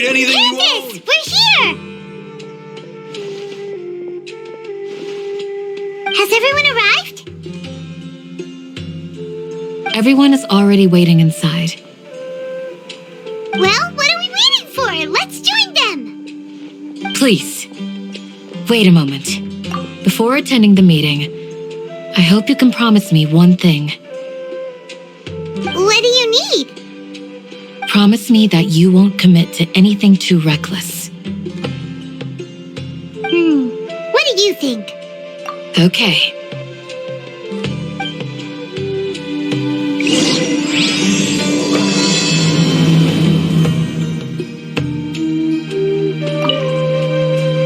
anything you Candace, own! we're here! Has everyone arrived? Everyone is already waiting inside. Well, what are we waiting for? Let's join them! Please, wait a moment. Before attending the meeting, I hope you can promise me one thing. What do you need? Promise me that you won't commit to anything too reckless. What do you think? Okay.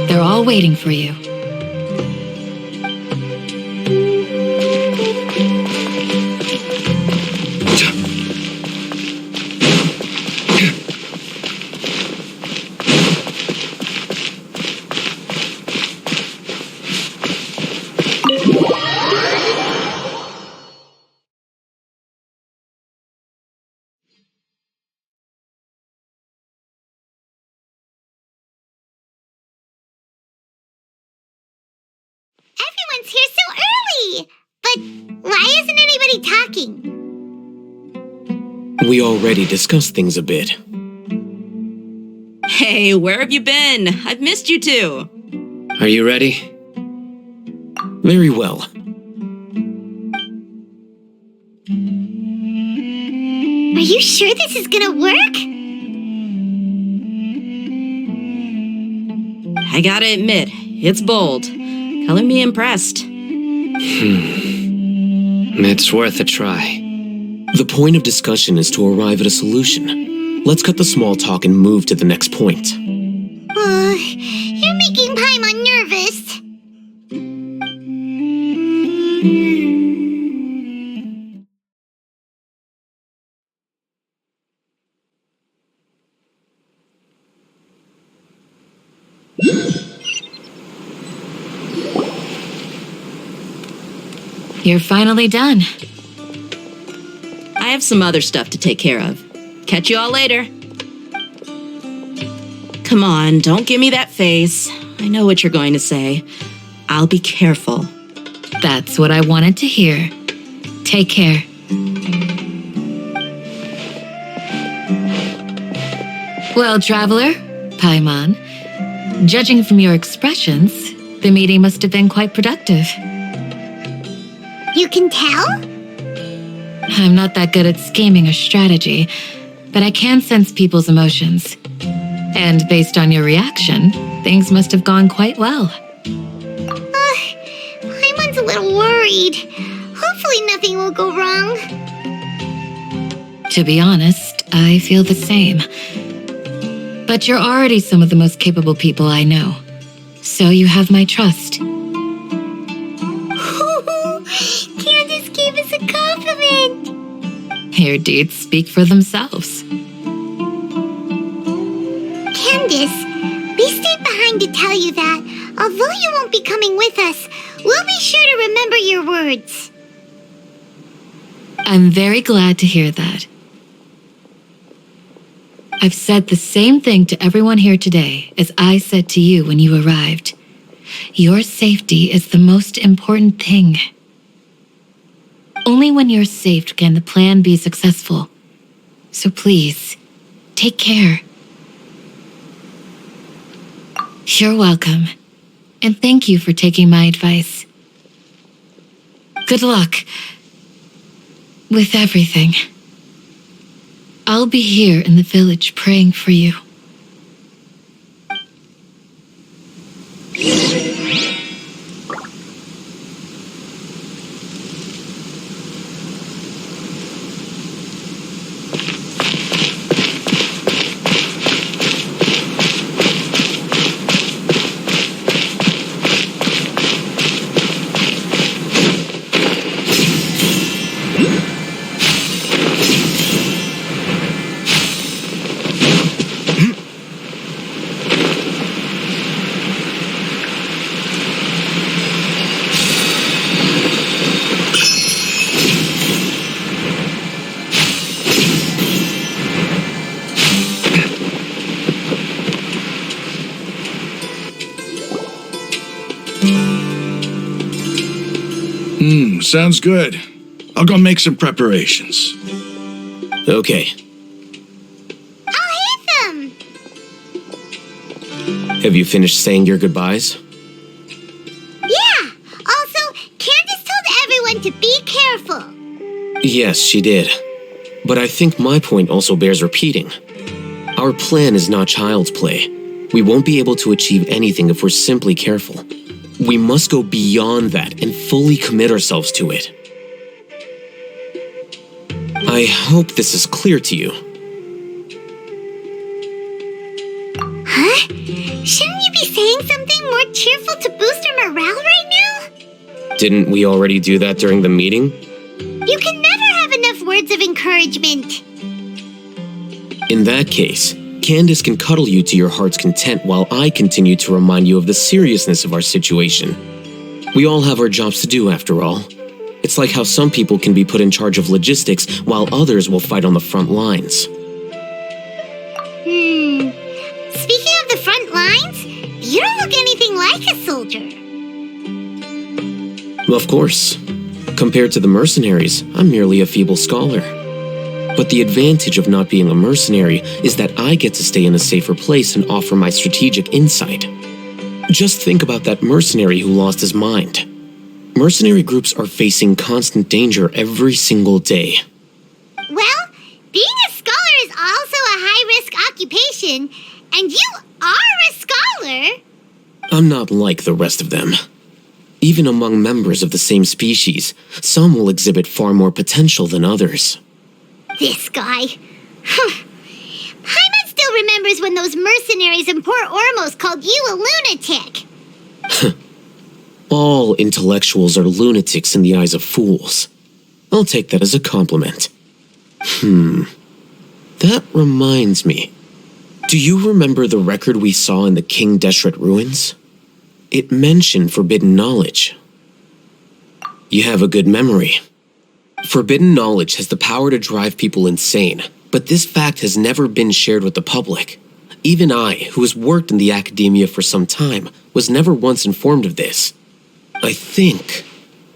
They're all waiting for you. Everyone's here so early! But why isn't anybody talking? We already discussed things a bit. Hey, where have you been? I've missed you too. Are you ready? Very well. Are you sure this is gonna work? I gotta admit, it's bold. Color me impressed. It's worth a try. The point of discussion is to arrive at a solution. Let's cut the small talk and move to the next point. You're making Paimon nervous. You're finally done. I have some other stuff to take care of. Catch you all later. Come on, don't give me that face. I know what you're going to say. I'll be careful. That's what I wanted to hear. Take care. Well, traveler, Paimon, judging from your expressions, the meeting must have been quite productive. You can tell? I'm not that good at scheming or strategy, but I can sense people's emotions. And based on your reaction, things must have gone quite well. Paimon's a little worried. Hopefully nothing will go wrong. To be honest, I feel the same. But you're already some of the most capable people I know. So you have my trust. Candace gave us a compliment. Your deeds speak for themselves. Candace, we stayed behind to tell you that, although you won't be coming with us, we'll be sure to remember your words. I'm very glad to hear that. I've said the same thing to everyone here today as I said to you when you arrived. Your safety is the most important thing. Only when you're safe can the plan be successful. So please, take care. You're welcome. And thank you for taking my advice. Good luck with everything. I'll be here in the village praying for you. Sounds good. I'll go make some preparations. Okay. I'll hit them! Have you finished saying your goodbyes? Yeah! Also, Candace told everyone to be careful. Yes, she did. But I think my point also bears repeating. Our plan is not child's play. We won't be able to achieve anything if we're simply careful. We must go beyond that and fully commit ourselves to it. I hope this is clear to you. Huh? Shouldn't you be saying something more cheerful to boost our morale right now? Didn't we already do that during the meeting? You can never have enough words of encouragement. In that case, Candace can cuddle you to your heart's content while I continue to remind you of the seriousness of our situation. We all have our jobs to do, after all. It's like how some people can be put in charge of logistics while others will fight on the front lines. Speaking of the front lines, you don't look anything like a soldier. Of course. Compared to the mercenaries, I'm merely a feeble scholar. But the advantage of not being a mercenary is that I get to stay in a safer place and offer my strategic insight. Just think about that mercenary who lost his mind. Mercenary groups are facing constant danger every single day. Well, being a scholar is also a high-risk occupation, and you are a scholar. I'm not like the rest of them. Even among members of the same species, some will exhibit far more potential than others. This guy. Paimon still remembers when those mercenaries in Port Ormos called you a lunatic. All intellectuals are lunatics in the eyes of fools. I'll take that as a compliment. That reminds me. Do you remember the record we saw in the King Deshret ruins? It mentioned forbidden knowledge. You have a good memory. Forbidden knowledge has the power to drive people insane, but this fact has never been shared with the public. Even I, who has worked in the academia for some time, was never once informed of this. I think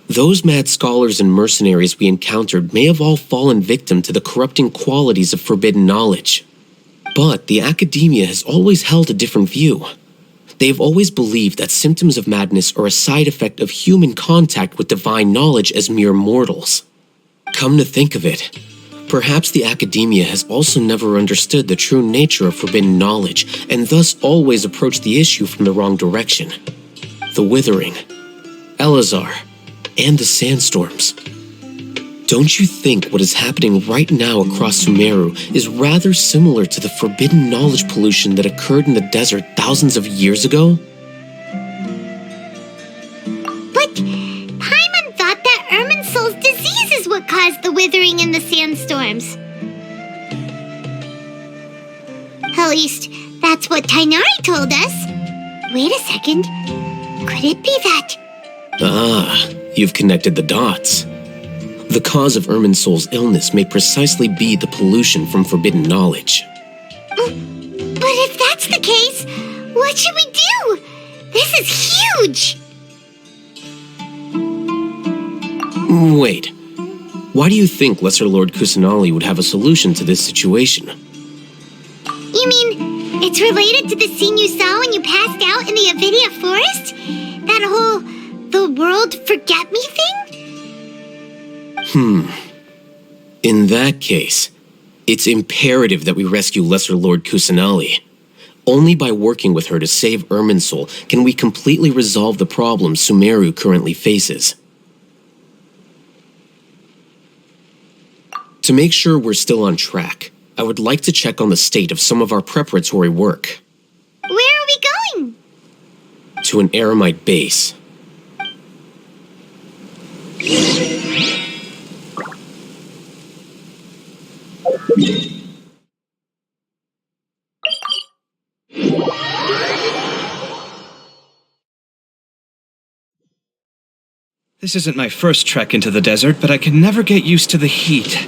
those mad scholars and mercenaries we encountered may have all fallen victim to the corrupting qualities of forbidden knowledge. But the academia has always held a different view. They have always believed that symptoms of madness are a side effect of human contact with divine knowledge as mere mortals. Come to think of it, perhaps the academia has also never understood the true nature of forbidden knowledge and thus always approached the issue from the wrong direction. The Withering, Elazar, and the sandstorms. Don't you think what is happening right now across Sumeru is rather similar to the forbidden knowledge pollution that occurred in the desert thousands of years ago? But Paimon thought that Irminsul's disease is what caused the withering and the sandstorms. At least, that's what Tainari told us. Wait a second. Could it be that... Ah, you've connected the dots. The cause of Irminsul's illness may precisely be the pollution from forbidden knowledge. But if that's the case, what should we do? This is huge! Wait. Why do you think Lesser Lord Kusanali would have a solution to this situation? You mean, it's related to the scene you saw when you passed out in the Avidia forest? That whole, the world forget me thing? In that case, it's imperative that we rescue Lesser Lord Kusanali. Only by working with her to save Irminsul can we completely resolve the problems Sumeru currently faces. To make sure we're still on track, I would like to check on the state of some of our preparatory work. Where are we going? To an Eremite base. This isn't my first trek into the desert, but I can never get used to the heat.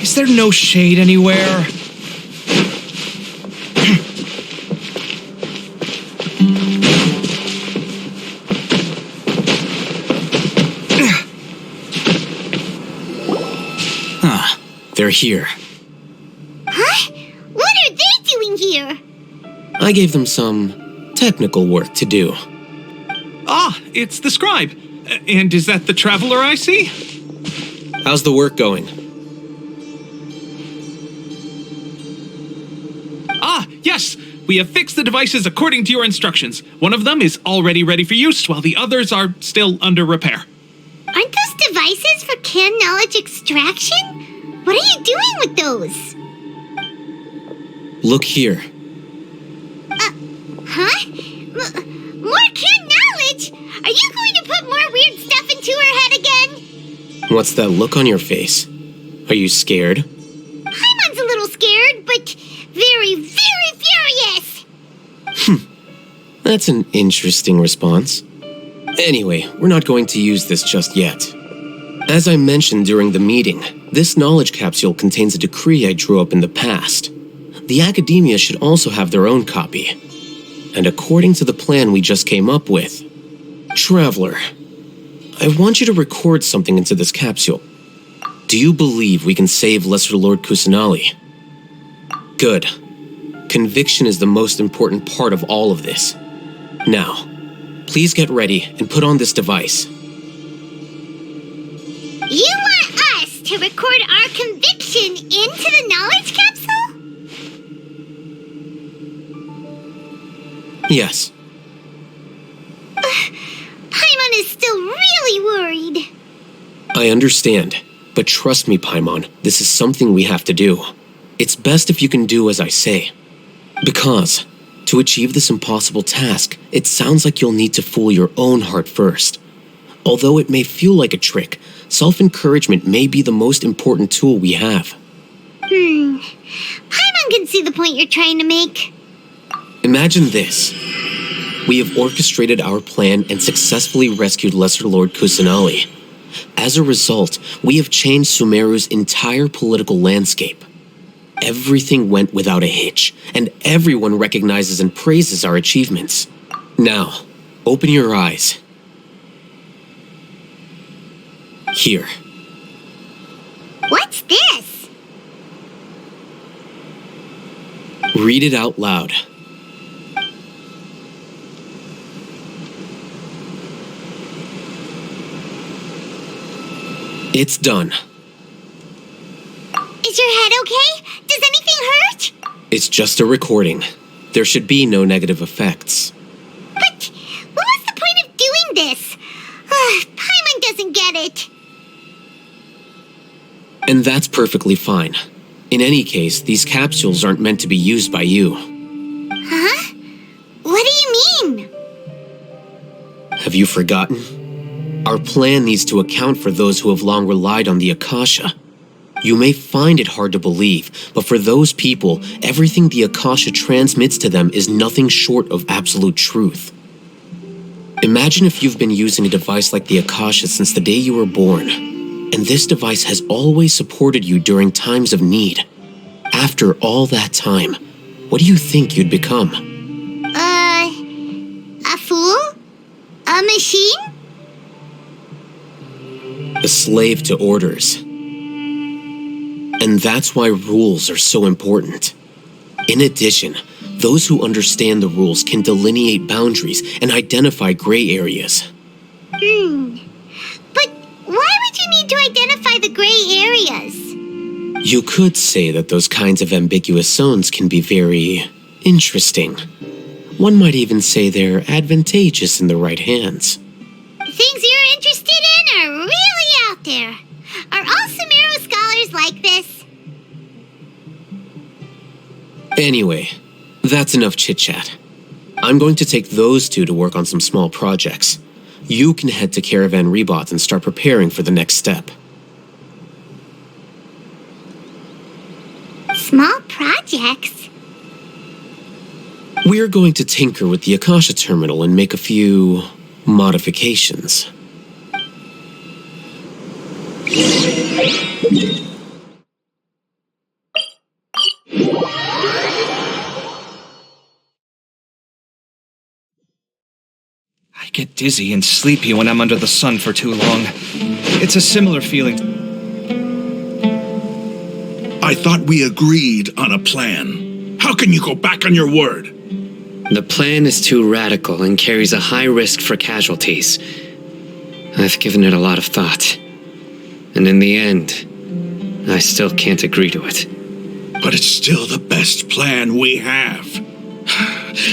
Is there no shade anywhere? They're here. Huh? What are they doing here? I gave them some technical work to do. Ah, it's the scribe. And is that the traveler I see? How's the work going? Ah, yes. We have fixed the devices according to your instructions. One of them is already ready for use, while the others are still under repair. Aren't those devices for canned knowledge extraction? What are you doing with those? Look here. Huh? More canned knowledge? Are you going to put more weird stuff into her head again? What's that look on your face? Are you scared? Paimon's a little scared, but very, very furious. That's an interesting response. Anyway, we're not going to use this just yet. As I mentioned during the meeting, this knowledge capsule contains a decree I drew up in the past. The academia should also have their own copy. And according to the plan we just came up with, Traveler, I want you to record something into this capsule. Do you believe we can save Lesser Lord Kusanali? Good. Conviction is the most important part of all of this. Now, please get ready and put on this device. You want us to record our conviction into the knowledge capsule? Yes. Paimon is still really worried. I understand, but trust me, Paimon, this is something we have to do. It's best if you can do as I say. Because, to achieve this impossible task, it sounds like you'll need to fool your own heart first. Although it may feel like a trick, self-encouragement may be the most important tool we have. Paimon can see the point you're trying to make. Imagine this. We have orchestrated our plan and successfully rescued Lesser Lord Kusanali. As a result, we have changed Sumeru's entire political landscape. Everything went without a hitch, and everyone recognizes and praises our achievements. Now, open your eyes. Here. What's this? Read it out loud. It's done. Is your head okay? Does anything hurt? It's just a recording. There should be no negative effects. But what was the point of doing this? Paimon doesn't get it. And that's perfectly fine. In any case, these capsules aren't meant to be used by you. Huh? What do you mean? Have you forgotten? Our plan needs to account for those who have long relied on the Akasha. You may find it hard to believe, but for those people, everything the Akasha transmits to them is nothing short of absolute truth. Imagine if you've been using a device like the Akasha since the day you were born, and this device has always supported you during times of need. After all that time, what do you think you'd become? A fool? A machine? A slave to orders. And that's why rules are so important. In addition, those who understand the rules can delineate boundaries and identify gray areas. But why would you need to identify the gray areas? You could say that those kinds of ambiguous zones can be very interesting. One might even say they're advantageous in the right hands. Things you're interested in are really out there. Are all Sumeru scholars like this? Anyway, that's enough chit-chat. I'm going to take those two to work on some small projects. You can head to Caravan Rebot and start preparing for the next step. Small projects? We're going to tinker with the Akasha terminal and make a few modifications. I get dizzy and sleepy when I'm under the sun for too long. It's a similar feeling. I thought we agreed on a plan. How can you go back on your word? The plan is too radical and carries a high risk for casualties. I've given it a lot of thought. And in the end, I still can't agree to it. But it's still the best plan we have.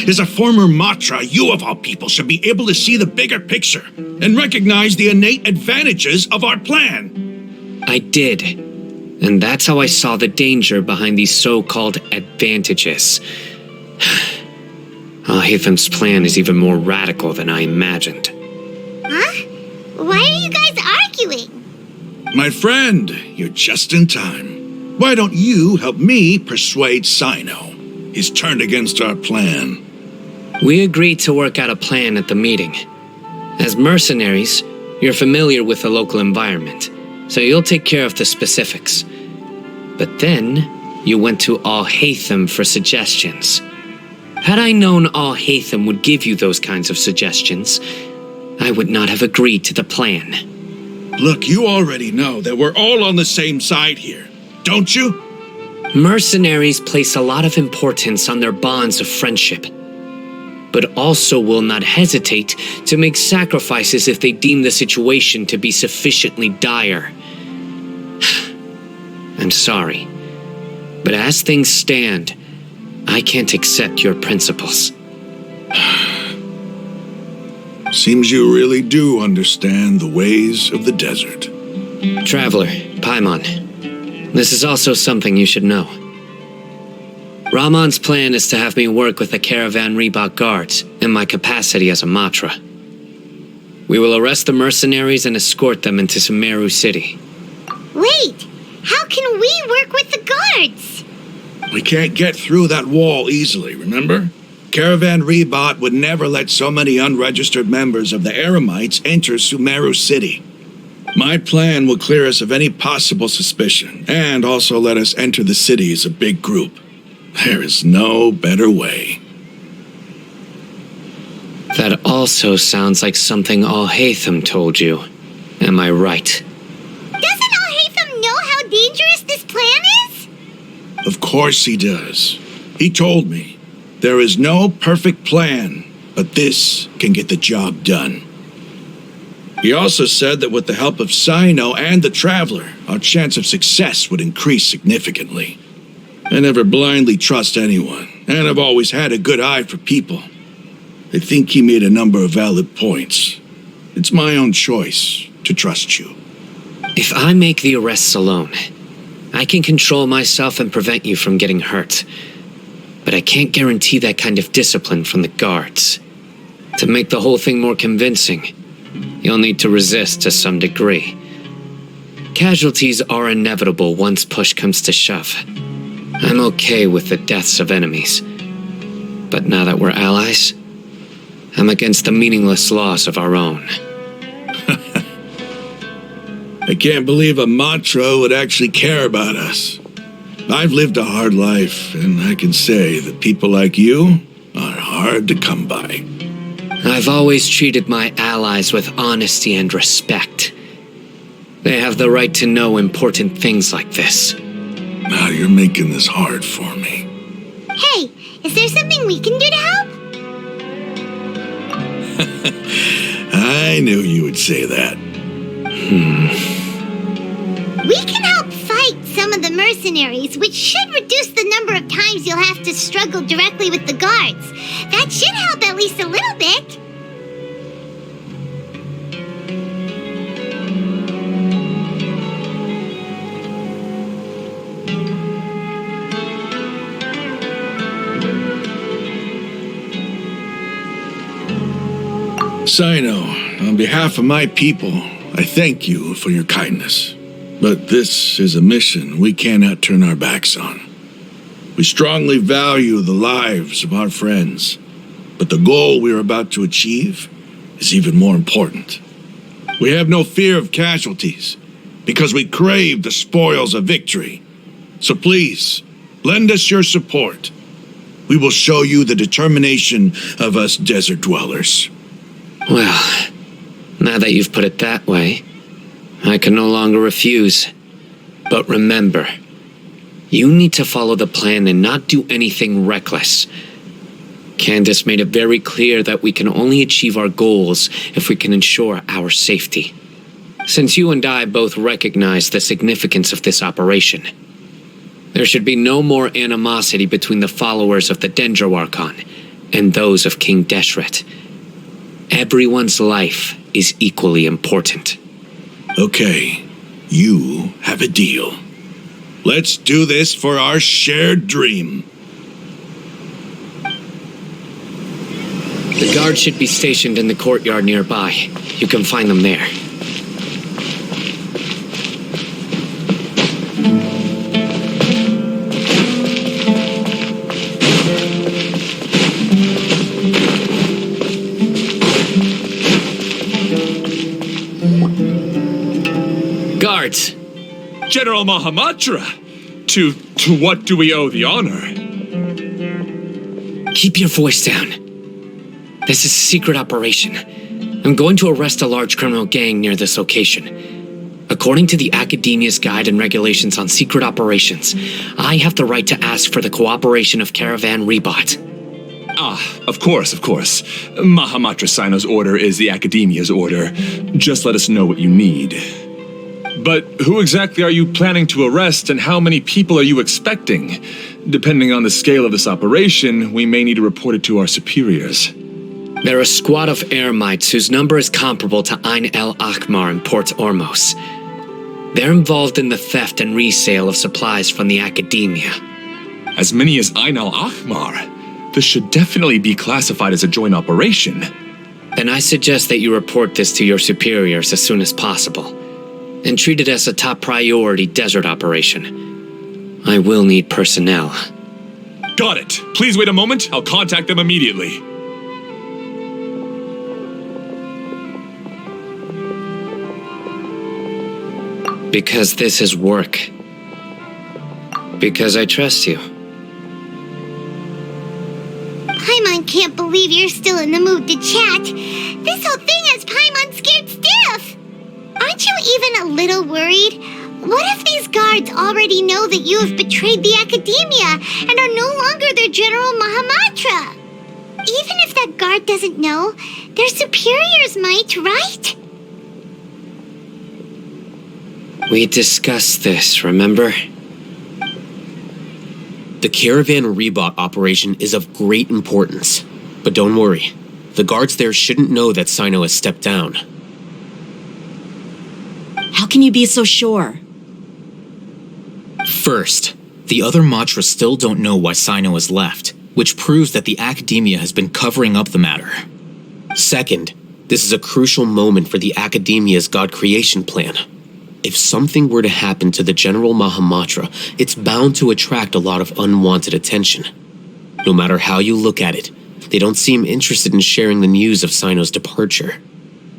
As a former Matra, you of all people should be able to see the bigger picture and recognize the innate advantages of our plan. I did. And that's how I saw the danger behind these so-called advantages. Alhatham's plan is even more radical than I imagined. Huh? Why are you guys arguing? My friend, you're just in time. Why don't you help me persuade Sino? He's turned against our plan. We agreed to work out a plan at the meeting. As mercenaries, you're familiar with the local environment, so you'll take care of the specifics. But then, you went to Alhatham for suggestions. Had I known Alhatham would give you those kinds of suggestions, I would not have agreed to the plan. Look, you already know that we're all on the same side here, don't you? Mercenaries place a lot of importance on their bonds of friendship, but also will not hesitate to make sacrifices if they deem the situation to be sufficiently dire. I'm sorry, but as things stand, I can't accept your principles. Seems you really do understand the ways of the desert. Traveler, Paimon, this is also something you should know. Rahman's plan is to have me work with the Caravan Reebok guards in my capacity as a Matra. We will arrest the mercenaries and escort them into Sumeru City. Wait, how can we work with the guards? We can't get through that wall easily, remember? Caravan Reebok would never let so many unregistered members of the Eremites enter Sumeru City. My plan will clear us of any possible suspicion, and also let us enter the city as a big group. There is no better way. That also sounds like something Alhatham told you. Am I right? Doesn't Alhatham know how dangerous this plan is? Of course he does. He told me, there is no perfect plan, but this can get the job done. He also said that with the help of Sino and the Traveler, our chance of success would increase significantly. I never blindly trust anyone, and I've always had a good eye for people. I think he made a number of valid points. It's my own choice to trust you. If I make the arrests alone, I can control myself and prevent you from getting hurt. But I can't guarantee that kind of discipline from the guards. To make the whole thing more convincing, you'll need to resist to some degree. Casualties are inevitable once push comes to shove. I'm okay with the deaths of enemies. But now that we're allies, I'm against the meaningless loss of our own. I can't believe a Matra would actually care about us. I've lived a hard life, and I can say that people like you are hard to come by. I've always treated my allies with honesty and respect. They have the right to know important things like this. Now you're making this hard for me. Hey, is there something we can do to help? I knew you would say that. We can help fight some of the mercenaries, which should reduce the number of times you'll have to struggle directly with the guards. That should help at least a little bit. Sino, on behalf of my people, I thank you for your kindness. But this is a mission we cannot turn our backs on. We strongly value the lives of our friends, but the goal we are about to achieve is even more important. We have no fear of casualties, because we crave the spoils of victory. So please, lend us your support. We will show you the determination of us desert dwellers. Well, now that you've put it that way, I can no longer refuse. But remember, You need to follow the plan and not do anything reckless. Candace made it very clear that we can only achieve our goals if we can ensure our safety. Since you and I both recognize the significance of this operation, there should be no more animosity between the followers of the Dendro Archon and those of King Deshret. Everyone's life is equally important. Okay, you have a deal. Let's do this for our shared dream. The guards should be stationed in the courtyard nearby. You can find them there. Guards! General Mahamatra! To what do we owe the honor? Keep your voice down. This is a secret operation. I'm going to arrest a large criminal gang near this location. According to the Academia's Guide and Regulations on Secret Operations, I have the right to ask for the cooperation of Caravan Rebot. Ah, of course. Mahamatra Sino's order is the Academia's order. Just let us know what you need. But who exactly are you planning to arrest, and how many people are you expecting? Depending on the scale of this operation, we may need to report it to our superiors. They're a squad of Eremites whose number is comparable to Ain El Akmar in Port Ormos. They're involved in the theft and resale of supplies from the Academia. As many as Ain El Akmar? This should definitely be classified as a joint operation. Then I suggest that you report this to your superiors as soon as possible, and treat it as a top priority desert operation. I will need personnel. Got it. Please wait a moment. I'll contact them immediately. Because this is work. Because I trust you. Paimon can't believe you're still in the mood to chat. This whole thing has Paimon scared stiff. Aren't you even a little worried? What if these guards already know that you have betrayed the Academia and are no longer their General Mahamatra? Even if that guard doesn't know, their superiors might, right? We discussed this, remember? The Caravan Rebot operation is of great importance. But don't worry, the guards there shouldn't know that Sino has stepped down. How can you be so sure? First, the other Matra still don't know why Sino has left, which proves that the Academia has been covering up the matter. Second, this is a crucial moment for the Academia's God creation plan. If something were to happen to the General Mahamatra, it's bound to attract a lot of unwanted attention. No matter how you look at it, they don't seem interested in sharing the news of Sino's departure.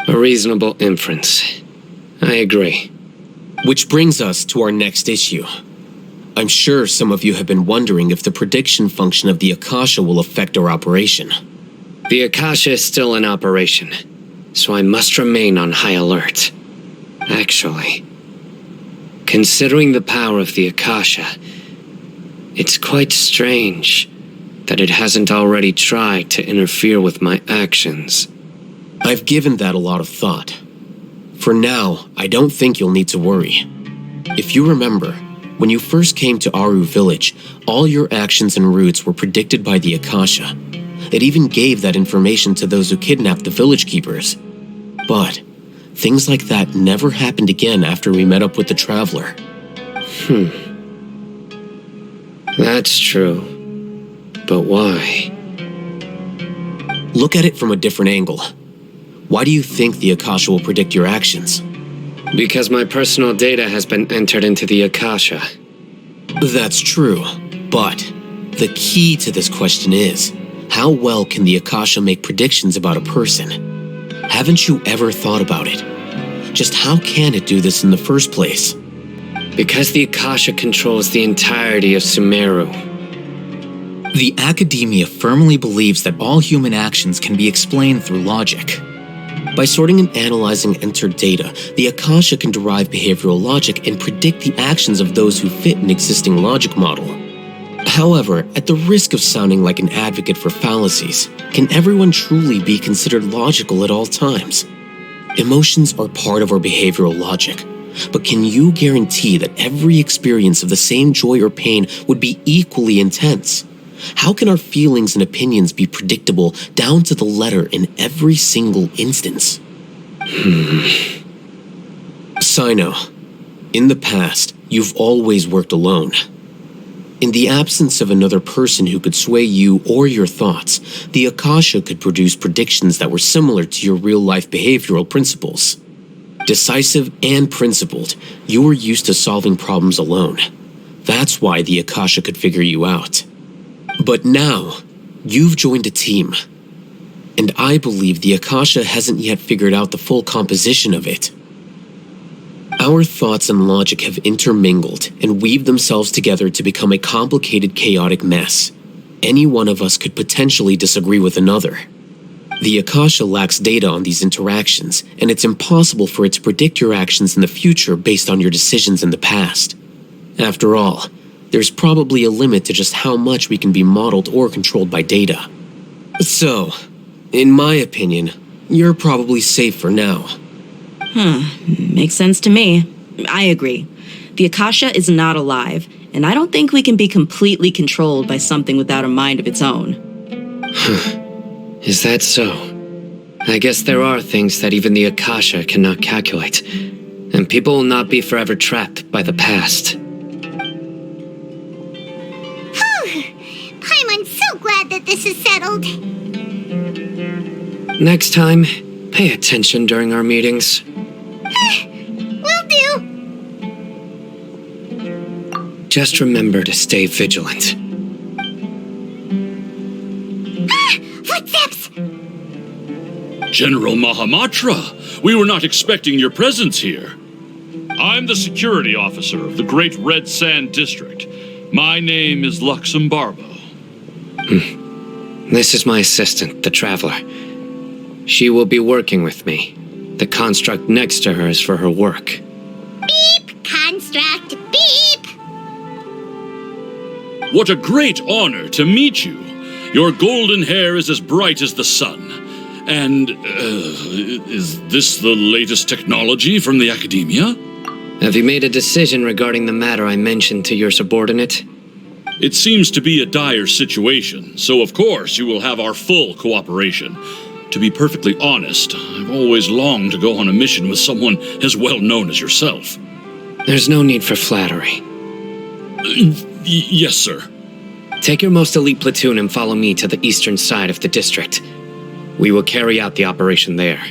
A reasonable inference. I agree. Which brings us to our next issue. I'm sure some of you have been wondering if the prediction function of the Akasha will affect our operation. The Akasha is still in operation, so I must remain on high alert. Actually, considering the power of the Akasha, it's quite strange that it hasn't already tried to interfere with my actions. I've given that a lot of thought. For now, I don't think you'll need to worry. If you remember, when you first came to Aru Village, all your actions and routes were predicted by the Akasha. It even gave that information to those who kidnapped the village keepers. But things like that never happened again after we met up with the Traveler. That's true. But why? Look at it from a different angle. Why do you think the Akasha will predict your actions? Because my personal data has been entered into the Akasha. That's true, but the key to this question is, how well can the Akasha make predictions about a person? Haven't you ever thought about it? Just how can it do this in the first place? Because the Akasha controls the entirety of Sumeru. The Academia firmly believes that all human actions can be explained through logic. By sorting and analyzing entered data, the Akasha can derive behavioral logic and predict the actions of those who fit an existing logic model. However, at the risk of sounding like an advocate for fallacies, can everyone truly be considered logical at all times? Emotions are part of our behavioral logic, but can you guarantee that every experience of the same joy or pain would be equally intense? How can our feelings and opinions be predictable down to the letter in every single instance? Sino, in the past, you've always worked alone. In the absence of another person who could sway you or your thoughts, the Akasha could produce predictions that were similar to your real-life behavioral principles. Decisive and principled, you were used to solving problems alone. That's why the Akasha could figure you out. But now, you've joined a team. And I believe the Akasha hasn't yet figured out the full composition of it. Our thoughts and logic have intermingled and weaved themselves together to become a complicated, chaotic mess. Any one of us could potentially disagree with another. The Akasha lacks data on these interactions, and it's impossible for it to predict your actions in the future based on your decisions in the past. After all, there's probably a limit to just how much we can be modeled or controlled by data. So, in my opinion, you're probably safe for now. Makes sense to me. I agree. The Akasha is not alive, and I don't think we can be completely controlled by something without a mind of its own. Is that so? I guess there are things that even the Akasha cannot calculate, and people will not be forever trapped by the past. Paimon's so glad that this is settled. Next time, pay attention during our meetings. Will do. Just remember to stay vigilant. Footsteps! General Mahamatra, we were not expecting your presence here. I'm the security officer of the Great Red Sand District. My name is Luxembarbo. This is my assistant, the Traveler. She will be working with me. The construct next to her is for her work. Beep, construct, beep! What a great honor to meet you. Your golden hair is as bright as the sun. And, is this the latest technology from the Academia? Have you made a decision regarding the matter I mentioned to your subordinate? It seems to be a dire situation, so of course you will have our full cooperation. To be perfectly honest, I've always longed to go on a mission with someone as well known as yourself. There's no need for flattery. Yes, sir. Take your most elite platoon and follow me to the eastern side of the district. We will carry out the operation there.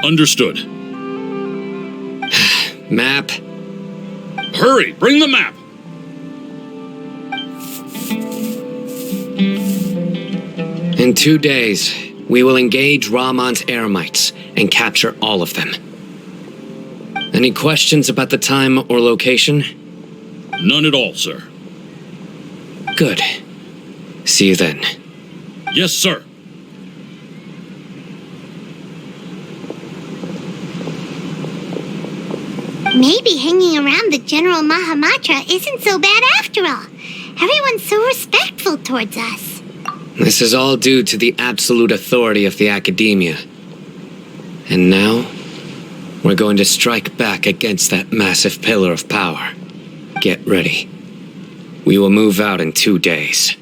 Understood. Map. Hurry, bring the map! In 2 days, we will engage Rahman's Eremites and capture all of them. Any questions about the time or location? None at all, sir. Good. See you then. Yes, sir. Maybe hanging around the General Mahamatra isn't so bad after all. Everyone's so respectful towards us. This is all due to the absolute authority of the Academia. And now, we're going to strike back against that massive pillar of power. Get ready. We will move out in 2 days.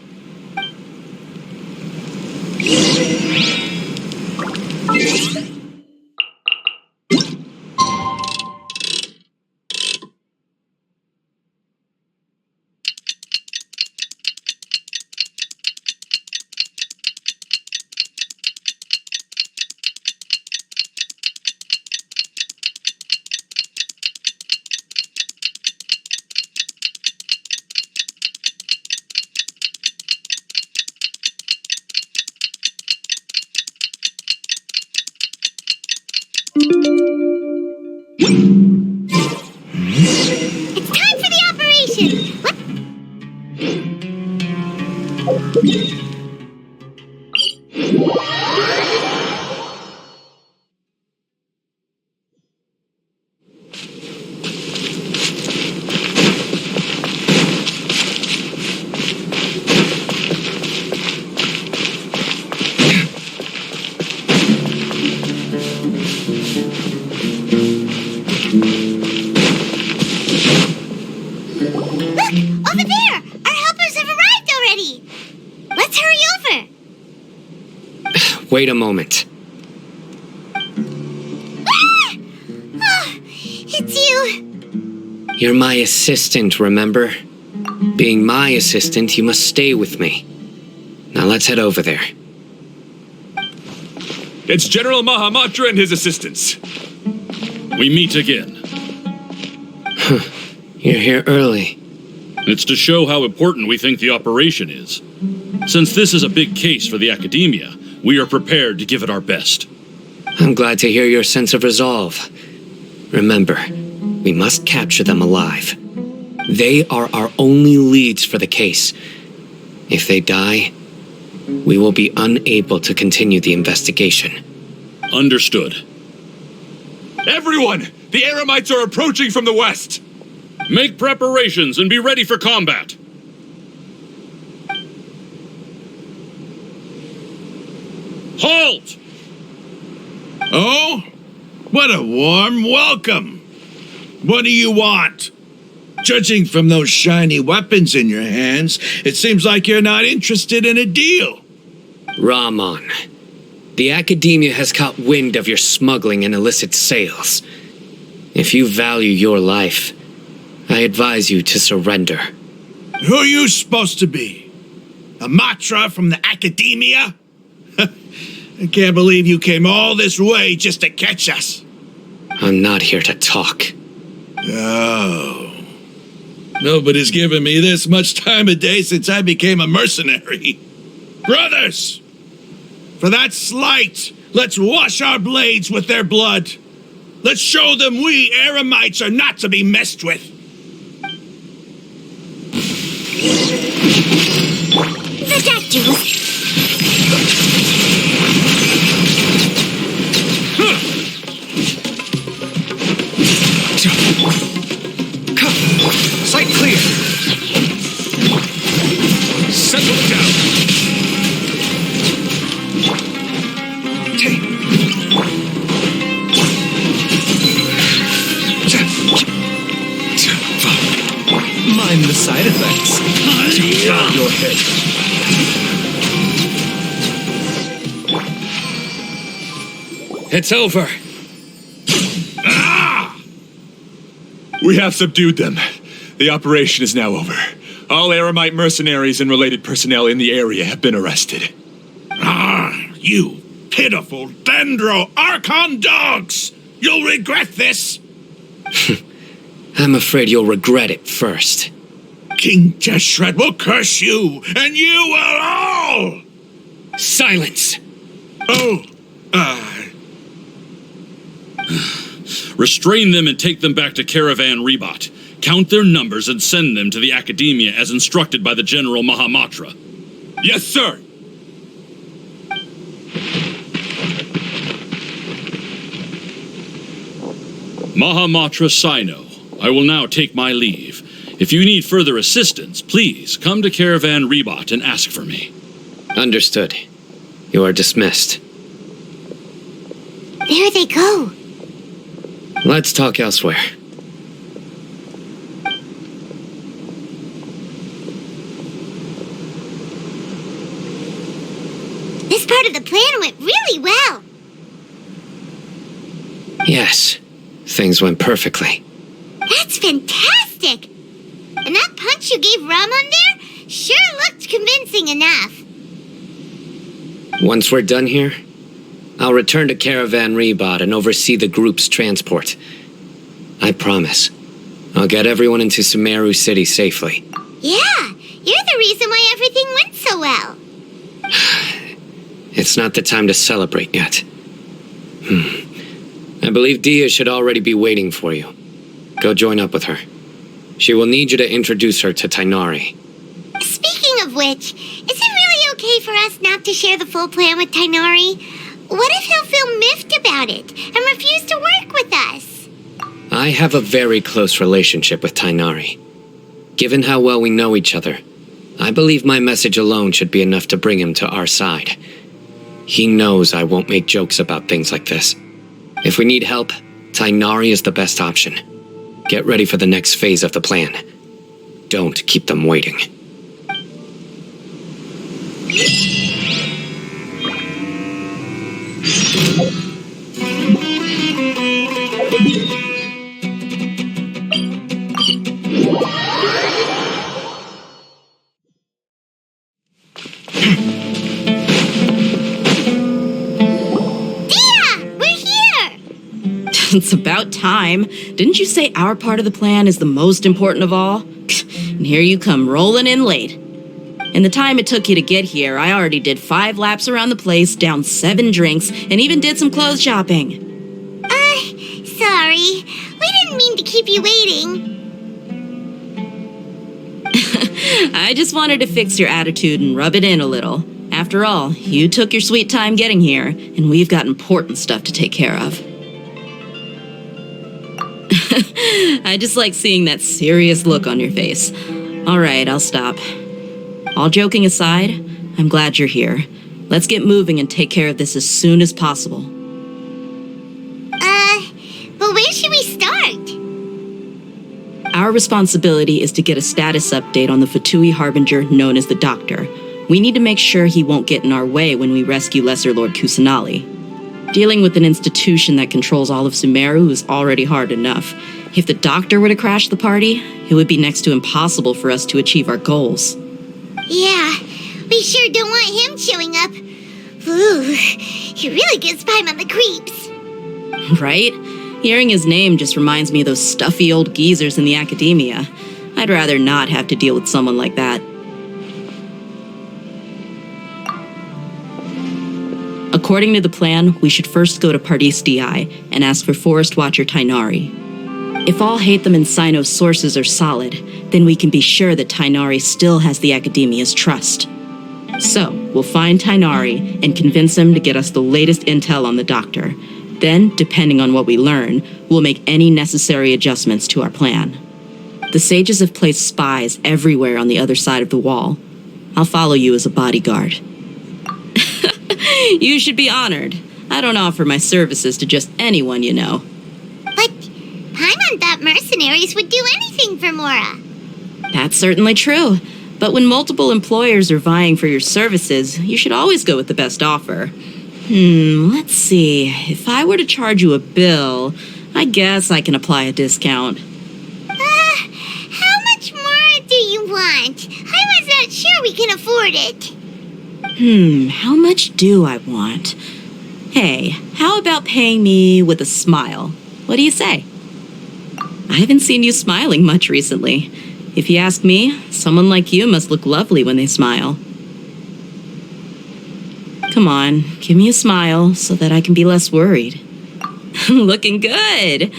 It's time for the operation! Wait a moment. Ah! Oh, it's you. You're my assistant, remember? Being my assistant, you must stay with me. Now let's head over there. It's General Mahamatra and his assistants. We meet again. You're here early. It's to show how important we think the operation is. Since this is a big case for the Academia, we are prepared to give it our best. I'm glad to hear your sense of resolve. Remember, we must capture them alive. They are our only leads for the case. If they die, we will be unable to continue the investigation. Understood. Everyone! The Eremites are approaching from the west! Make preparations and be ready for combat. Halt! Oh? What a warm welcome! What do you want? Judging from those shiny weapons in your hands, it seems like you're not interested in a deal. Rahman, the Academia has caught wind of your smuggling and illicit sales. If you value your life, I advise you to surrender. Who are you supposed to be? A Matra from the Academia? I can't believe you came all this way just to catch us. I'm not here to talk. Oh. Nobody's given me this much time of day since I became a mercenary. Brothers! For that slight, let's wash our blades with their blood. Let's show them we Eremites are not to be messed with. The that do? Sight clear. Settle down. Mind the side effects. Your head. It's over. We have subdued them. The operation is now over. All Eremite mercenaries and related personnel in the area have been arrested. You pitiful Dendro Archon dogs! You'll regret this! I'm afraid you'll regret it first. King Deshret will curse you, and you will all! Silence! Oh, Restrain them and take them back to Caravan Rebot. Count their numbers and send them to the Academia as instructed by the General Mahamatra. Yes, sir! Mahamatra Sino, I will now take my leave. If you need further assistance, please come to Caravan Rebot and ask for me. Understood. You are dismissed. There they go. Let's talk elsewhere. This part of the plan went really well. Yes, things went perfectly. That's fantastic. And that punch you gave Ramon there sure looked convincing enough. Once we're done here, I'll return to Caravan Rebot and oversee the group's transport. I promise. I'll get everyone into Sumeru City safely. Yeah, you're the reason why everything went so well. It's not the time to celebrate yet. I believe Dia should already be waiting for you. Go join up with her. She will need you to introduce her to Tainari. Speaking of which, is it really okay for us not to share the full plan with Tainari? What if he'll feel miffed about it and refuse to work with us? I have a very close relationship with Tainari. Given how well we know each other, I believe my message alone should be enough to bring him to our side. He knows I won't make jokes about things like this. If we need help, Tainari is the best option. Get ready for the next phase of the plan. Don't keep them waiting. It's about time. Didn't you say our part of the plan is the most important of all? And here you come rolling in late. In the time it took you to get here, I already did 5 laps around the place, downed 7 drinks, and even did some clothes shopping. Sorry. We didn't mean to keep you waiting. I just wanted to fix your attitude and rub it in a little. After all, you took your sweet time getting here, and we've got important stuff to take care of. I just like seeing that serious look on your face. All right, I'll stop. All joking aside, I'm glad you're here. Let's get moving and take care of this as soon as possible. But where should we start? Our responsibility is to get a status update on the Fatui Harbinger known as the Doctor. We need to make sure he won't get in our way when we rescue Lesser Lord Kusanali. Dealing with an institution that controls all of Sumeru is already hard enough. If the Doctor were to crash the party, it would be next to impossible for us to achieve our goals. Yeah, we sure don't want him showing up. Ooh, he really gives Paimon the creeps. Right? Hearing his name just reminds me of those stuffy old geezers in the academia. I'd rather not have to deal with someone like that. According to the plan, we should first go to Pardis Di and ask for Forest Watcher Tainari. If all Hatham and Sino's sources are solid, then we can be sure that Tainari still has the Academia's trust. So, we'll find Tainari and convince him to get us the latest intel on the Doctor. Then, depending on what we learn, we'll make any necessary adjustments to our plan. The sages have placed spies everywhere on the other side of the wall. I'll follow you as a bodyguard. You should be honored. I don't offer my services to just anyone you know. But Paimon thought mercenaries would do anything for Mora. That's certainly true. But when multiple employers are vying for your services, you should always go with the best offer. Let's see. If I were to charge you a bill, I guess I can apply a discount. How much more do you want? I was not sure we can afford it. How much do I want? Hey, how about paying me with a smile? What do you say? I haven't seen you smiling much recently. If you ask me, someone like you must look lovely when they smile. Come on, give me a smile so that I can be less worried. Looking good!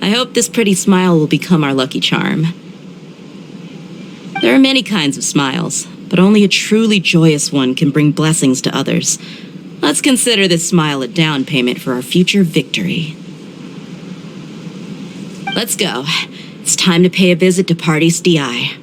I hope this pretty smile will become our lucky charm. There are many kinds of smiles, but only a truly joyous one can bring blessings to others. Let's consider this smile a down payment for our future victory. Let's go. It's time to pay a visit to Pardis Di.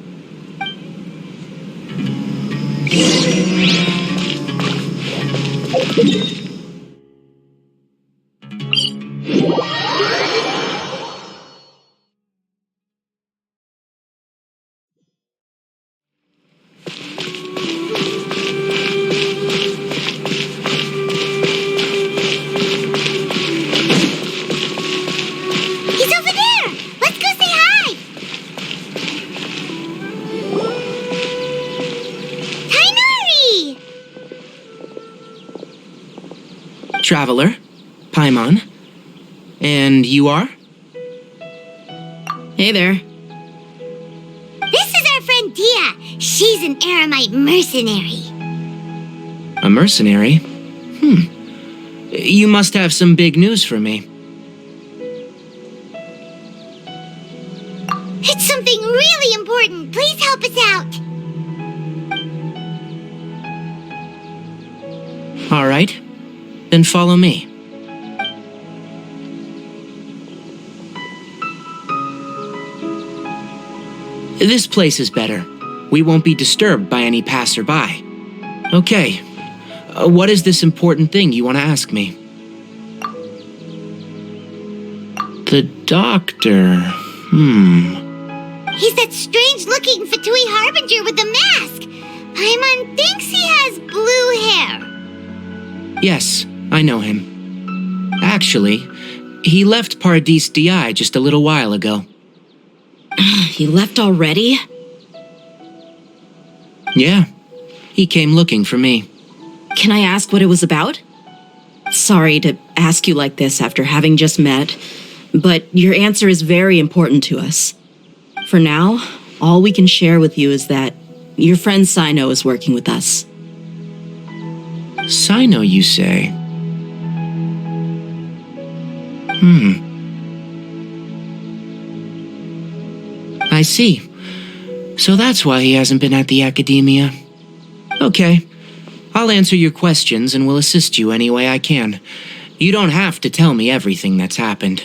He's over there! Let's go say hi! Tainari! Traveler, Paimon. And you are? Hey there. This is our friend Dia. She's an Aramite mercenary. A mercenary? You must have some big news for me. It's something really important. Please help us out. All right. Then follow me. This place is better. We won't be disturbed by any passerby. Okay. What is this important thing you want to ask me? The Doctor. He's that strange-looking Fatui Harbinger with the mask. Paimon thinks he has blue hair. Yes, I know him. Actually, he left Paradis DI just a little while ago. He left already? Yeah, he came looking for me. Can I ask what it was about? Sorry to ask you like this after having just met, but your answer is very important to us. For now, all we can share with you is that your friend Sino is working with us. Sino, you say? I see. So that's why he hasn't been at the Academia. Okay. I'll answer your questions and will assist you any way I can. You don't have to tell me everything that's happened.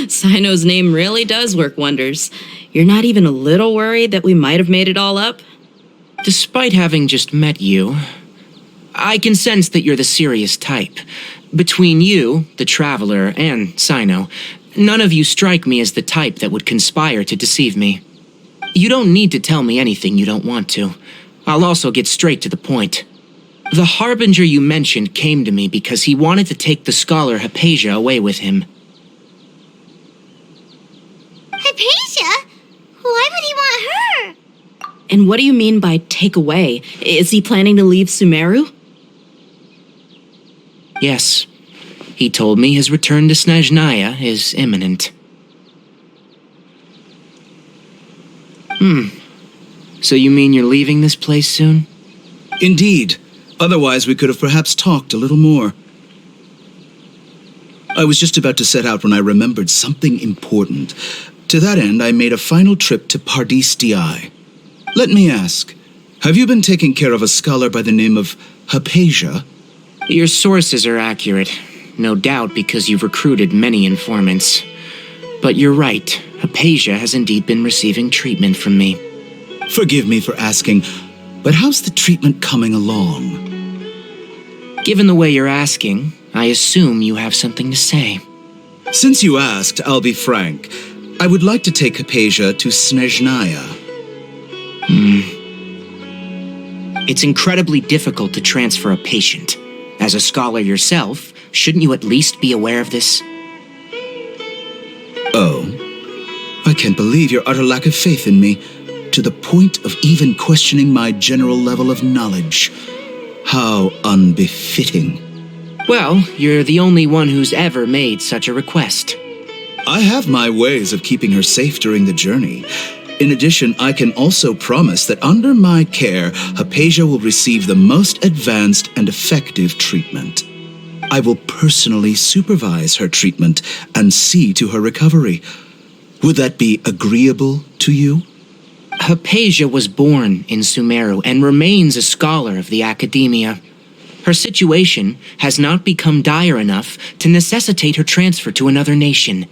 Sino's name really does work wonders. You're not even a little worried that we might have made it all up? Despite having just met you, I can sense that you're the serious type. Between you, the Traveler, and Sino, none of you strike me as the type that would conspire to deceive me. You don't need to tell me anything you don't want to. I'll also get straight to the point. The Harbinger you mentioned came to me because he wanted to take the scholar Hypatia away with him. Hypatia? Why would he want her? And what do you mean by take away? Is he planning to leave Sumeru? Yes. He told me his return to Snezhnaya is imminent. So you mean you're leaving this place soon? Indeed. Otherwise, we could have perhaps talked a little more. I was just about to set out when I remembered something important. To that end, I made a final trip to Paradis DI. Let me ask, have you been taking care of a scholar by the name of Hypatia? Your sources are accurate. No doubt because you've recruited many informants. But you're right. Hypatia has indeed been receiving treatment from me. Forgive me for asking, but how's the treatment coming along? Given the way you're asking, I assume you have something to say. Since you asked, I'll be frank. I would like to take Hypatia to Snezhnaya. It's incredibly difficult to transfer a patient. As a scholar yourself, shouldn't you at least be aware of this? Oh, I can't believe your utter lack of faith in me, to the point of even questioning my general level of knowledge. How unbefitting. Well, you're the only one who's ever made such a request. I have my ways of keeping her safe during the journey. In addition, I can also promise that under my care, Hypatia will receive the most advanced and effective treatment. I will personally supervise her treatment and see to her recovery. Would that be agreeable to you? Hypatia was born in Sumeru and remains a scholar of the Academia. Her situation has not become dire enough to necessitate her transfer to another nation.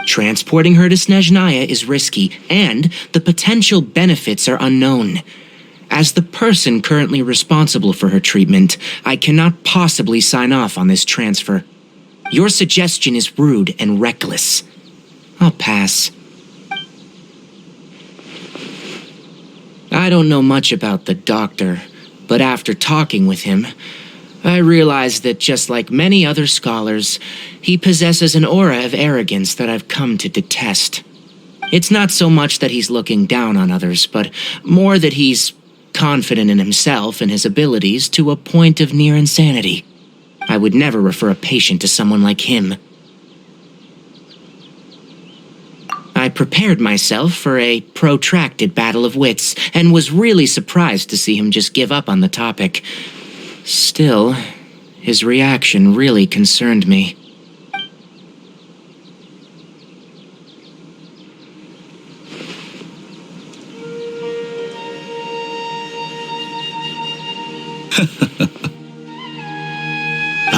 Transporting her to Snezhnaya is risky, and the potential benefits are unknown. As the person currently responsible for her treatment, I cannot possibly sign off on this transfer. Your suggestion is rude and reckless. I'll pass. I don't know much about the doctor, but after talking with him, I realized that just like many other scholars, he possesses an aura of arrogance that I've come to detest. It's not so much that he's looking down on others, but more that he's confident in himself and his abilities to a point of near insanity. I would never refer a patient to someone like him. I prepared myself for a protracted battle of wits, and was really surprised to see him just give up on the topic. Still, his reaction really concerned me.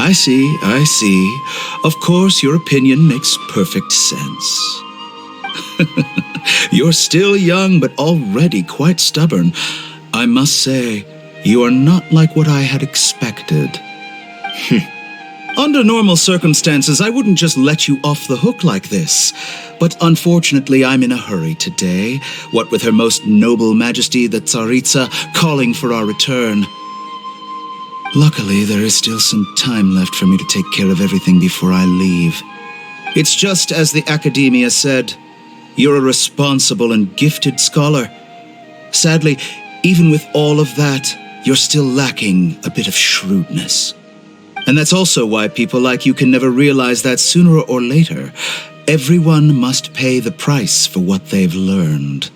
I see. Of course, your opinion makes perfect sense. You're still young, but already quite stubborn. I must say, you are not like what I had expected. Under normal circumstances, I wouldn't just let you off the hook like this. But unfortunately, I'm in a hurry today, what with Her Most Noble Majesty the Tsaritsa calling for our return. Luckily, there is still some time left for me to take care of everything before I leave. It's just as the Academia said. You're a responsible and gifted scholar. Sadly, even with all of that, you're still lacking a bit of shrewdness. And that's also why people like you can never realize that sooner or later, everyone must pay the price for what they've learned.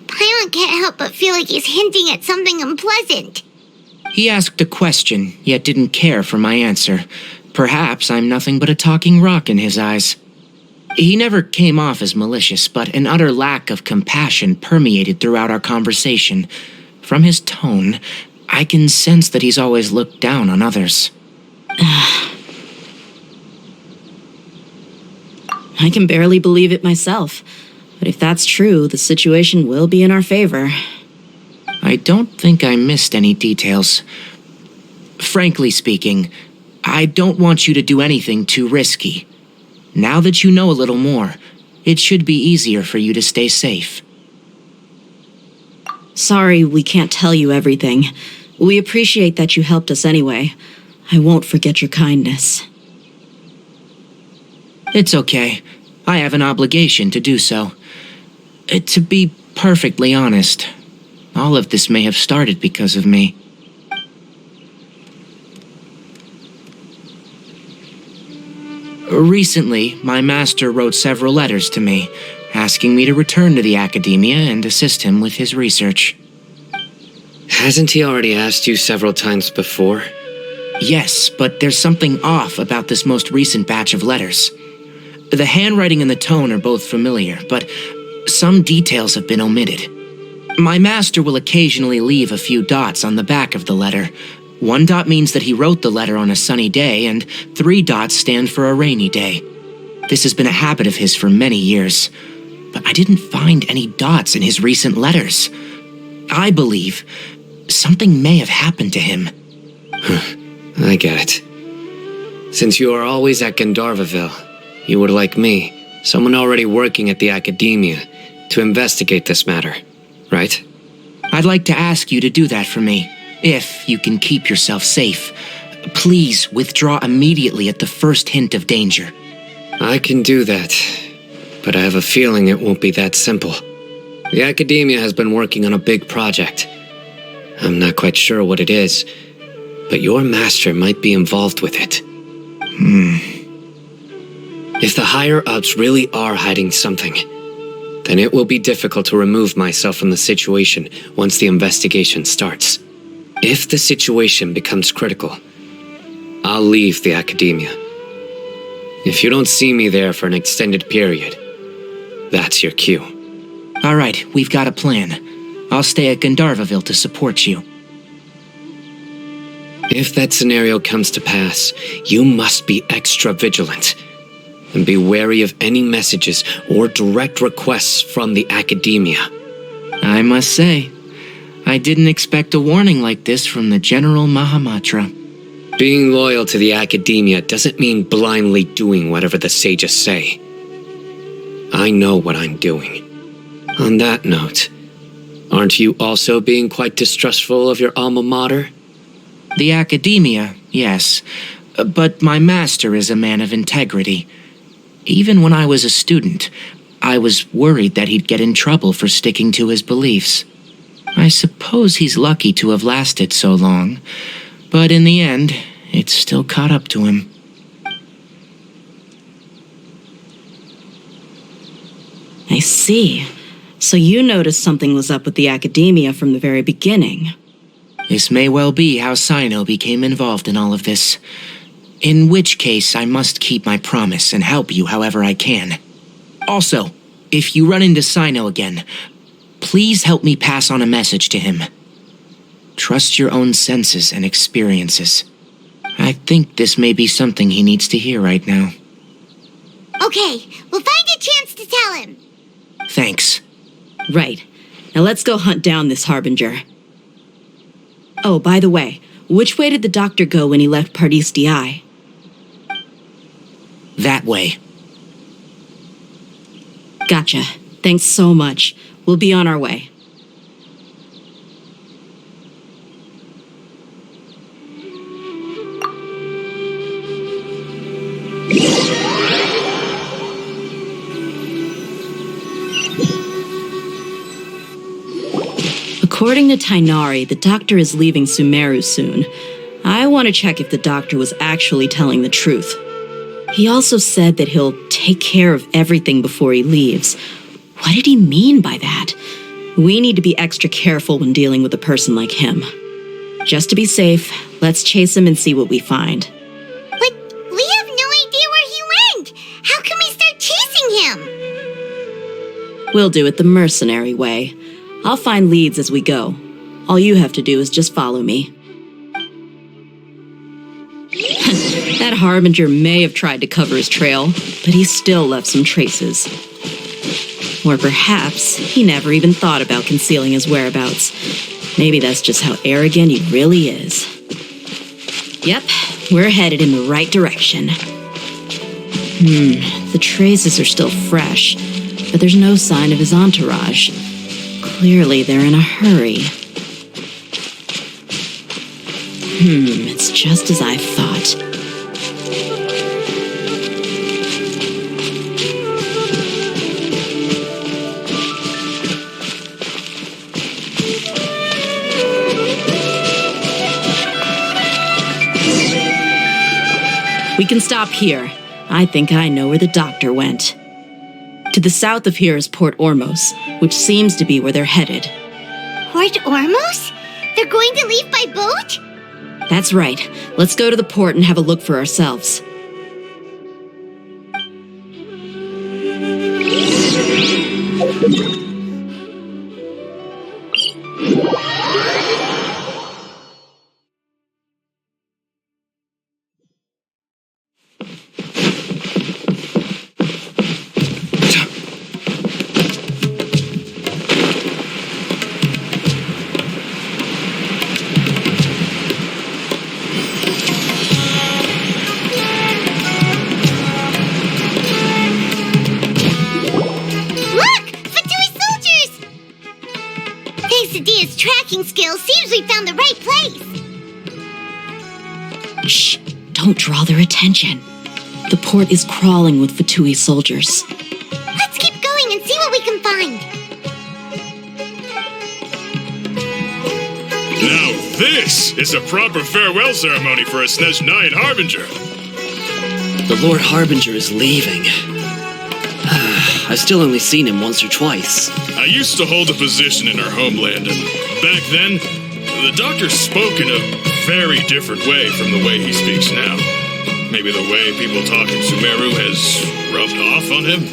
Paimon can't help but feel like he's hinting at something unpleasant. He asked a question, yet didn't care for my answer. Perhaps I'm nothing but a talking rock in his eyes. He never came off as malicious, but an utter lack of compassion permeated throughout our conversation. From his tone, I can sense that he's always looked down on others. I can barely believe it myself. But if that's true, the situation will be in our favor. I don't think I missed any details. Frankly speaking, I don't want you to do anything too risky. Now that you know a little more, it should be easier for you to stay safe. Sorry we can't tell you everything. We appreciate that you helped us anyway. I won't forget your kindness. It's okay. I have an obligation to do so. To be perfectly honest, all of this may have started because of me. Recently, my master wrote several letters to me, asking me to return to the Academia and assist him with his research. Hasn't he already asked you several times before? Yes, but there's something off about this most recent batch of letters. The handwriting and the tone are both familiar, but some details have been omitted. My master will occasionally leave a few dots on the back of the letter. 1 dot means that he wrote the letter on a sunny day, and 3 dots stand for a rainy day. This has been a habit of his for many years, but I didn't find any dots in his recent letters. I believe something may have happened to him. I get it. Since you are always at Gandharvaville, you would like me, someone already working at the Academia, to investigate this matter, right? I'd like to ask you to do that for me, if you can keep yourself safe. Please withdraw immediately at the first hint of danger. I can do that, but I have a feeling it won't be that simple. The Academia has been working on a big project. I'm not quite sure what it is, but your master might be involved with it. If the higher-ups really are hiding something, then it will be difficult to remove myself from the situation once the investigation starts. If the situation becomes critical, I'll leave the Academia. If you don't see me there for an extended period, that's your cue. All right, we've got a plan. I'll stay at Gandharvaville to support you. If that scenario comes to pass, you must be extra vigilant. And be wary of any messages or direct requests from the Academia. I must say, I didn't expect a warning like this from the General Mahamatra. Being loyal to the Academia doesn't mean blindly doing whatever the sages say. I know what I'm doing. On that note, aren't you also being quite distrustful of your alma mater? The Academia, yes, but my master is a man of integrity. Even when I was a student, I was worried that he'd get in trouble for sticking to his beliefs. I suppose he's lucky to have lasted so long, but in the end, it's still caught up to him. I see. So you noticed something was up with the Academia from the very beginning. This may well be how Sino became involved in all of this. In which case, I must keep my promise and help you however I can. Also, if you run into Sino again, please help me pass on a message to him. Trust your own senses and experiences. I think this may be something he needs to hear right now. Okay, we'll find a chance to tell him. Thanks. Right. Now let's go hunt down this Harbinger. Oh, by the way, which way did the doctor go when he left Pardis Di? That way. Gotcha. Thanks so much. We'll be on our way. According to Tainari, the doctor is leaving Sumeru soon. I want to check if the doctor was actually telling the truth. He also said that he'll take care of everything before he leaves. What did he mean by that? We need to be extra careful when dealing with a person like him. Just to be safe, let's chase him and see what we find. But we have no idea where he went. How can we start chasing him? We'll do it the mercenary way. I'll find leads as we go. All you have to do is just follow me. That Harbinger may have tried to cover his trail, but he still left some traces. Or perhaps he never even thought about concealing his whereabouts. Maybe that's just how arrogant he really is. Yep, we're headed in the right direction. The traces are still fresh, but there's no sign of his entourage. Clearly they're in a hurry. It's just as I thought. We can stop here. I think I know where the doctor went. To the south of here is Port Ormos, which seems to be where they're headed. Port Ormos? They're going to leave by boat? That's right. Let's go to the port and have a look for ourselves. Seems we found the right place. Shh! Don't draw their attention. The port is crawling with Fatui soldiers. Let's keep going and see what we can find. Now this is a proper farewell ceremony for a Snezhnayan Harbinger. The Lord Harbinger is leaving. I've still only seen him once or twice. I used to hold a position in our homeland, and back then, the doctor spoke in a very different way from the way he speaks now. Maybe the way people talk in Sumeru has rubbed off on him?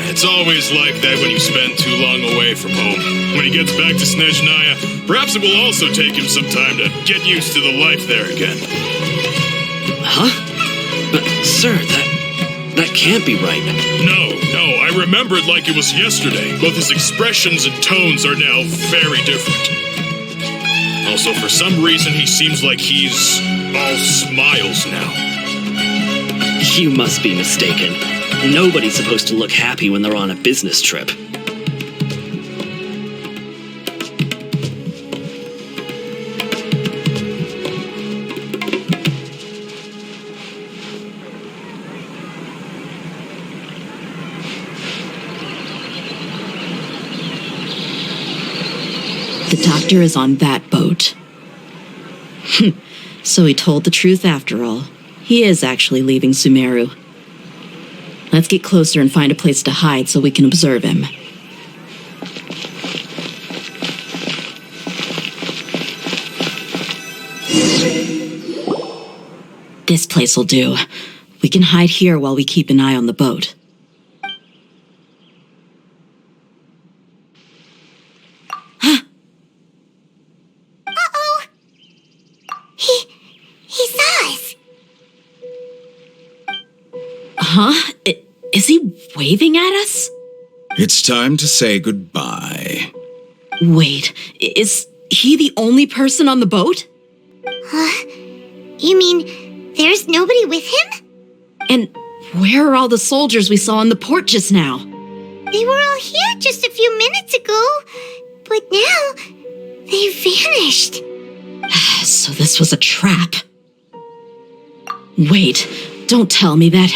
It's always like that when you spend too long away from home. When he gets back to Snezhnaya, perhaps it will also take him some time to get used to the life there again. Huh? But, sir, that can't be right. No, I remember it like it was yesterday. Both his expressions and tones are now very different. Also, for some reason, he seems like he's all smiles now. You must be mistaken. Nobody's supposed to look happy when they're on a business trip. The doctor is on that boat. So he told the truth after all. He is actually leaving Sumeru. Let's get closer and find a place to hide so we can observe him. This place will do. We can hide here while we keep an eye on the boat. He saw us. Huh? Is he waving at us? It's time to say goodbye. Wait, is he the only person on the boat? You mean there's nobody with him? And where are all the soldiers we saw in the port just now? They were all here just a few minutes ago, but now they've vanished. So this was a trap. Wait, don't tell me that.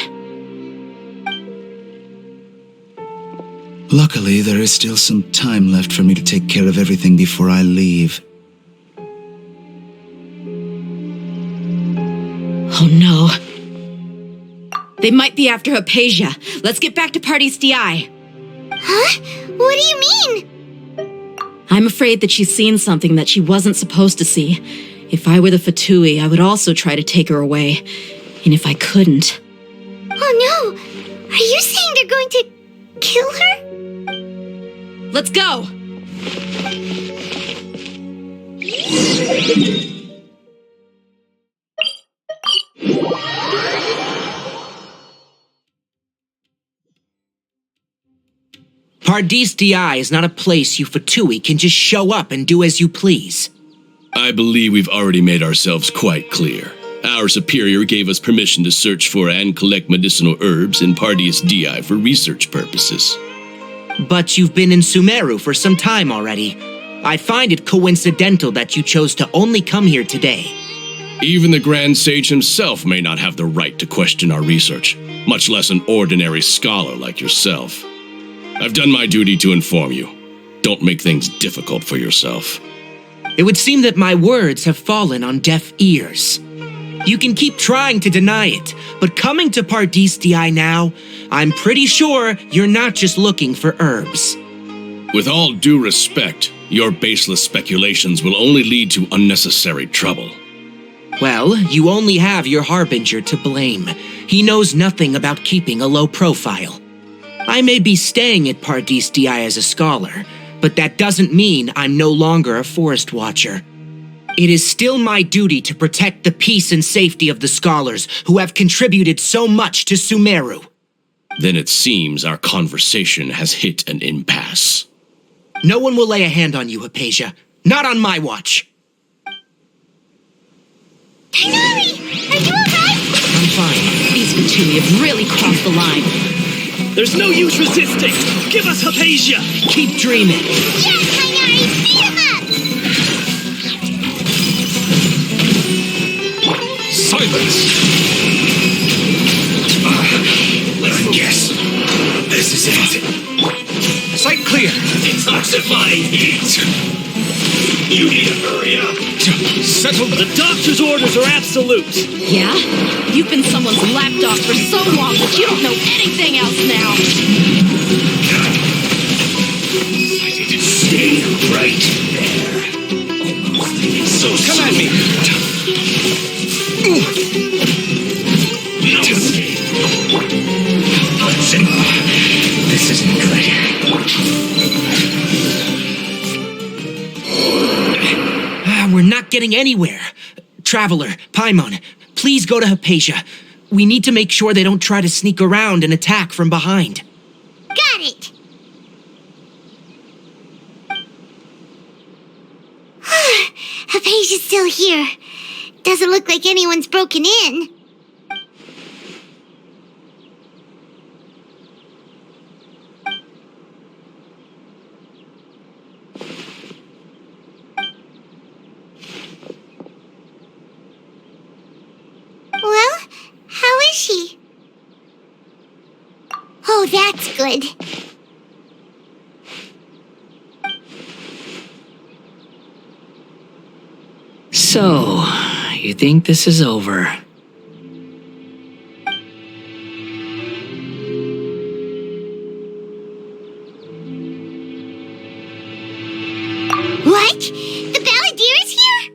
Luckily, there is still some time left for me to take care of everything before I leave. Oh no. They might be after Hypatia. Let's get back to Party's DI. Huh? What do you mean? I'm afraid that she's seen something that she wasn't supposed to see. If I were the Fatui, I would also try to take her away. And if I couldn't... Oh no! Are you saying they're going to kill her? Let's go! Pardis DI is not a place you Fatui can just show up and do as you please. I believe we've already made ourselves quite clear. Our superior gave us permission to search for and collect medicinal herbs in Pardis DI for research purposes. But you've been in Sumeru for some time already. I find it coincidental that you chose to only come here today. Even the Grand Sage himself may not have the right to question our research, much less an ordinary scholar like yourself. I've done my duty to inform you. Don't make things difficult for yourself. It would seem that my words have fallen on deaf ears. You can keep trying to deny it, but coming to Pardis DI now, I'm pretty sure you're not just looking for herbs. With all due respect, your baseless speculations will only lead to unnecessary trouble. Well, you only have your Harbinger to blame. He knows nothing about keeping a low profile. I may be staying at Pardis DI as a scholar, but that doesn't mean I'm no longer a forest watcher. It is still my duty to protect the peace and safety of the scholars who have contributed so much to Sumeru. Then it seems our conversation has hit an impasse. No one will lay a hand on you, Hypatia. Not on my watch. Tighnari! Are you alright? I'm fine. These Fatui have really crossed the line. There's no use resisting! Give us Hypatia! Keep dreaming! Yeah, Tighnari! Beat him up! Silence! Let's guess. This is it. Sight clear. Detoxifying heat. You need to hurry up. Settle. The doctor's orders are absolute. Yeah? You've been someone's lapdog for so long that you don't know anything else now. Stay right there. So come at me. No escape. This isn't good. We're not getting anywhere. Traveler, Paimon, please go to Hypatia. We need to make sure they don't try to sneak around and attack from behind. Got it! Hypatia's still here. Doesn't look like anyone's broken in. Well, how is she? Oh, that's good. So, you think this is over? What? The Balladeer is here?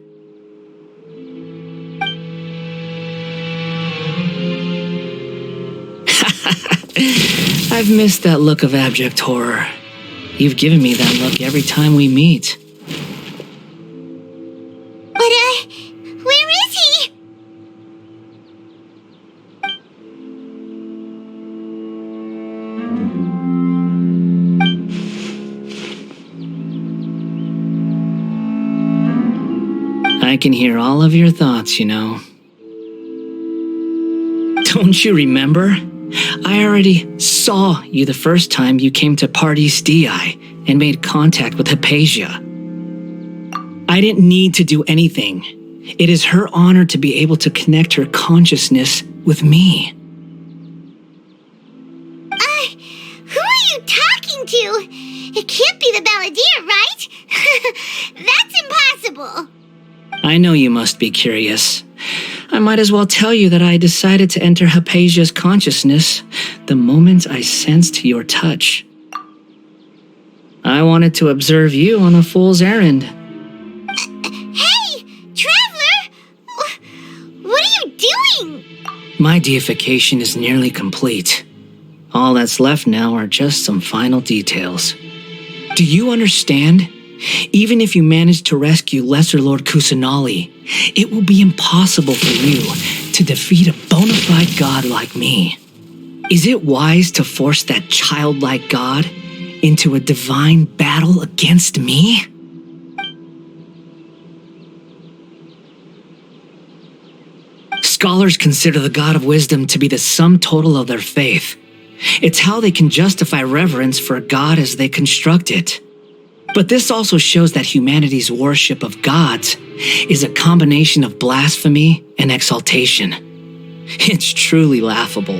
I've missed that look of abject horror. You've given me that look every time we meet. But, where is he? I can hear all of your thoughts, you know. Don't you remember? I already saw you the first time you came to Party's DI and made contact with Hypatia. I didn't need to do anything. It is her honor to be able to connect her consciousness with me. Who are you talking to? It can't be the Balladeer, right? That's impossible. I know you must be curious. I might as well tell you that I decided to enter Hypatia's consciousness the moment I sensed your touch. I wanted to observe you on a fool's errand. Hey, Traveler! What are you doing? My deification is nearly complete. All that's left now are just some final details. Do you understand? Even if you manage to rescue Lesser Lord Kusanali, it will be impossible for you to defeat a bona fide god like me. Is it wise to force that childlike god into a divine battle against me? Scholars consider the god of wisdom to be the sum total of their faith. It's how they can justify reverence for a god as they construct it. But this also shows that humanity's worship of gods is a combination of blasphemy and exaltation. It's truly laughable.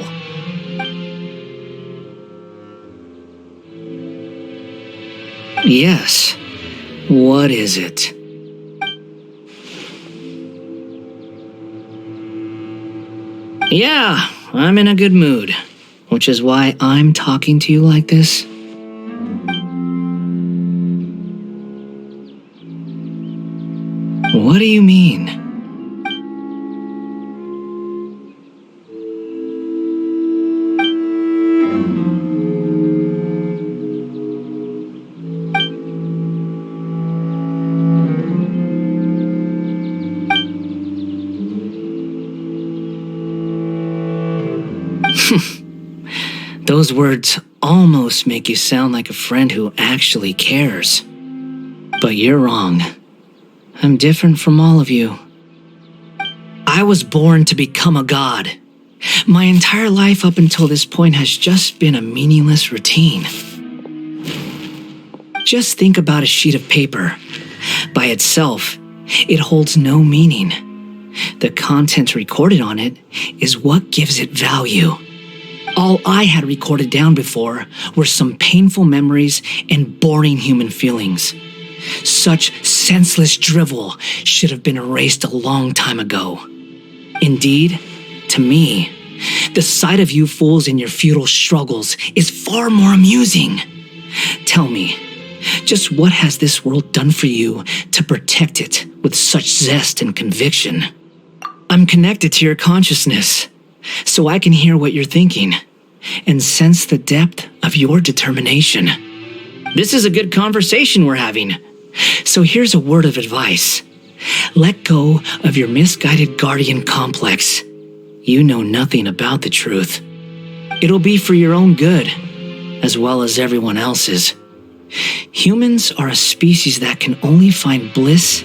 Yes. What is it? Yeah, I'm in a good mood, which is why I'm talking to you like this. What do you mean? Those words almost make you sound like a friend who actually cares. But you're wrong. I'm different from all of you. I was born to become a god. My entire life up until this point has just been a meaningless routine. Just think about a sheet of paper. By itself, it holds no meaning. The content recorded on it is what gives it value. All I had recorded down before were some painful memories and boring human feelings. Such senseless drivel should have been erased a long time ago. Indeed, to me, the sight of you fools in your futile struggles is far more amusing. Tell me, just what has this world done for you to protect it with such zest and conviction? I'm connected to your consciousness, so I can hear what you're thinking and sense the depth of your determination. This is a good conversation we're having. So here's a word of advice. Let go of your misguided guardian complex. You know nothing about the truth. It'll be for your own good, as well as everyone else's. Humans are a species that can only find bliss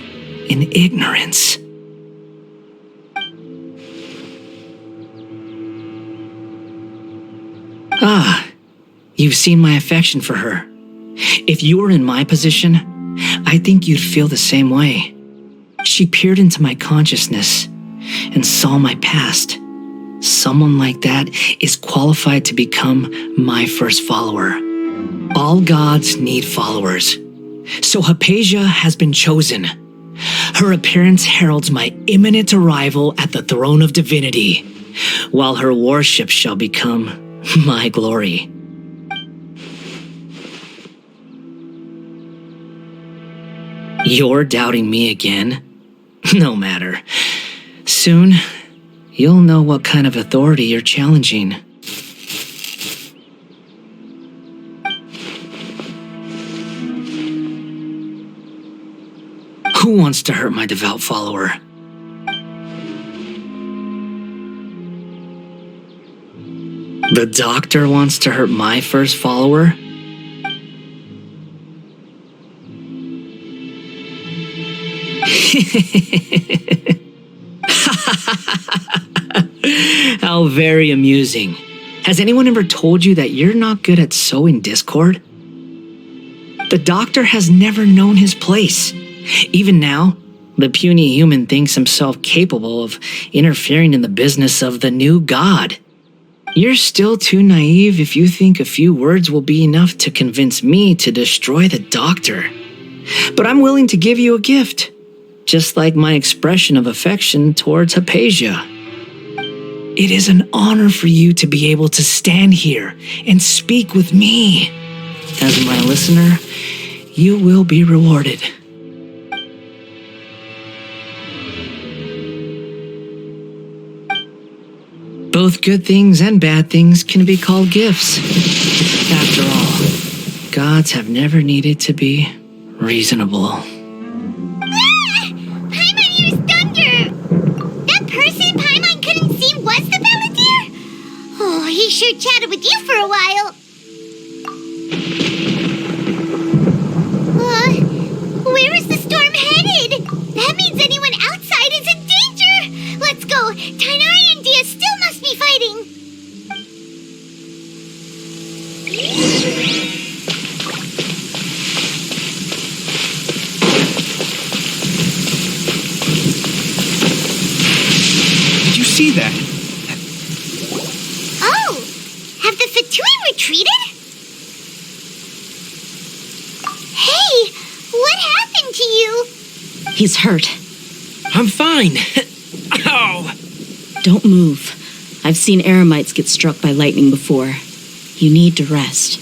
in ignorance. Ah, you've seen my affection for her. If you were in my position, I think you'd feel the same way. She peered into my consciousness and saw my past. Someone like that is qualified to become my first follower. All gods need followers. So Hypatia has been chosen. Her appearance heralds my imminent arrival at the throne of divinity, while her worship shall become my glory. You're doubting me again? No matter. Soon, you'll know what kind of authority you're challenging. Who wants to hurt my devout follower? The doctor wants to hurt my first follower? How How very amusing. Has anyone ever told you that you're not good at sowing discord? The Doctor has never known his place. Even now, the puny human thinks himself capable of interfering in the business of the new god. You're still too naive if you think a few words will be enough to convince me to destroy the Doctor. But I'm willing to give you a gift, just like my expression of affection towards Hypatia. It is an honor for you to be able to stand here and speak with me. As my listener, you will be rewarded. Both good things and bad things can be called gifts. After all, gods have never needed to be reasonable. Paimon hears thunder! That person Paimon couldn't see was the Balladeer? Oh, he sure chatted with you for a while. Where is the storm headed? That means anyone outside is in danger! Let's go! Tainari and Dia still must be fighting! Did you see that? Oh! Have the Fatui retreated? Hey! What happened to you? He's hurt. I'm fine. Ow! Don't move. I've seen eremites get struck by lightning before. You need to rest.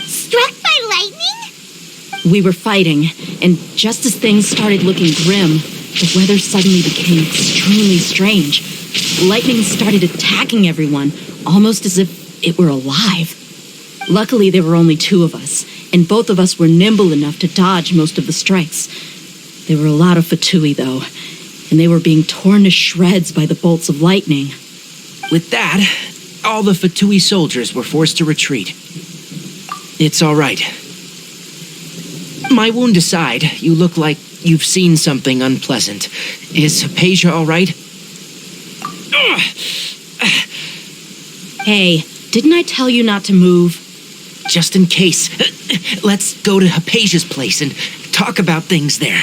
Struck by lightning? We were fighting, and just as things started looking grim, the weather suddenly became extremely strange. Lightning started attacking everyone, almost as if it were alive. Luckily, there were only two of us, and both of us were nimble enough to dodge most of the strikes. There were a lot of Fatui, though, and they were being torn to shreds by the bolts of lightning. With that, all the Fatui soldiers were forced to retreat. It's all right. My wound aside, you look like you've seen something unpleasant. Is Hypatia all right? Hey, didn't I tell you not to move? Just in case, let's go to Hypatia's place and talk about things there.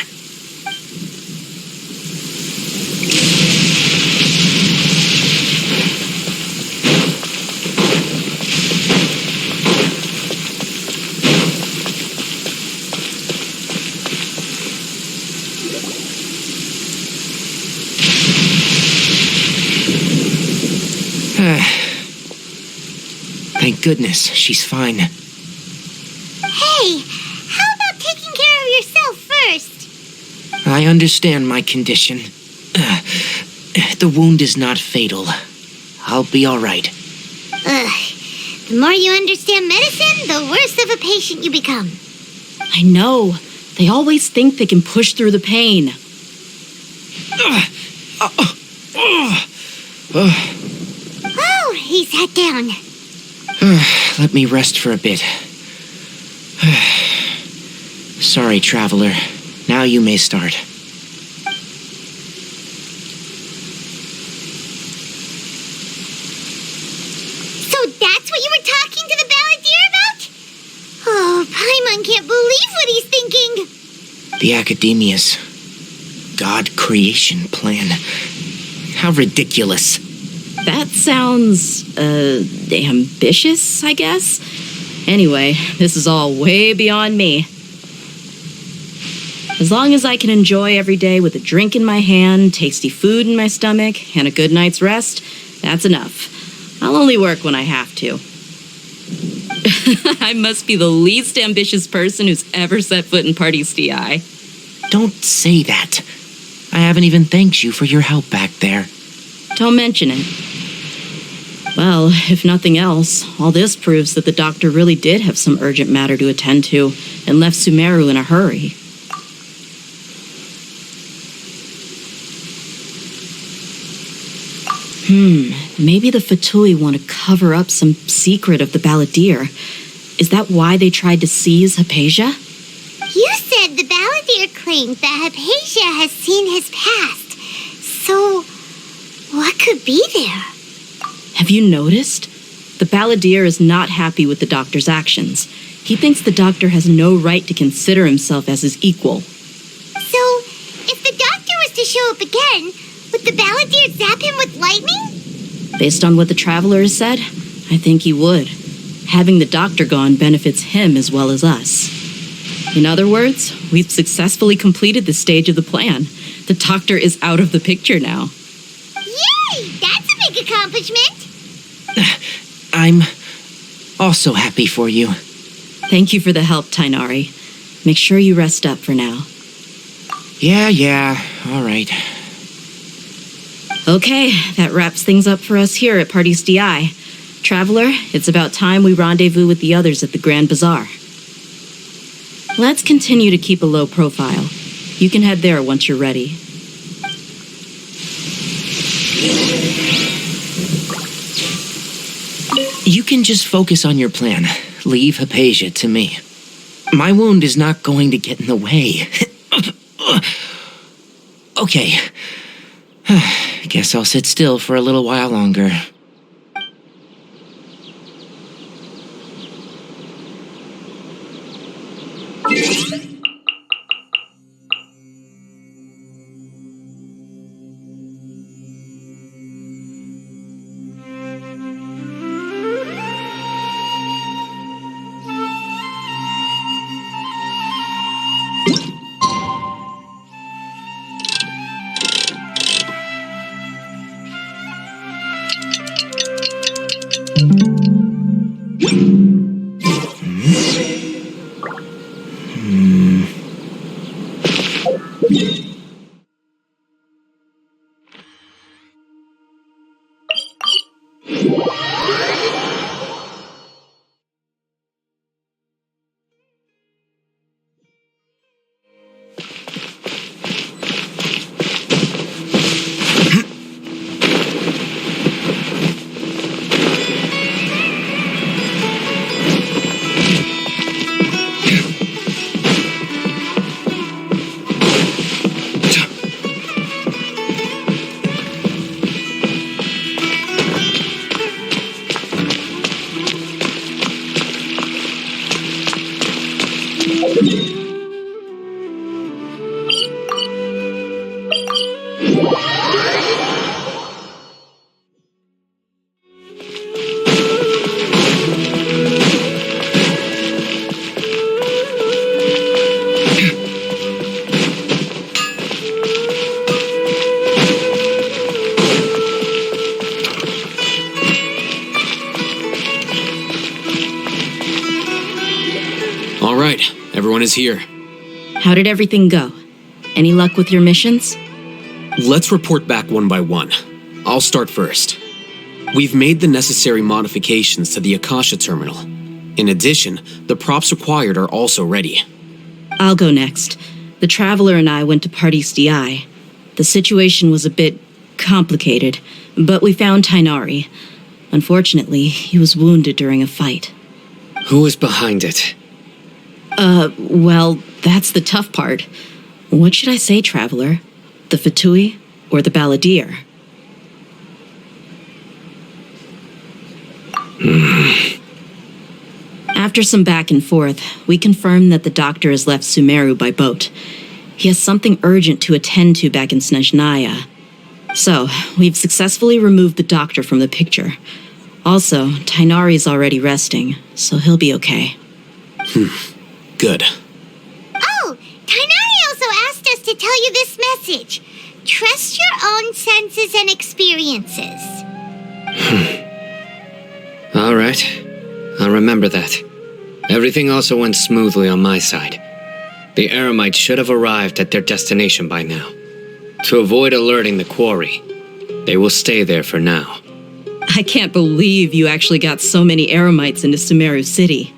Thank goodness she's fine. Hey, how about taking care of yourself first? I understand my condition. The wound is not fatal. I'll be all right. The more you understand medicine, the worse of a patient you become. I know. They always think they can push through the pain. Oh, he sat down. Let me rest for a bit. Sorry, traveler. Now you may start. So that's what you were talking to the Balladeer about? Oh, Paimon can't believe what he's thinking. The Academia's God creation plan. How ridiculous. That sounds, ambitious, I guess? Anyway, this is all way beyond me. As long as I can enjoy every day with a drink in my hand, tasty food in my stomach, and a good night's rest, that's enough. I'll only work when I have to. I must be the least ambitious person who's ever set foot in Party's DI. Don't say that. I haven't even thanked you for your help back there. Don't mention it. Well, if nothing else, all this proves that the doctor really did have some urgent matter to attend to and left Sumeru in a hurry. Maybe the Fatui want to cover up some secret of the Balladeer. Is that why they tried to seize Hypatia? You said the Balladeer claimed that Hypatia has seen his past. So, what could be there? Have you noticed? The balladeer is not happy with the doctor's actions. He thinks the doctor has no right to consider himself as his equal. So, if the doctor was to show up again, would the balladeer zap him with lightning? Based on what the traveler has said, I think he would. Having the doctor gone benefits him as well as us. In other words, we've successfully completed this stage of the plan. The doctor is out of the picture now. Yay! That's a big accomplishment! I'm also happy for you. Thank you for the help, Tainari. Make sure you rest up for now. Yeah, all right. Okay, that wraps things up for us here at Party's DI. Traveler, it's about time we rendezvous with the others at the Grand Bazaar. Let's continue to keep a low profile. You can head there once you're ready. You can just focus on your plan. Leave Hypatia to me. My wound is not going to get in the way. Okay. Guess I'll sit still for a little while longer. All right, everyone is here. How did everything go? Any luck with your missions? Let's report back one by one. I'll start first. We've made the necessary modifications to the Akasha terminal. In addition, the props required are also ready. I'll go next. The Traveler and I went to Party's DI. The situation was a bit complicated, but we found Tainari. Unfortunately, he was wounded during a fight. Who is behind it? Well, that's the tough part. What should I say, Traveler? The Fatui or the Balladeer? After some back and forth, we confirmed that the doctor has left Sumeru by boat. He has something urgent to attend to back in Snezhnaya. So, we've successfully removed the doctor from the picture. Also, Tainari's already resting, so he'll be okay. Good. Oh, Tainari also asked us to tell you this message. Trust your own senses and experiences. All right. I'll remember that. Everything also went smoothly on my side. The Eremites should have arrived at their destination by now. To avoid alerting the quarry, they will stay there for now. I can't believe you actually got so many Eremites into Sumeru City.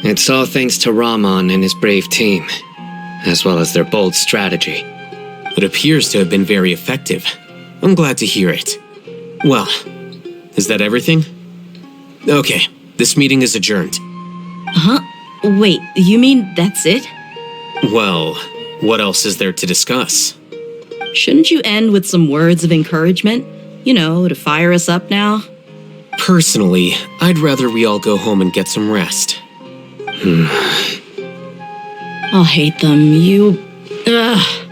It's all thanks to Rahman and his brave team, as well as their bold strategy. It appears to have been very effective. I'm glad to hear it. Well, is that everything? Okay, this meeting is adjourned. Huh? Wait, you mean that's it? Well, what else is there to discuss? Shouldn't you end with some words of encouragement? You know, to fire us up now? Personally, I'd rather we all go home and get some rest. I'll hate them. Ugh.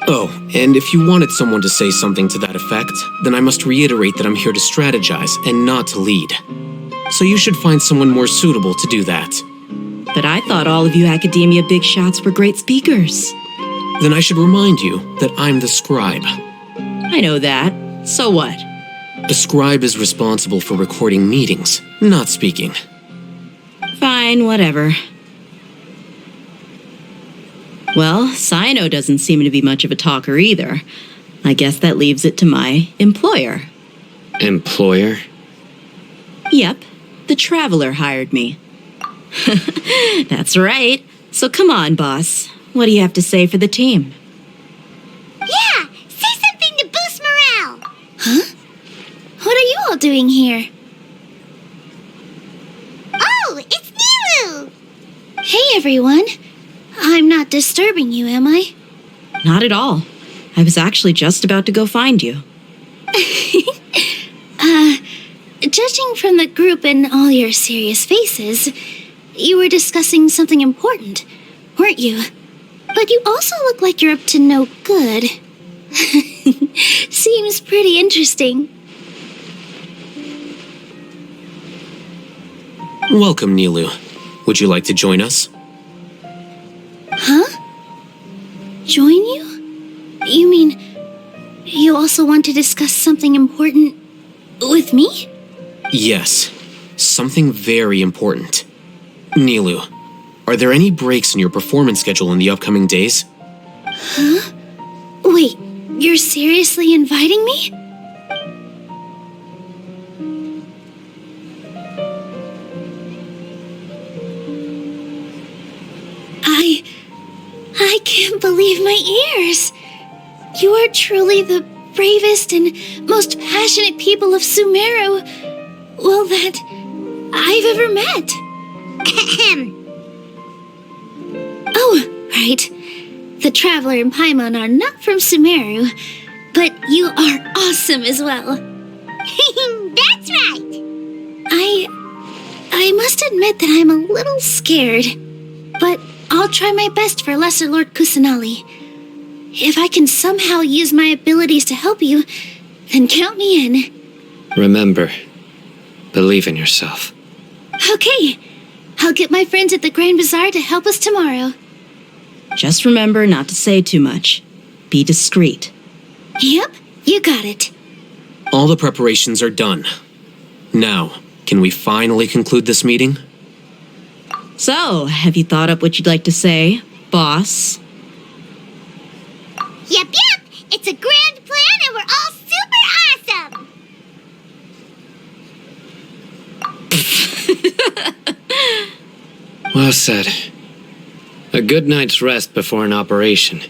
Oh, and if you wanted someone to say something to that effect, then I must reiterate that I'm here to strategize and not to lead. So you should find someone more suitable to do that. But I thought all of you academia big shots were great speakers. Then I should remind you that I'm the scribe. I know that. So what? The scribe is responsible for recording meetings, not speaking. Fine, whatever. Well, Sino doesn't seem to be much of a talker either. I guess that leaves it to my employer. Employer? Yep, the Traveler hired me. That's right. So come on, boss. What do you have to say for the team? Yeah, say something to boost morale. Huh? What are you all doing here? Oh, it's Nilu! Hey, everyone. I'm not disturbing you, am I? Not at all. I was actually just about to go find you. Judging from the group and all your serious faces, you were discussing something important, weren't you? But you also look like you're up to no good. Seems pretty interesting. Welcome, Nilu. Would you like to join us? Huh? Join you? You mean you also want to discuss something important with me? Yes, something very important. Nilu, are there any breaks in your performance schedule in the upcoming days? Huh? Wait, you're seriously inviting me? I can't believe my ears. You are truly the bravest and most passionate people of Sumeru, well, that I've ever met. Oh, right. The Traveler and Paimon are not from Sumeru, but you are awesome as well. That's right. I must admit that I'm a little scared, but I'll try my best for Lesser Lord Kusanali. If I can somehow use my abilities to help you, then count me in. Remember, believe in yourself. Okay, I'll get my friends at the Grand Bazaar to help us tomorrow. Just remember not to say too much. Be discreet. Yep, you got it. All the preparations are done. Now, can we finally conclude this meeting? So, have you thought up what you'd like to say, boss? Yep. It's a grand plan and we're all super awesome. Well said. A good night's rest before an operation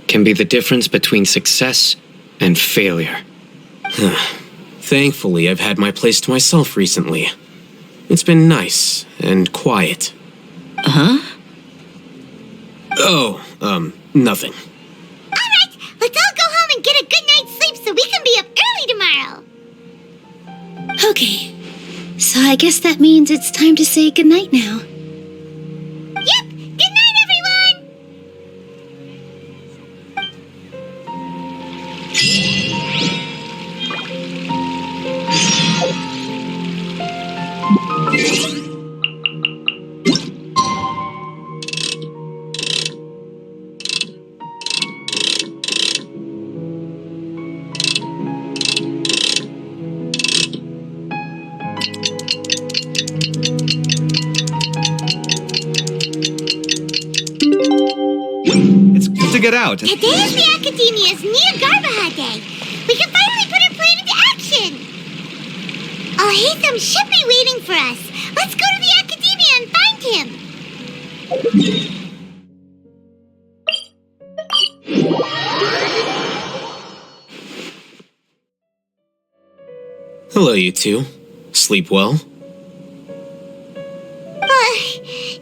can be the difference between success and failure. Thankfully, I've had my place to myself recently. It's been nice and quiet. Huh? Oh, nothing. All right, let's all go home and get a good night's sleep so we can be up early tomorrow. Okay, so I guess that means it's time to say goodnight now. Yep, good night, everyone! It's good to get out. Today is the Academia's Nia Garbaha Day. We can finally put our plan into action. Alhaitham should be waiting for us. Let's go to the Academia and find him. Hello, you two. Sleep well?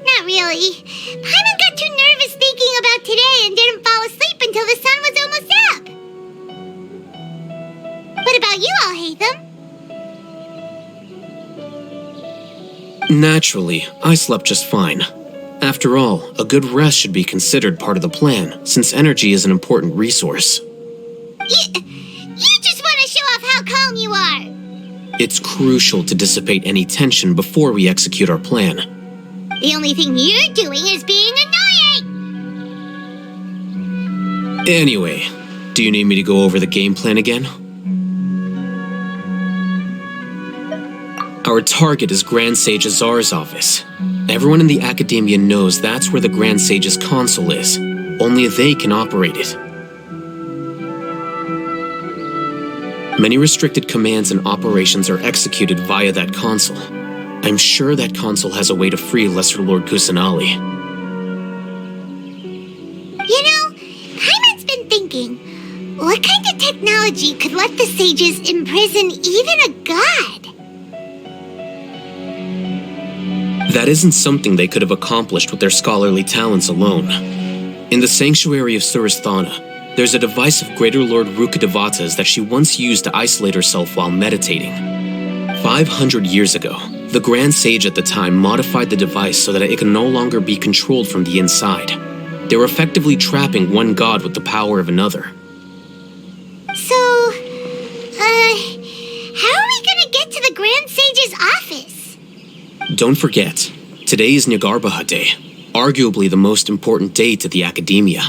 Not really. Paimon got too nervous thinking about today and didn't fall asleep until the sun was almost up. What about about you, Alhaitham? Naturally, I slept just fine. After all, a good rest should be considered part of the plan, since energy is an important resource. You just want to show off how calm you are. It's crucial to dissipate any tension before we execute our plan. The only thing you're doing is being annoying. Anyway, do you need me to go over the game plan again? Our target is Grand Sage Azar's office. Everyone in the Academia knows that's where the Grand Sage's console is. Only they can operate it. Many restricted commands and operations are executed via that console. I'm sure that console has a way to free Lesser Lord Kusanali. You know, Paimon's been thinking, what kind of technology could let the sages imprison even a god? That isn't something they could have accomplished with their scholarly talents alone. In the Sanctuary of Suristhana, there's a device of Greater Lord Rukkhadevata's that she once used to isolate herself while meditating. 500 years ago, the Grand Sage at the time modified the device so that it could no longer be controlled from the inside. They were effectively trapping one god with the power of another. So, how are we gonna get to the Grand Sage's office? Don't forget, today is Nyagarbha Day, arguably the most important day to the Academia.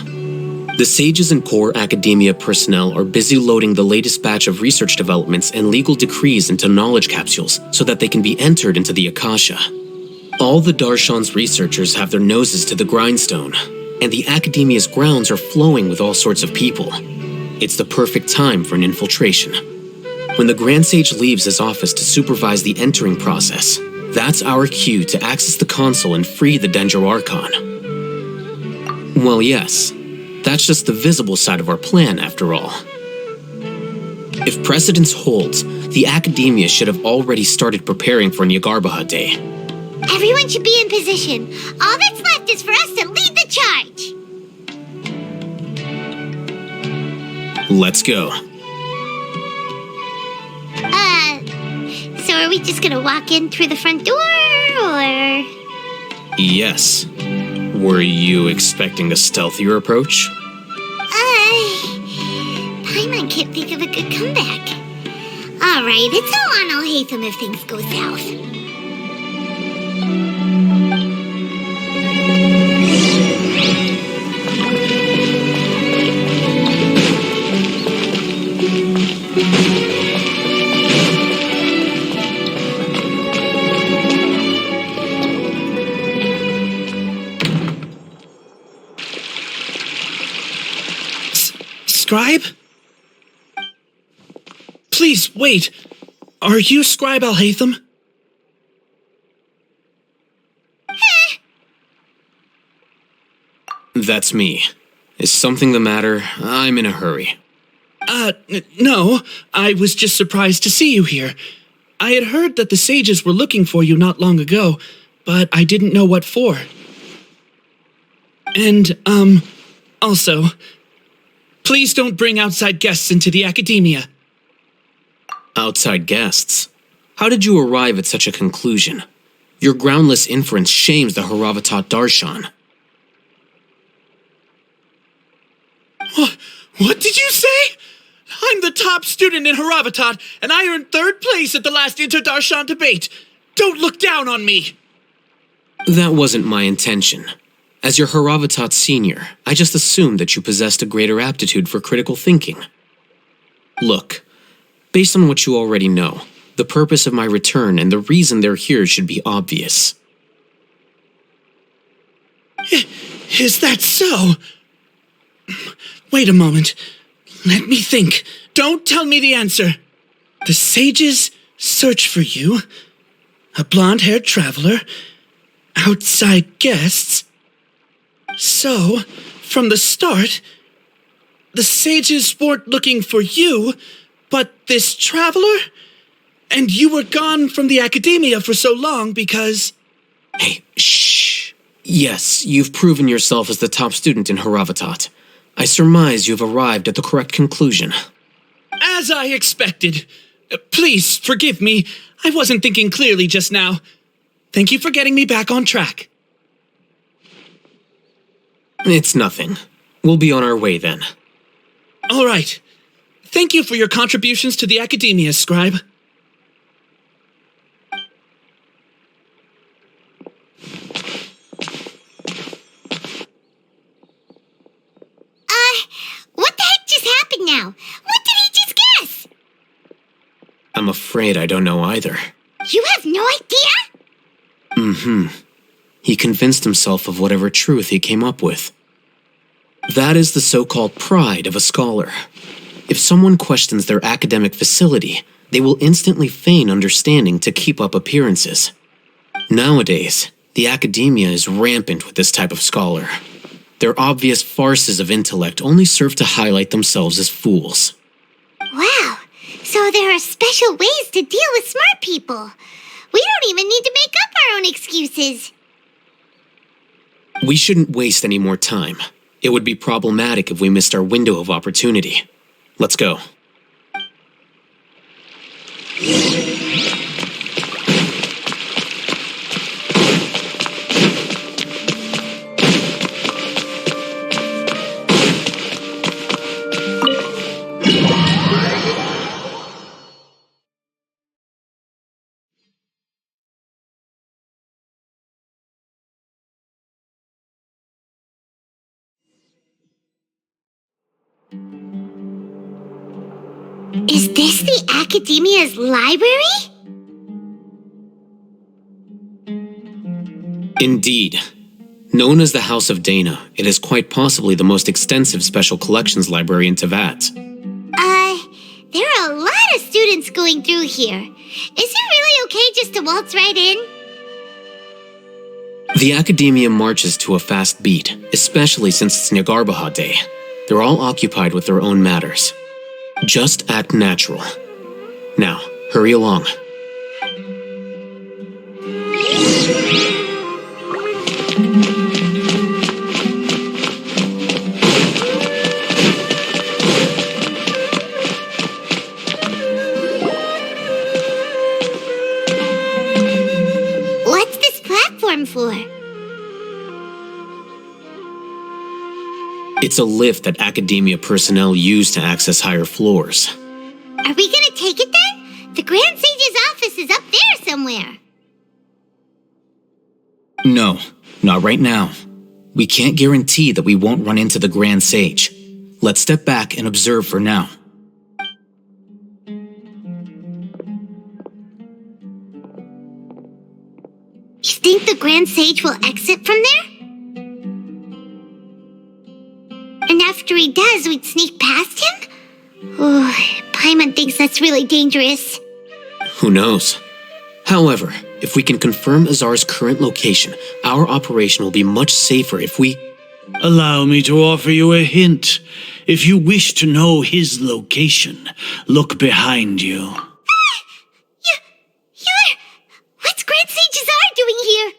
The sages and core Academia personnel are busy loading the latest batch of research developments and legal decrees into knowledge capsules so that they can be entered into the Akasha. All the Darshan's researchers have their noses to the grindstone, and the Academia's grounds are flowing with all sorts of people. It's the perfect time for an infiltration. When the Grand Sage leaves his office to supervise the entering process, that's our cue to access the console and free the Dendro Archon. Well, yes. That's just the visible side of our plan, after all. If precedence holds, the Academia should have already started preparing for Nyagarbha Day. Everyone should be in position. All that's left is for us to lead the charge. Let's go. So are we just gonna walk in through the front door, or...? Yes. Were you expecting a stealthier approach? Paimon can't think of a good comeback. Alright, it's all on Alhaitham if things go south. Scribe? Please, wait. Are you Scribe Alhaitham? That's me. Is something the matter? I'm in a hurry. No. I was just surprised to see you here. I had heard that the sages were looking for you not long ago, but I didn't know what for. And, also, please don't bring outside guests into the Academia. Outside guests? How did you arrive at such a conclusion? Your groundless inference shames the Haravatat Darshan. What did you say? I'm the top student in Haravatat, and I earned 3rd place at the last Inter-Darshan debate. Don't look down on me. That wasn't my intention. As your Haravatat senior, I just assumed that you possessed a greater aptitude for critical thinking. Look, based on what you already know, the purpose of my return and the reason they're here should be obvious. Is that so? Wait a moment. Let me think. Don't tell me the answer. The sages search for you. A blonde-haired traveler. Outside guests. So, from the start, the sages weren't looking for you, but this traveler? And you were gone from the Academia for so long because... Hey, shh. Yes, you've proven yourself as the top student in Haravatat. I surmise you've arrived at the correct conclusion. As I expected. Please forgive me. I wasn't thinking clearly just now. Thank you for getting me back on track. It's nothing. We'll be on our way then. All right. Thank you for your contributions to the Academia, Scribe. What the heck just happened now? What did he just guess? I'm afraid I don't know either. You have no idea? He convinced himself of whatever truth he came up with. That is the so-called pride of a scholar. If someone questions their academic facility, they will instantly feign understanding to keep up appearances. Nowadays, the academia is rampant with this type of scholar. Their obvious farces of intellect only serve to highlight themselves as fools. Wow, so there are special ways to deal with smart people. We don't even need to make up our own excuses. We shouldn't waste any more time. It would be problematic if we missed our window of opportunity. Let's go. Is this the Academia's library? Indeed. Known as the House of Dana, it is quite possibly the most extensive special collections library in Teyvat. There are a lot of students going through here. Is it really okay just to waltz right in? The Academia marches to a fast beat, especially since it's Nagarbaha Day. They're all occupied with their own matters. Just act natural. Now, hurry along. What's this platform for? It's a lift that Academia personnel use to access higher floors. Are we gonna take it then? The Grand Sage's office is up there somewhere. No, not right now. We can't guarantee that we won't run into the Grand Sage. Let's step back and observe for now. You think the Grand Sage will exit from there? And after he does, we'd sneak past him? Ooh, Paimon thinks that's really dangerous. Who knows? However, if we can confirm Azar's current location, our operation will be much safer if we... Allow me to offer you a hint. If you wish to know his location, look behind you. What's Grand Sage Azar doing here?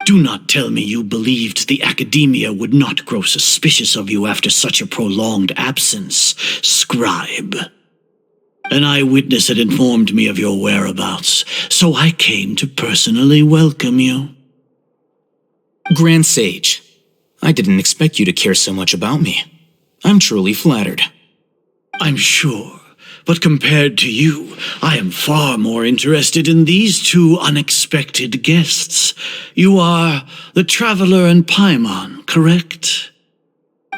Do not tell me you believed the Academia would not grow suspicious of you after such a prolonged absence, Scribe. An eyewitness had informed me of your whereabouts, so I came to personally welcome you. Grand Sage, I didn't expect you to care so much about me. I'm truly flattered. I'm sure, but compared to you, I am far more interested in these two unexpected guests. You are the Traveler and Paimon, correct?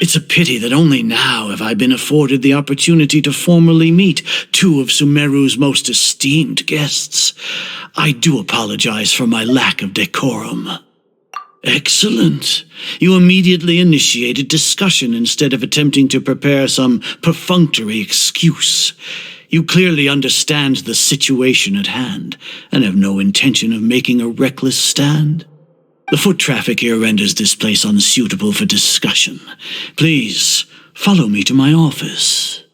It's a pity that only now have I been afforded the opportunity to formally meet two of Sumeru's most esteemed guests. I do apologize for my lack of decorum. Excellent. You immediately initiated discussion instead of attempting to prepare some perfunctory excuse. You clearly understand the situation at hand and have no intention of making a reckless stand. The foot traffic here renders this place unsuitable for discussion. Please, follow me to my office.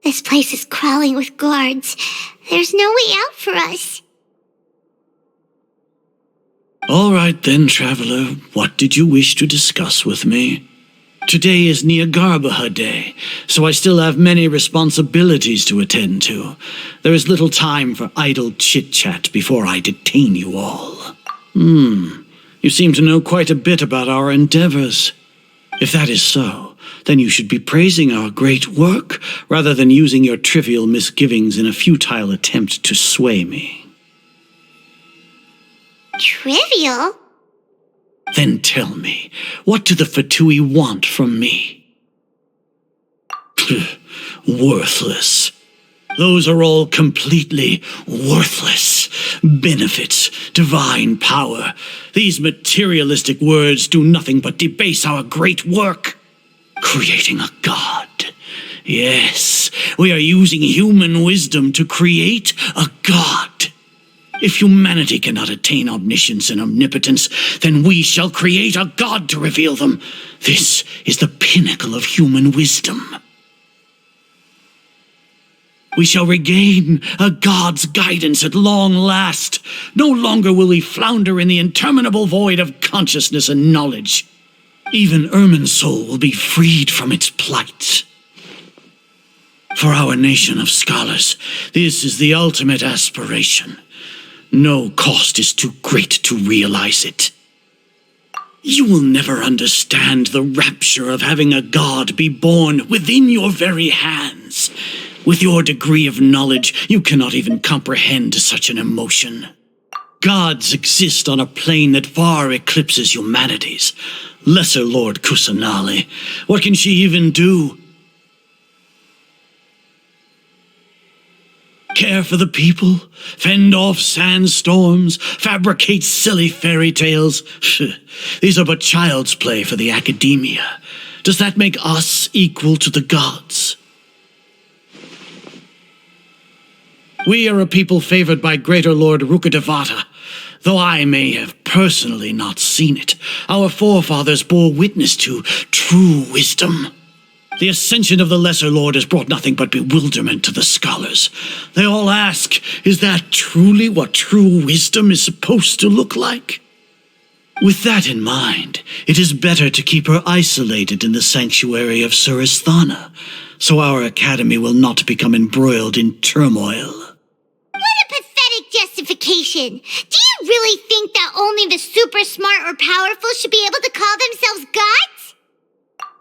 This place is crawling with guards. There's no way out for us. All right then, traveler. What did you wish to discuss with me? Today is Niagarbaha Day, so I still have many responsibilities to attend to. There is little time for idle chit-chat before I detain you all. You seem to know quite a bit about our endeavors. If that is so, then you should be praising our great work rather than using your trivial misgivings in a futile attempt to sway me. Trivial? Then tell me, what do the Fatui want from me? Worthless. Those are all completely worthless. Benefits, divine power. These materialistic words do nothing but debase our great work. Creating a god. Yes, we are using human wisdom to create a god. If humanity cannot attain omniscience and omnipotence, then we shall create a god to reveal them. This is the pinnacle of human wisdom. We shall regain a god's guidance at long last. No longer will we flounder in the interminable void of consciousness and knowledge. Even Irminsul will be freed from its plight. For our nation of scholars, this is the ultimate aspiration. No cost is too great to realize it. You will never understand the rapture of having a god be born within your very hands. With your degree of knowledge, you cannot even comprehend such an emotion. Gods exist on a plane that far eclipses humanity's. Lesser Lord Kusanali, what can she even do? Care for the people, fend off sandstorms, fabricate silly fairy tales. These are but child's play for the academia. Does that make us equal to the gods? We are a people favored by Greater Lord Rukadevata. Though I may have personally not seen it, our forefathers bore witness to true wisdom. The ascension of the Lesser Lord has brought nothing but bewilderment to the scholars. They all ask, is that truly what true wisdom is supposed to look like? With that in mind, it is better to keep her isolated in the sanctuary of Surasthana, so our academy will not become embroiled in turmoil. What a pathetic justification! Do you really think that only the super smart or powerful should be able to call themselves gods?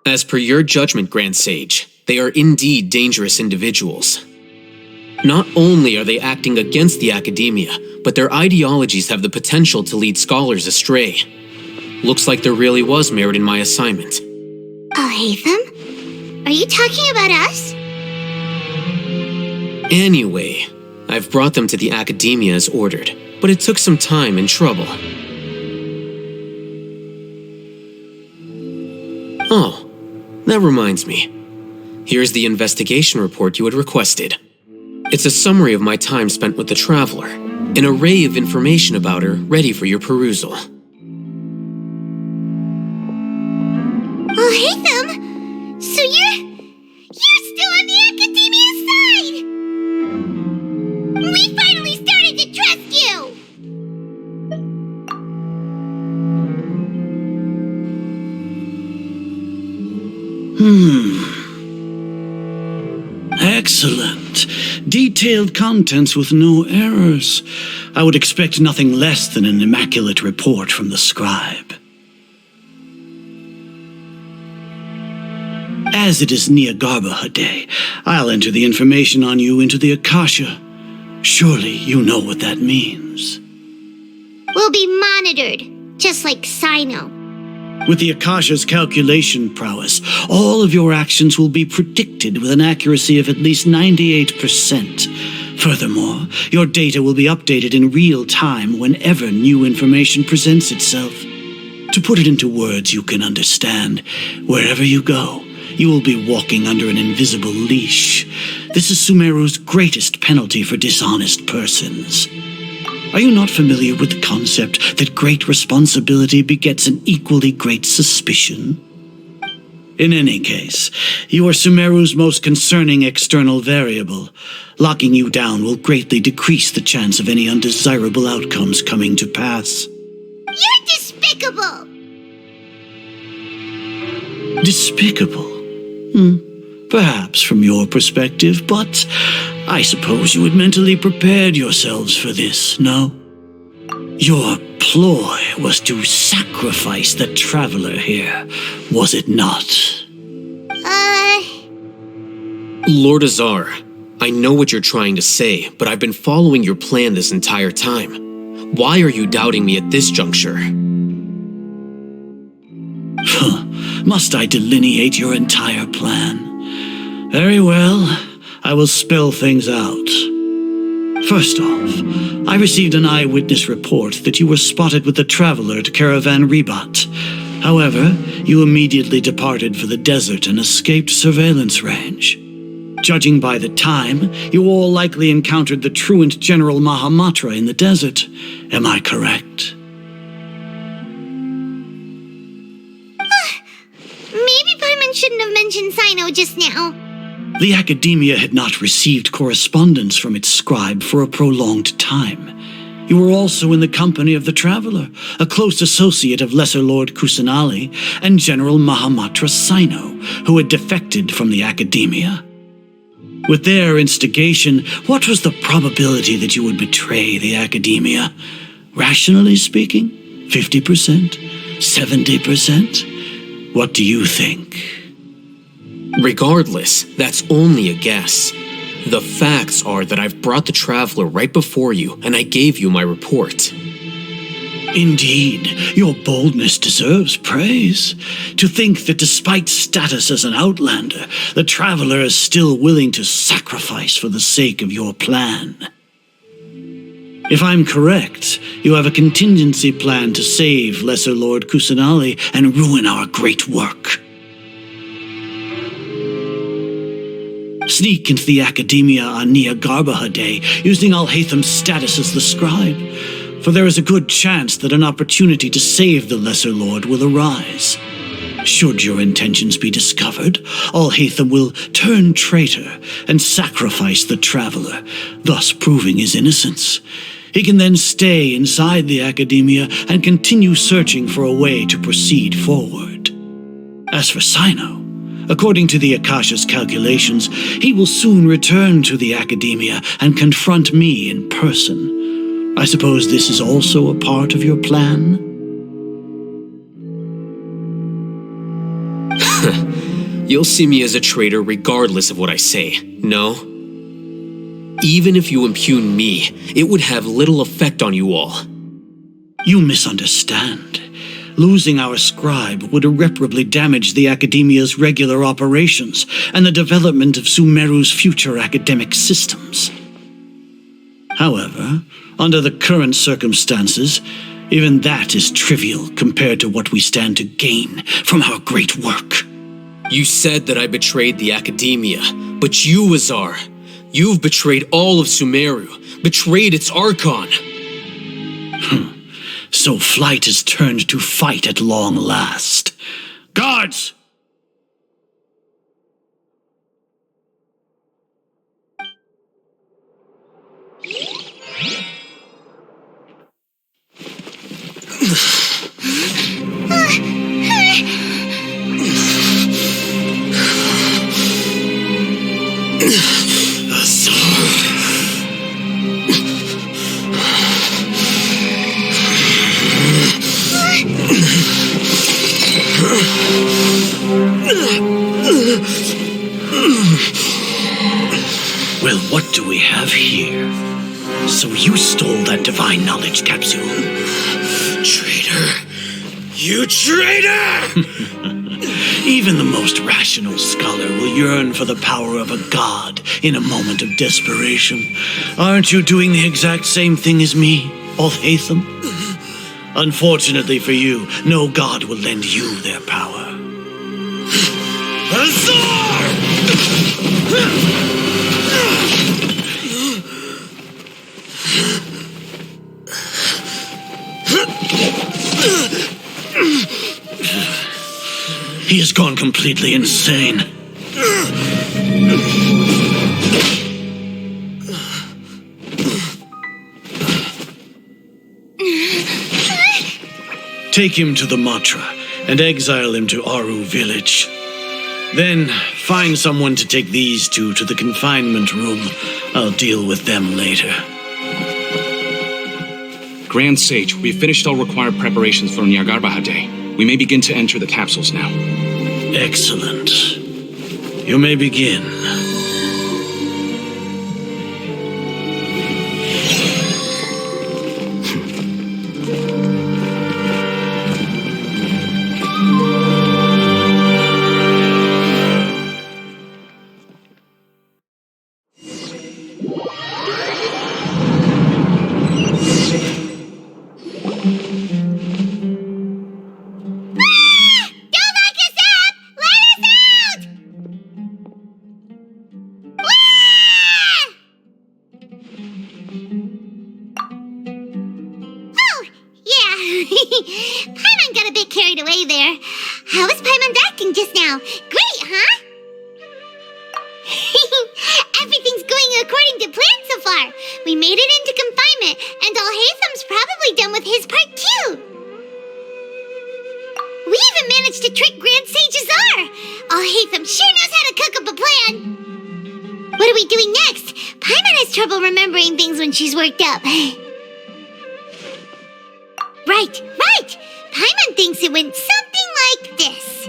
As per your judgment, Grand Sage, they are indeed dangerous individuals. Not only are they acting against the academia, but their ideologies have the potential to lead scholars astray. Looks like there really was merit in my assignment. Hatham? Are you talking about us? Anyway, I've brought them to the academia as ordered, but it took some time and trouble. Oh, that reminds me. Here's the investigation report you had requested. It's a summary of my time spent with the Traveler, an array of information about her ready for your perusal. Oh, Hatham! So you're still on the academia side! We finally started to trust you! Excellent. Detailed contents with no errors. I would expect nothing less than an immaculate report from the scribe. As it is Niagarbaha Day, I'll enter the information on you into the Akasha. Surely you know what that means. We'll be monitored, just like Sino. With the Akasha's calculation prowess, all of your actions will be predicted with an accuracy of at least 98%. Furthermore, your data will be updated in real time whenever new information presents itself. To put it into words you can understand, wherever you go, you will be walking under an invisible leash. This is Sumeru's greatest penalty for dishonest persons. Are you not familiar with the concept that great responsibility begets an equally great suspicion? In any case, you are Sumeru's most concerning external variable. Locking you down will greatly decrease the chance of any undesirable outcomes coming to pass. You're despicable! Despicable? Perhaps from your perspective, but I suppose you had mentally prepared yourselves for this, no? Your ploy was to sacrifice the traveler here, was it not? Lord Azar, I know what you're trying to say, but I've been following your plan this entire time. Why are you doubting me at this juncture? Must I delineate your entire plan? Very well, I will spell things out. First off, I received an eyewitness report that you were spotted with the traveler at Caravan Rebat. However, you immediately departed for the desert and escaped surveillance range. Judging by the time, you all likely encountered the truant General Mahamatra in the desert. Am I correct? Maybe Paimon shouldn't have mentioned Sino just now. The Academia had not received correspondence from its scribe for a prolonged time. You were also in the company of the Traveler, a close associate of Lesser Lord Kusanali and General Mahamatra Sino, who had defected from the Academia. With their instigation, what was the probability that you would betray the Academia? Rationally speaking, 50%? 70%? What do you think? Regardless, that's only a guess. The facts are that I've brought the Traveler right before you, and I gave you my report. Indeed, your boldness deserves praise. To think that despite status as an outlander, the Traveler is still willing to sacrifice for the sake of your plan. If I'm correct, you have a contingency plan to save Lesser Lord Kusanali and ruin our great work. Sneak into the Academia on Nia Garbaha Day, using Alhaitham's status as the scribe, for there is a good chance that an opportunity to save the Lesser Lord will arise. Should your intentions be discovered, Alhaitham will turn traitor and sacrifice the Traveler, thus proving his innocence. He can then stay inside the Academia and continue searching for a way to proceed forward. As for Sino, according to the Akasha's calculations, he will soon return to the Academia and confront me in person. I suppose this is also a part of your plan? You'll see me as a traitor regardless of what I say, no? Even if you impugn me, it would have little effect on you all. You misunderstand. Losing our scribe would irreparably damage the Academia's regular operations and the development of Sumeru's future academic systems. However, under the current circumstances, even that is trivial compared to what we stand to gain from our great work. You said that I betrayed the Academia, but you, Azar, you've betrayed all of Sumeru, betrayed its Archon. So flight has turned to fight at long last. Guards! Well, what do we have here? So you stole that divine knowledge capsule. Traitor! You traitor! Even the most rational scholar will yearn for the power of a god in a moment of desperation. Aren't you doing the exact same thing as me, Alhaitham? Unfortunately for you, no god will lend you their power. Azar! He has gone completely insane. Take him to the Matra and exile him to Aru village. Then find someone to take these two to the confinement room. I'll deal with them later. Grand Sage, we've finished all required preparations for Nyargarbha Day. We may begin to enter the capsules now. Excellent. You may begin. Paimon got a bit carried away there. How was Paimon acting just now? Great, huh? Everything's going according to plan so far. We made it into confinement, and Alhaitham's probably done with his part too. We even managed to trick Grand Sage Azar. Alhaitham sure knows how to cook up a plan. What are we doing next? Paimon has trouble remembering things when she's worked up. Right. Paimon thinks it went something like this.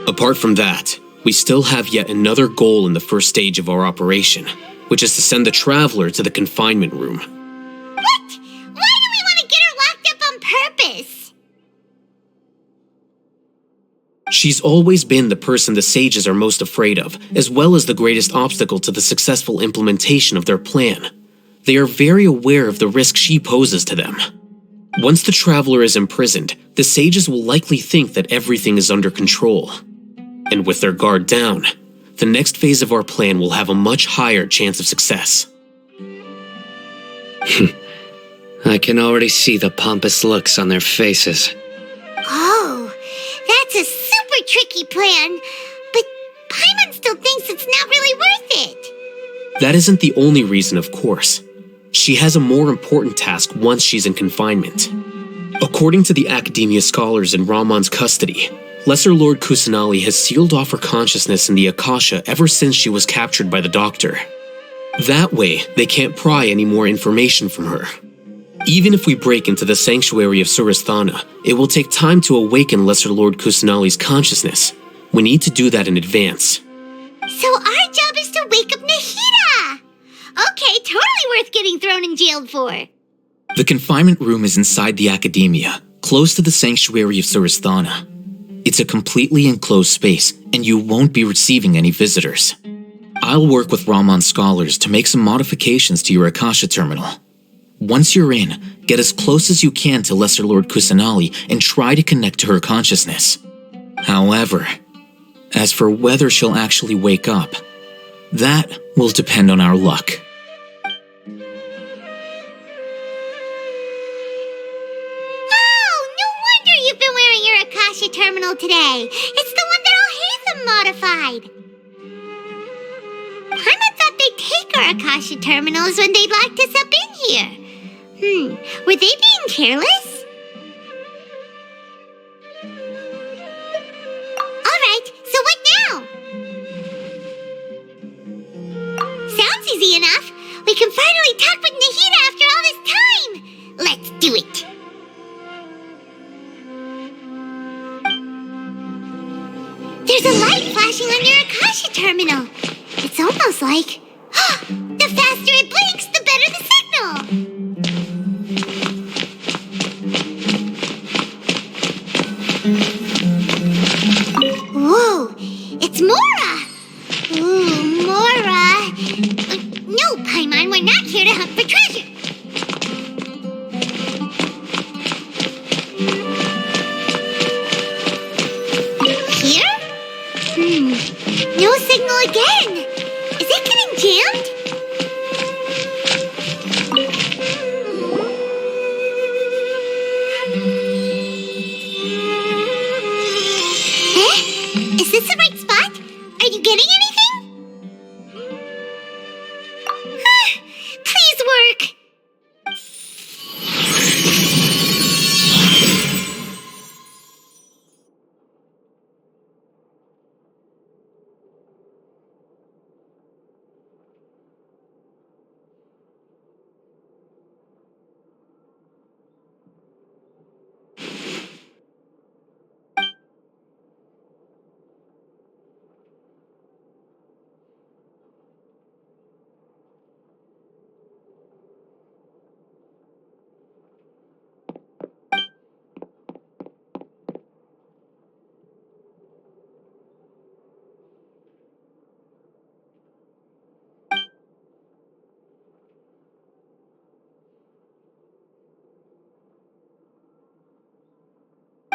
Apart from that, we still have yet another goal in the first stage of our operation, which is to send the Traveler to the confinement room. What? Why do we want to get her locked up on purpose? She's always been the person the sages are most afraid of, as well as the greatest obstacle to the successful implementation of their plan. They are very aware of the risk she poses to them. Once the Traveler is imprisoned, the sages will likely think that everything is under control. And with their guard down, the next phase of our plan will have a much higher chance of success. I can already see the pompous looks on their faces. Oh, that's a super tricky plan. But Paimon still thinks it's not really worth it. That isn't the only reason, of course. She has a more important task once she's in confinement. According to the Academia scholars in Ramon's custody, Lesser Lord Kusanali has sealed off her consciousness in the Akasha ever since she was captured by the Doctor. That way, they can't pry any more information from her. Even if we break into the sanctuary of Surasthana, it will take time to awaken Lesser Lord Kusanali's consciousness. We need to do that in advance. So our job is to wake up Nahida! Okay, totally worth getting thrown in jail for. The confinement room is inside the Academia, close to the sanctuary of Surasthana. It's a completely enclosed space, and you won't be receiving any visitors. I'll work with Ramon's scholars to make some modifications to your Akasha terminal. Once you're in, get as close as you can to Lesser Lord Kusanali and try to connect to her consciousness. However, as for whether she'll actually wake up, that will depend on our luck. You've been wearing your Akasha terminal today. It's the one that Alhaitham modified. Paimon thought they'd take our Akasha terminals when they locked us up in here. Were they being careless? Alright, so what now? Sounds easy enough. We can finally talk with Nahida after all this time. Let's do it. There's a light flashing on your Akasha terminal. It's almost like... the faster it blinks, the better the signal. Whoa, it's Mora! Ooh, Mora. No, Paimon, we're not here to hunt for treasure. No signal again! Is it getting jammed? this the right spot? Are you getting anything? Please work.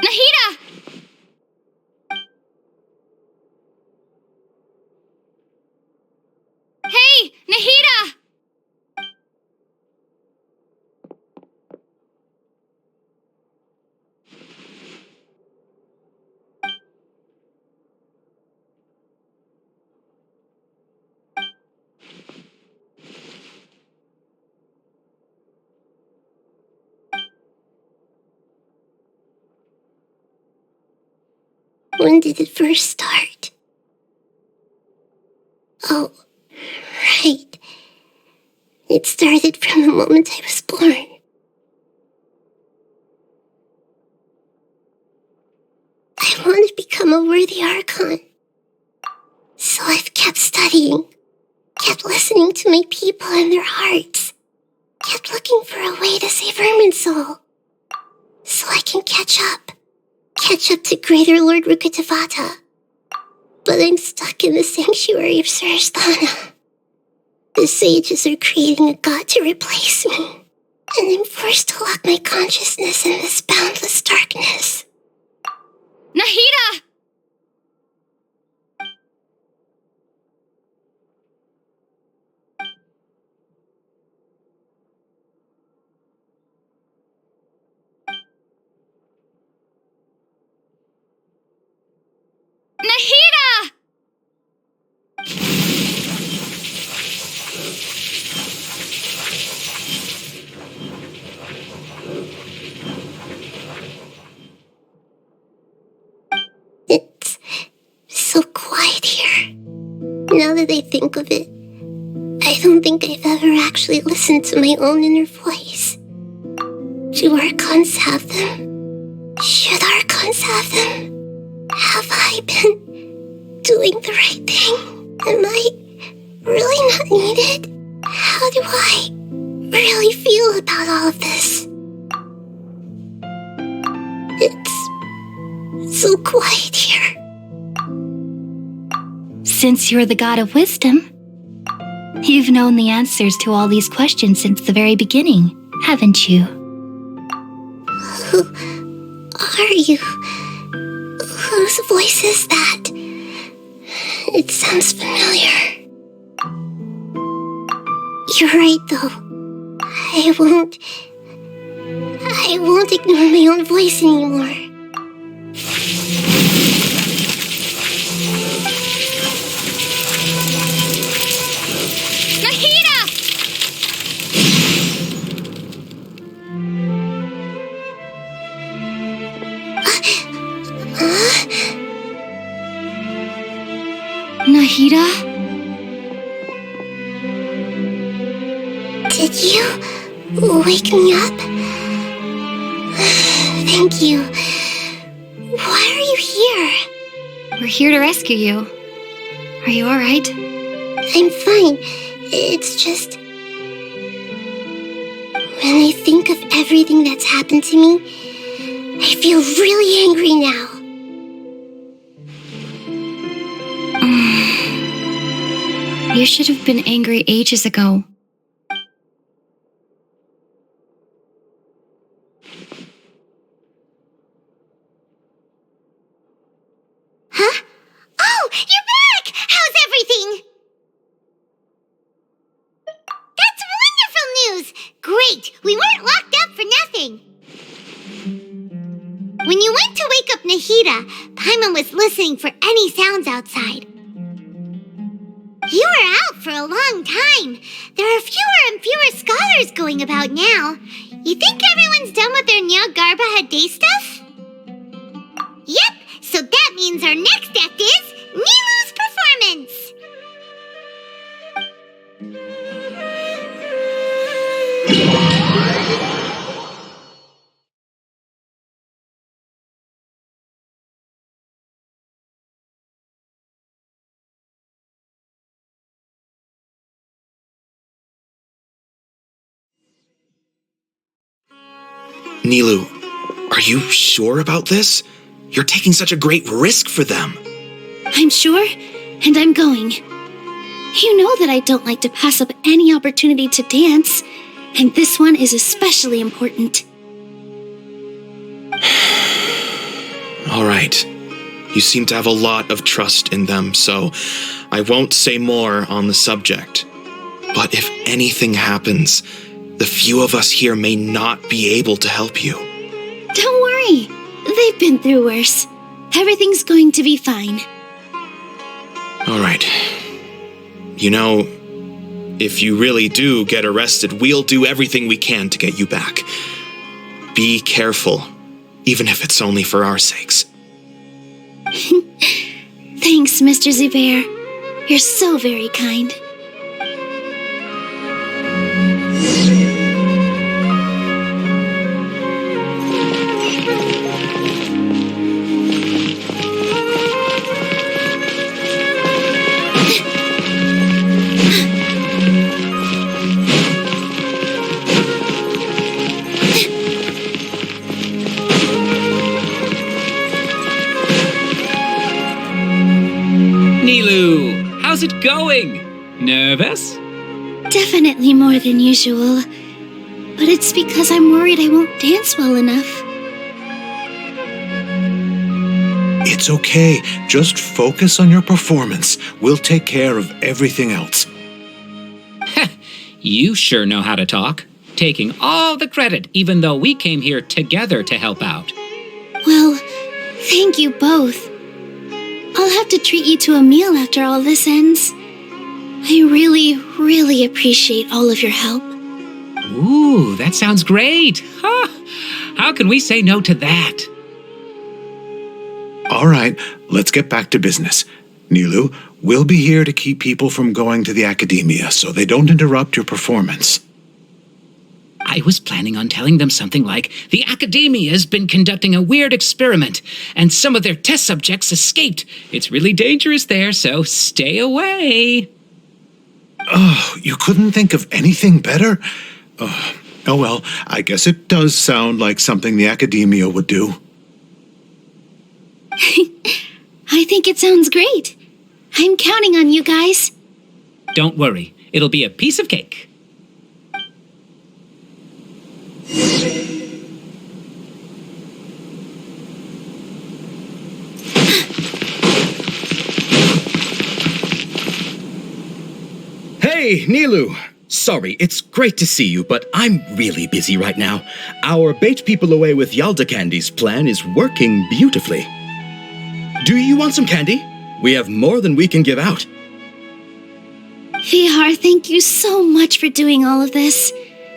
Nahida! Hey, Nahida! When did it first start? Oh, right. It started from the moment I was born. I want to become a worthy Archon. So I've kept studying, kept listening to my people and their hearts, kept looking for a way to save Irminsul, so I can catch up to Greater Lord Rukkhadevata. But I'm stuck in the sanctuary of Suristhana. The sages are creating a god to replace me, and I'm forced to lock my consciousness in this boundless darkness. Nahida! Nahida! It's so quiet here. Now that I think of it, I don't think I've ever actually listened to my own inner voice. Do Archons have them? Should Archons have them? Have I been doing the right thing? Am I really not needed? How do I really feel about all of this? It's so quiet here. Since you're the god of wisdom, you've known the answers to all these questions since the very beginning, haven't you? Who are you? Whose voice is that? It sounds familiar. You're right, though. I won't ignore my own voice anymore. Nahida? Did you wake me up? Thank you. Why are you here? We're here to rescue you. Are you alright? I'm fine. It's just... when I think of everything that's happened to me, I feel really angry now. You should have been angry ages ago. Huh? Oh, you're back! How's everything? That's wonderful news! Great! We weren't locked up for nothing. When you went to wake up Nahida, Paimon was listening for any sounds outside. You were out for a long time. There are fewer and fewer scholars going about now. You think everyone's done with their Garba had day stuff? Yep, so that means our next act is Nilu's performance. Nilu, are you sure about this? You're taking such a great risk for them. I'm sure, and I'm going. You know that I don't like to pass up any opportunity to dance, and this one is especially important. All right. You seem to have a lot of trust in them, so I won't say more on the subject. But if anything happens, the few of us here may not be able to help you. Don't worry. They've been through worse. Everything's going to be fine. All right. You know, if you really do get arrested, we'll do everything we can to get you back. Be careful, even if it's only for our sakes. Thanks, Mr. Zubair. You're so very kind. Nilu, how's it going? Nervous? Definitely more than usual. But it's because I'm worried I won't dance well enough. It's okay. Just focus on your performance. We'll take care of everything else. You sure know how to talk. Taking all the credit, even though we came here together to help out. Well, thank you both. I'll have to treat you to a meal after all this ends. I really, really appreciate all of your help. Ooh, that sounds great. Huh. How can we say no to that? All right, let's get back to business. Nilu, we'll be here to keep people from going to the academia so they don't interrupt your performance. I was planning on telling them something like, the Academia's been conducting a weird experiment, and some of their test subjects escaped. It's really dangerous there, so stay away. Oh, you couldn't think of anything better? Oh well, I guess it does sound like something the Academia would do. I think it sounds great. I'm counting on you guys. Don't worry, it'll be a piece of cake. Hey, Nilu! Sorry, it's great to see you, but I'm really busy right now. Our Bait People Away with Yalda Candy's plan is working beautifully. Do you want some candy? We have more than we can give out. Vihar, thank you so much for doing all of this.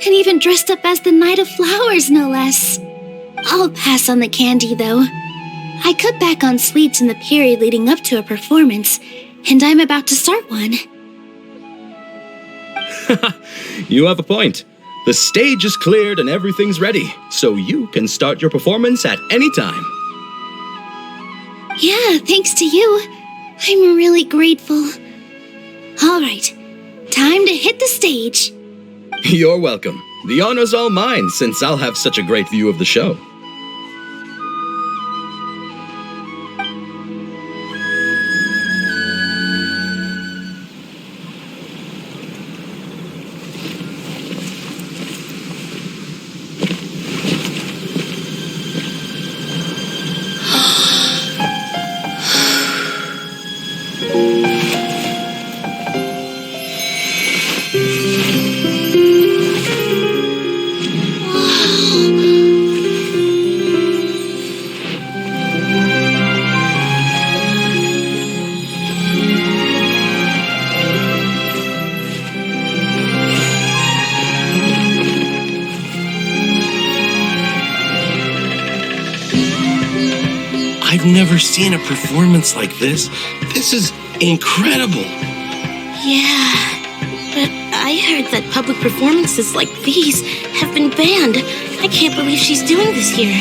And even dressed up as the Knight of Flowers, no less. I'll pass on the candy, though. I cut back on sweets in the period leading up to a performance, and I'm about to start one. You have a point. The stage is cleared and everything's ready, so you can start your performance at any time. Yeah, thanks to you. I'm really grateful. All right, time to hit the stage. You're welcome. The honor's all mine, since I'll have such a great view of the show. I've never seen a performance like this. This is incredible. Yeah, but I heard that public performances like these have been banned. I can't believe she's doing this here.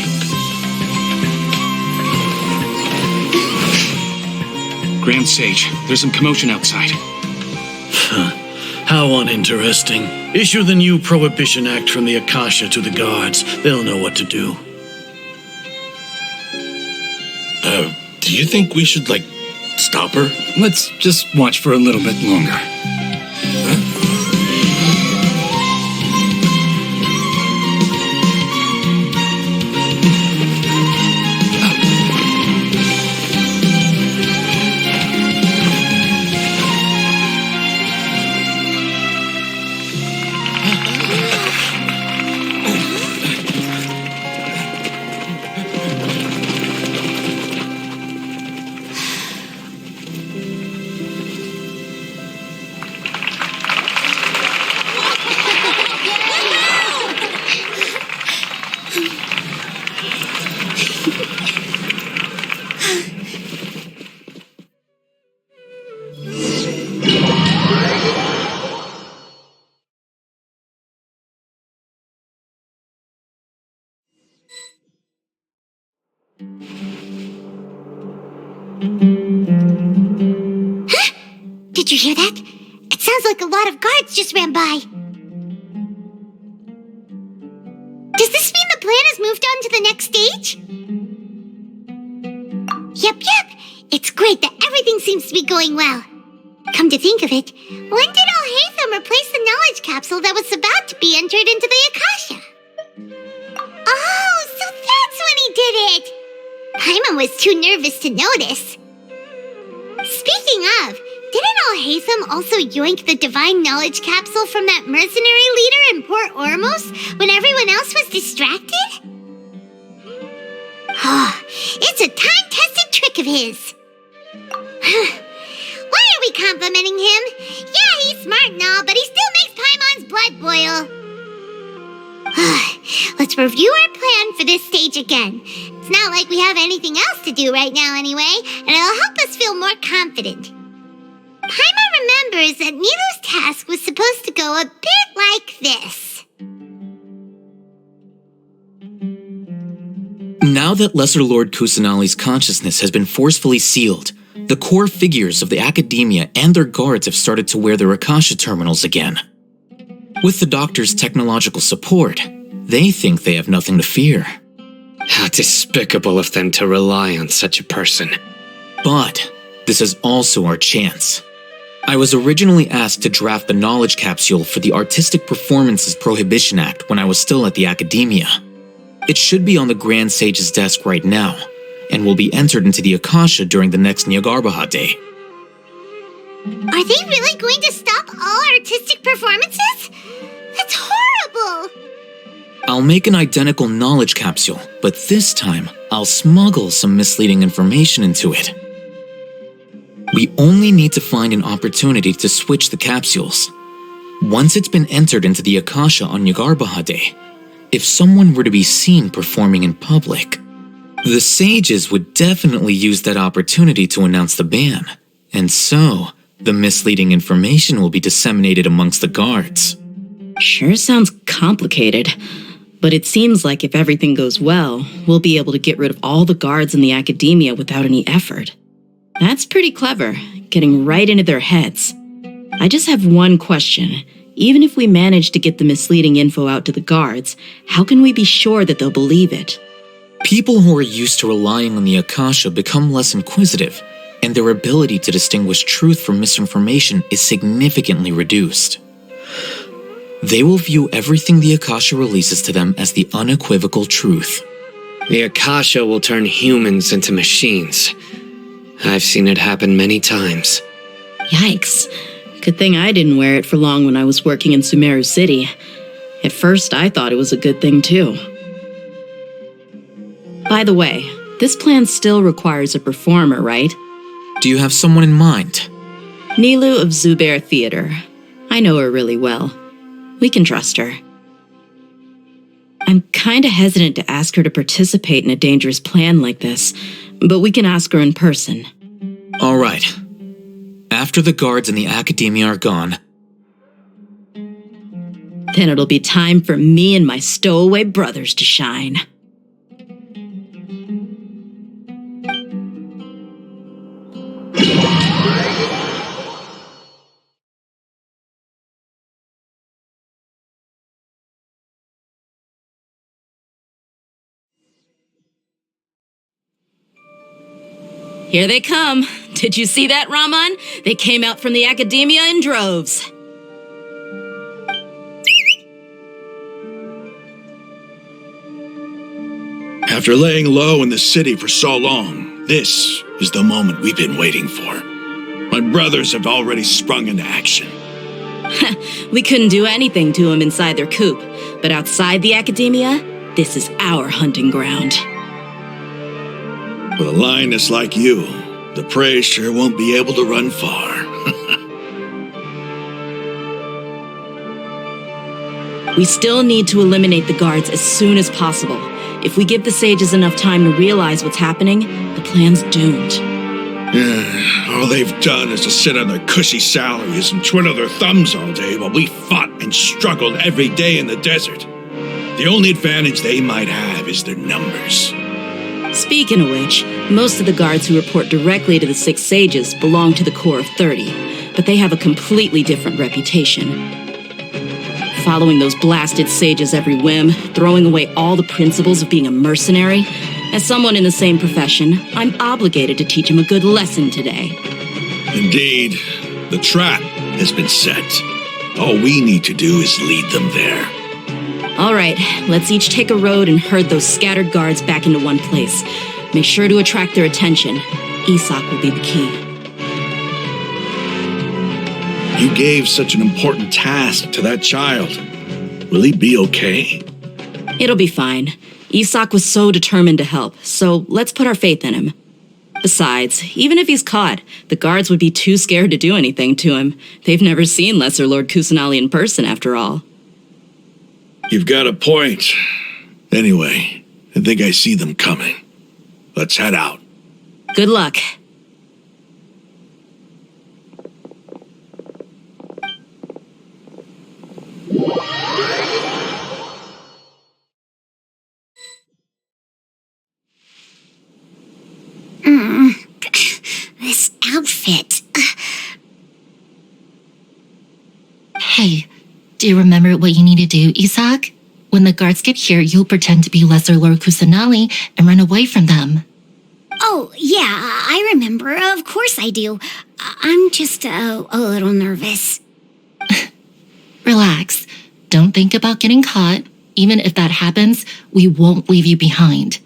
Grand Sage, there's some commotion outside. How uninteresting. Issue the new Prohibition Act from the Akasha to the guards. They'll know what to do. Do you think we should, stop her? Let's just watch for a little bit longer. Did you hear that? It sounds like a lot of guards just ran by. Does this mean the plan has moved on to the next stage? Yep. It's great that everything seems to be going well. Come to think of it, when did Al-Haytham replace the knowledge capsule that was about to be entered into the Akasha? Oh, so that's when he did it! Paimon was too nervous to notice. Speaking of, didn't Al-Haytham also yoink the divine knowledge capsule from that mercenary leader in Port Ormos when everyone else was distracted? Oh, it's a time-tested trick of his. Why are we complimenting him? Yeah, he's smart and all, but he still makes Paimon's blood boil. Let's review our plan for this stage again. It's not like we have anything else to do right now anyway, and it'll help us feel more confident. Paimon remembers that Nilu's task was supposed to go a bit like this. Now that Lesser Lord Kusanali's consciousness has been forcefully sealed, the core figures of the Academia and their guards have started to wear their Akasha terminals again. With the Doctor's technological support, they think they have nothing to fear. How despicable of them to rely on such a person. But this is also our chance. I was originally asked to draft the knowledge capsule for the Artistic Performances Prohibition Act when I was still at the Academia. It should be on the Grand Sage's desk right now, and will be entered into the Akasha during the next Nyagarbha Day. Are they really going to stop all artistic performances? That's horrible! I'll make an identical knowledge capsule, but this time I'll smuggle some misleading information into it. We only need to find an opportunity to switch the capsules. Once it's been entered into the Akasha on Nyagarbha Day, if someone were to be seen performing in public, the sages would definitely use that opportunity to announce the ban, and so the misleading information will be disseminated amongst the guards. Sure sounds complicated, but it seems like if everything goes well, we'll be able to get rid of all the guards in the Academia without any effort. That's pretty clever, getting right into their heads. I just have one question. Even if we manage to get the misleading info out to the guards, how can we be sure that they'll believe it? People who are used to relying on the Akasha become less inquisitive, and their ability to distinguish truth from misinformation is significantly reduced. They will view everything the Akasha releases to them as the unequivocal truth. The Akasha will turn humans into machines. I've seen it happen many times. Yikes. Good thing I didn't wear it for long when I was working in Sumeru City. At first, I thought it was a good thing too. By the way, this plan still requires a performer, right? Do you have someone in mind? Nilu of Zubair Theater. I know her really well. We can trust her. I'm kinda hesitant to ask her to participate in a dangerous plan like this, but we can ask her in person. All right. After the guards in the Academia are gone, then it'll be time for me and my stowaway brothers to shine. Here they come. Did you see that, Raman? They came out from the Academia in droves. After laying low in the city for so long, this is the moment we've been waiting for. My brothers have already sprung into action. We couldn't do anything to them inside their coop, but outside the Academia, this is our hunting ground. With a lioness like you, the prey sure won't be able to run far. We still need to eliminate the guards as soon as possible. If we give the sages enough time to realize what's happening, the plan's doomed. All they've done is to sit on their cushy salaries and twiddle their thumbs all day while we fought and struggled every day in the desert. The only advantage they might have is their numbers. Speaking of which, most of the guards who report directly to the 6 sages belong to the Corps of 30, but they have a completely different reputation. Following those blasted sages every whim, throwing away all the principles of being a mercenary. As someone in the same profession, I'm obligated to teach them a good lesson today. Indeed, the trap has been set. All we need to do is lead them there. All right, let's each take a road and herd those scattered guards back into one place. Make sure to attract their attention. Isak will be the key. You gave such an important task to that child. Will he be okay? It'll be fine. Isak was so determined to help, so let's put our faith in him. Besides, even if he's caught, the guards would be too scared to do anything to him. They've never seen Lesser Lord Kusanali in person, after all. You've got a point. Anyway, I think I see them coming. Let's head out. Good luck. This outfit. Hey, do you remember what you need to do, Isak? When the guards get here, you'll pretend to be Lesser Lord Kusanali and run away from them. Oh, yeah, I remember. Of course I do. I'm just a little nervous. Relax. Don't think about getting caught. Even if that happens, we won't leave you behind.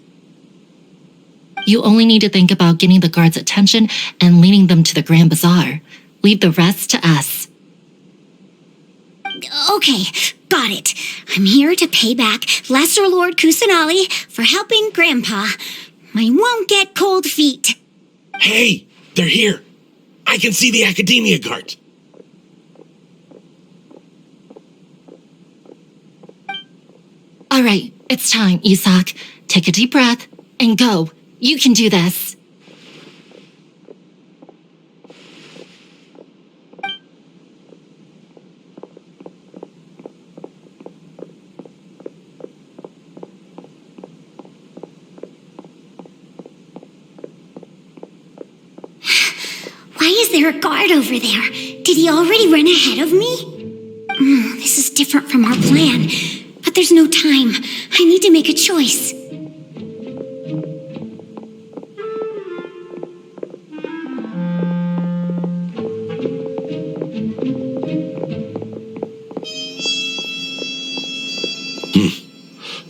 You only need to think about getting the guards' attention and leading them to the Grand Bazaar. Leave the rest to us. Okay, got it. I'm here to pay back Lesser Lord Kusanali for helping Grandpa. I won't get cold feet. Hey, they're here. I can see the Academia guards. All right, it's time, Isak. Take a deep breath and go. You can do this. Why is there a guard over there? Did he already run ahead of me? This is different from our plan. But there's no time. I need to make a choice.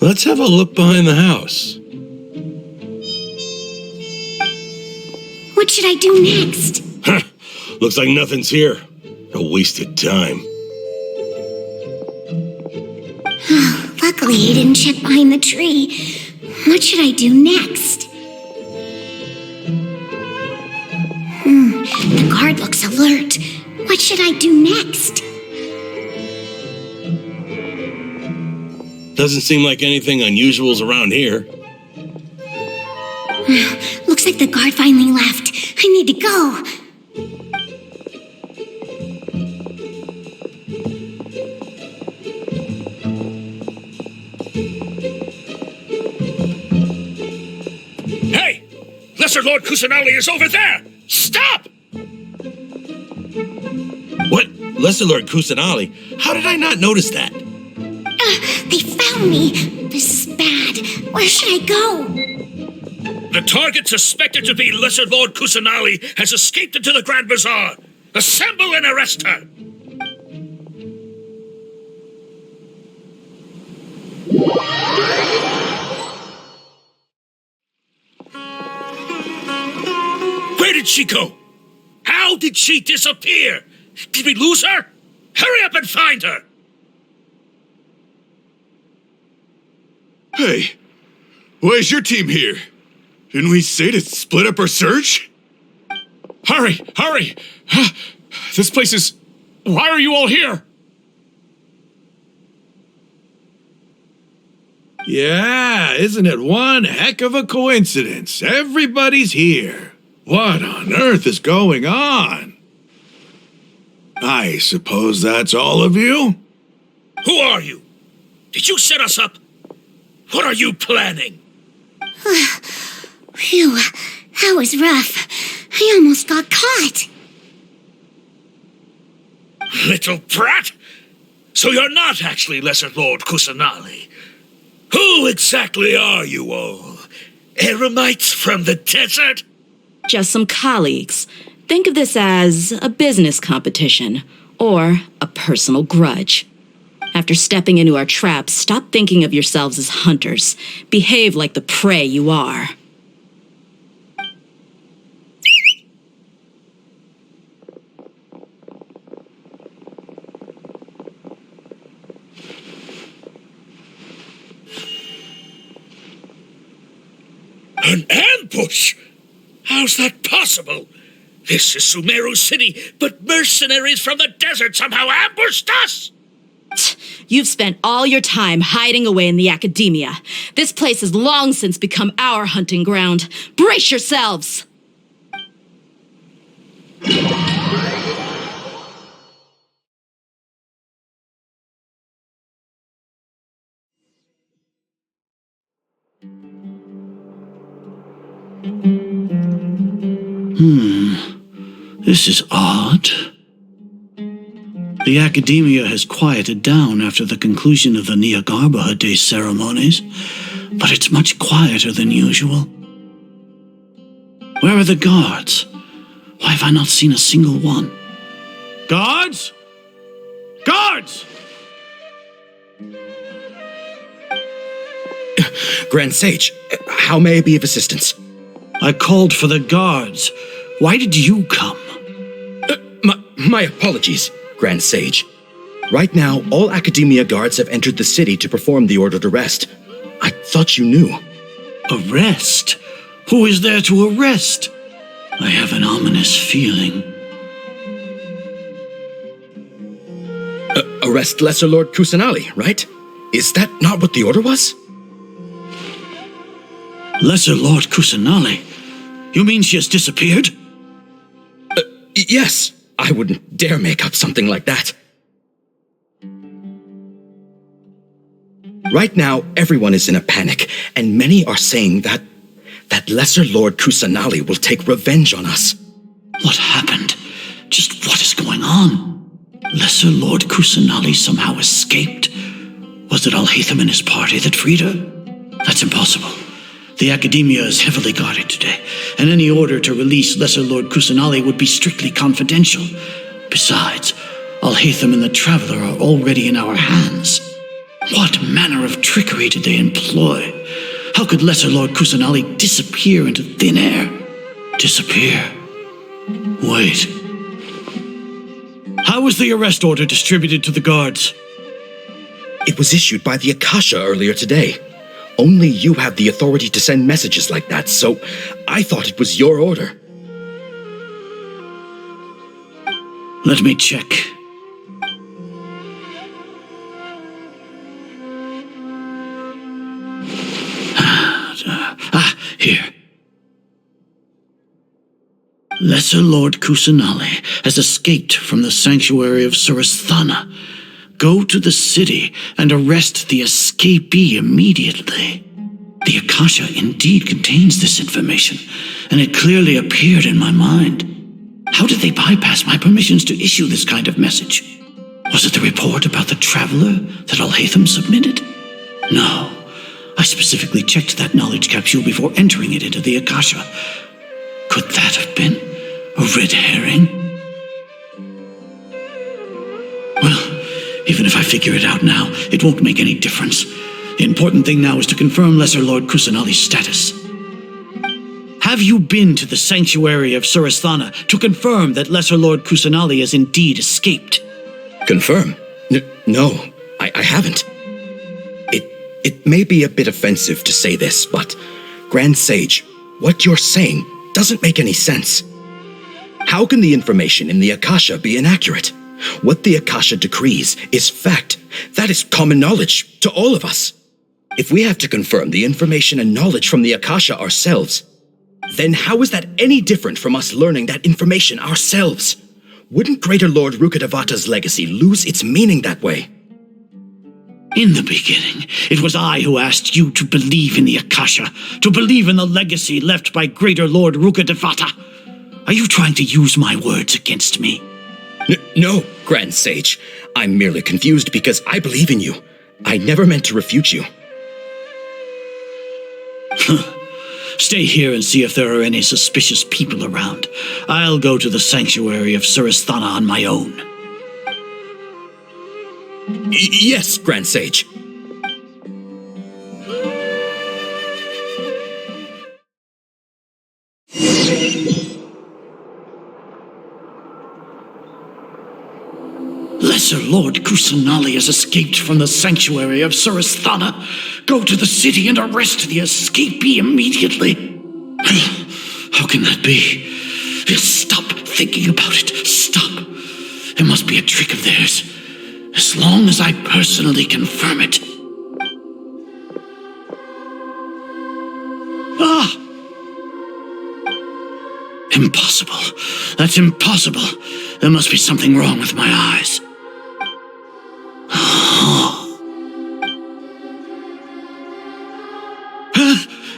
Let's have a look behind the house. What should I do next? Looks like nothing's here. A wasted time. Luckily, he didn't check behind the tree. What should I do next? The guard looks alert. What should I do next? Doesn't seem like anything unusual's around here. Looks like the guard finally left. I need to go. Hey! Lesser Lord Kusanali is over there! Stop! What? Lesser Lord Kusanali? How did I not notice that? They found me. This is bad. Where should I go? The target suspected to be Lesser Lord Kusanali has escaped into the Grand Bazaar. Assemble and arrest her! Where did she go? How did she disappear? Did we lose her? Hurry up and find her! Hey, why is your team here? Didn't we say to split up our search? Hurry! Hurry! This place is... Why are you all here? Yeah, isn't it one heck of a coincidence? Everybody's here. What on earth is going on? I suppose that's all of you? Who are you? Did you set us up? What are you planning? Phew, that was rough. I almost got caught. Little brat! So you're not actually Lesser Lord Kusanali. Who exactly are you all? Eremites from the desert? Just some colleagues. Think of this as a business competition or a personal grudge. After stepping into our traps, stop thinking of yourselves as hunters. Behave like the prey you are. An ambush? How's that possible? This is Sumeru City, but mercenaries from the desert somehow ambushed us! You've spent all your time hiding away in the academia. This place has long since become our hunting ground. Brace yourselves! This is odd. The academia has quieted down after the conclusion of the Niagarbha Day ceremonies, but it's much quieter than usual. Where are the guards? Why have I not seen a single one? Guards? Guards! Grand Sage, how may I be of assistance? I called for the guards. Why did you come? My apologies, Grand Sage. Right now, all Academia guards have entered the city to perform the ordered arrest. I thought you knew. Arrest? Who is there to arrest? I have an ominous feeling. Arrest Lesser Lord Kusanali, right? Is that not what the order was? Lesser Lord Kusanali? You mean she has disappeared? Yes. I wouldn't dare make up something like that. Right now, everyone is in a panic, and many are saying that Lesser Lord Kusanali will take revenge on us. What happened? Just what is going on? Lesser Lord Kusanali somehow escaped? Was it Alhaitham and his party that freed her? That's impossible. The Academia is heavily guarded today, and any order to release Lesser Lord Kusanali would be strictly confidential. Besides, Alhaitham and the Traveler are already in our hands. What manner of trickery did they employ? How could Lesser Lord Kusanali disappear into thin air? Disappear? Wait. How was the arrest order distributed to the guards? It was issued by the Akasha earlier today. Only you have the authority to send messages like that, so I thought it was your order. Let me check. Here. Lesser Lord Kusanali has escaped from the sanctuary of Suristhana. Go to the city and arrest the escapee immediately. The Akasha indeed contains this information, and it clearly appeared in my mind. How did they bypass my permissions to issue this kind of message? Was it the report about the traveler that Alhaitham submitted? No. I specifically checked that knowledge capsule before entering it into the Akasha. Could that have been a red herring? Well, even if I figure it out now, it won't make any difference. The important thing now is to confirm Lesser Lord Kusanali's status. Have you been to the sanctuary of Suristhana to confirm that Lesser Lord Kusanali has indeed escaped? Confirm? No, I haven't. It may be a bit offensive to say this, but Grand Sage, what you're saying doesn't make any sense. How can the information in the Akasha be inaccurate? What the Akasha decrees is fact. That is common knowledge to all of us. If we have to confirm the information and knowledge from the Akasha ourselves, then how is that any different from us learning that information ourselves? Wouldn't Greater Lord Rukkhadevata's legacy lose its meaning that way? In the beginning, it was I who asked you to believe in the Akasha, to believe in the legacy left by Greater Lord Rukkhadevata. Are you trying to use my words against me? No, Grand Sage. I'm merely confused because I believe in you. I never meant to refute you. Stay here and see if there are any suspicious people around. I'll go to the sanctuary of Suristhana on my own. Yes, Grand Sage. Lesser Lord Kusanali has escaped from the sanctuary of Suristhana. Go to the city and arrest the escapee immediately. How can that be? Stop thinking about it. Stop. It must be a trick of theirs. As long as I personally confirm it. Ah! Impossible. That's impossible. There must be something wrong with my eyes.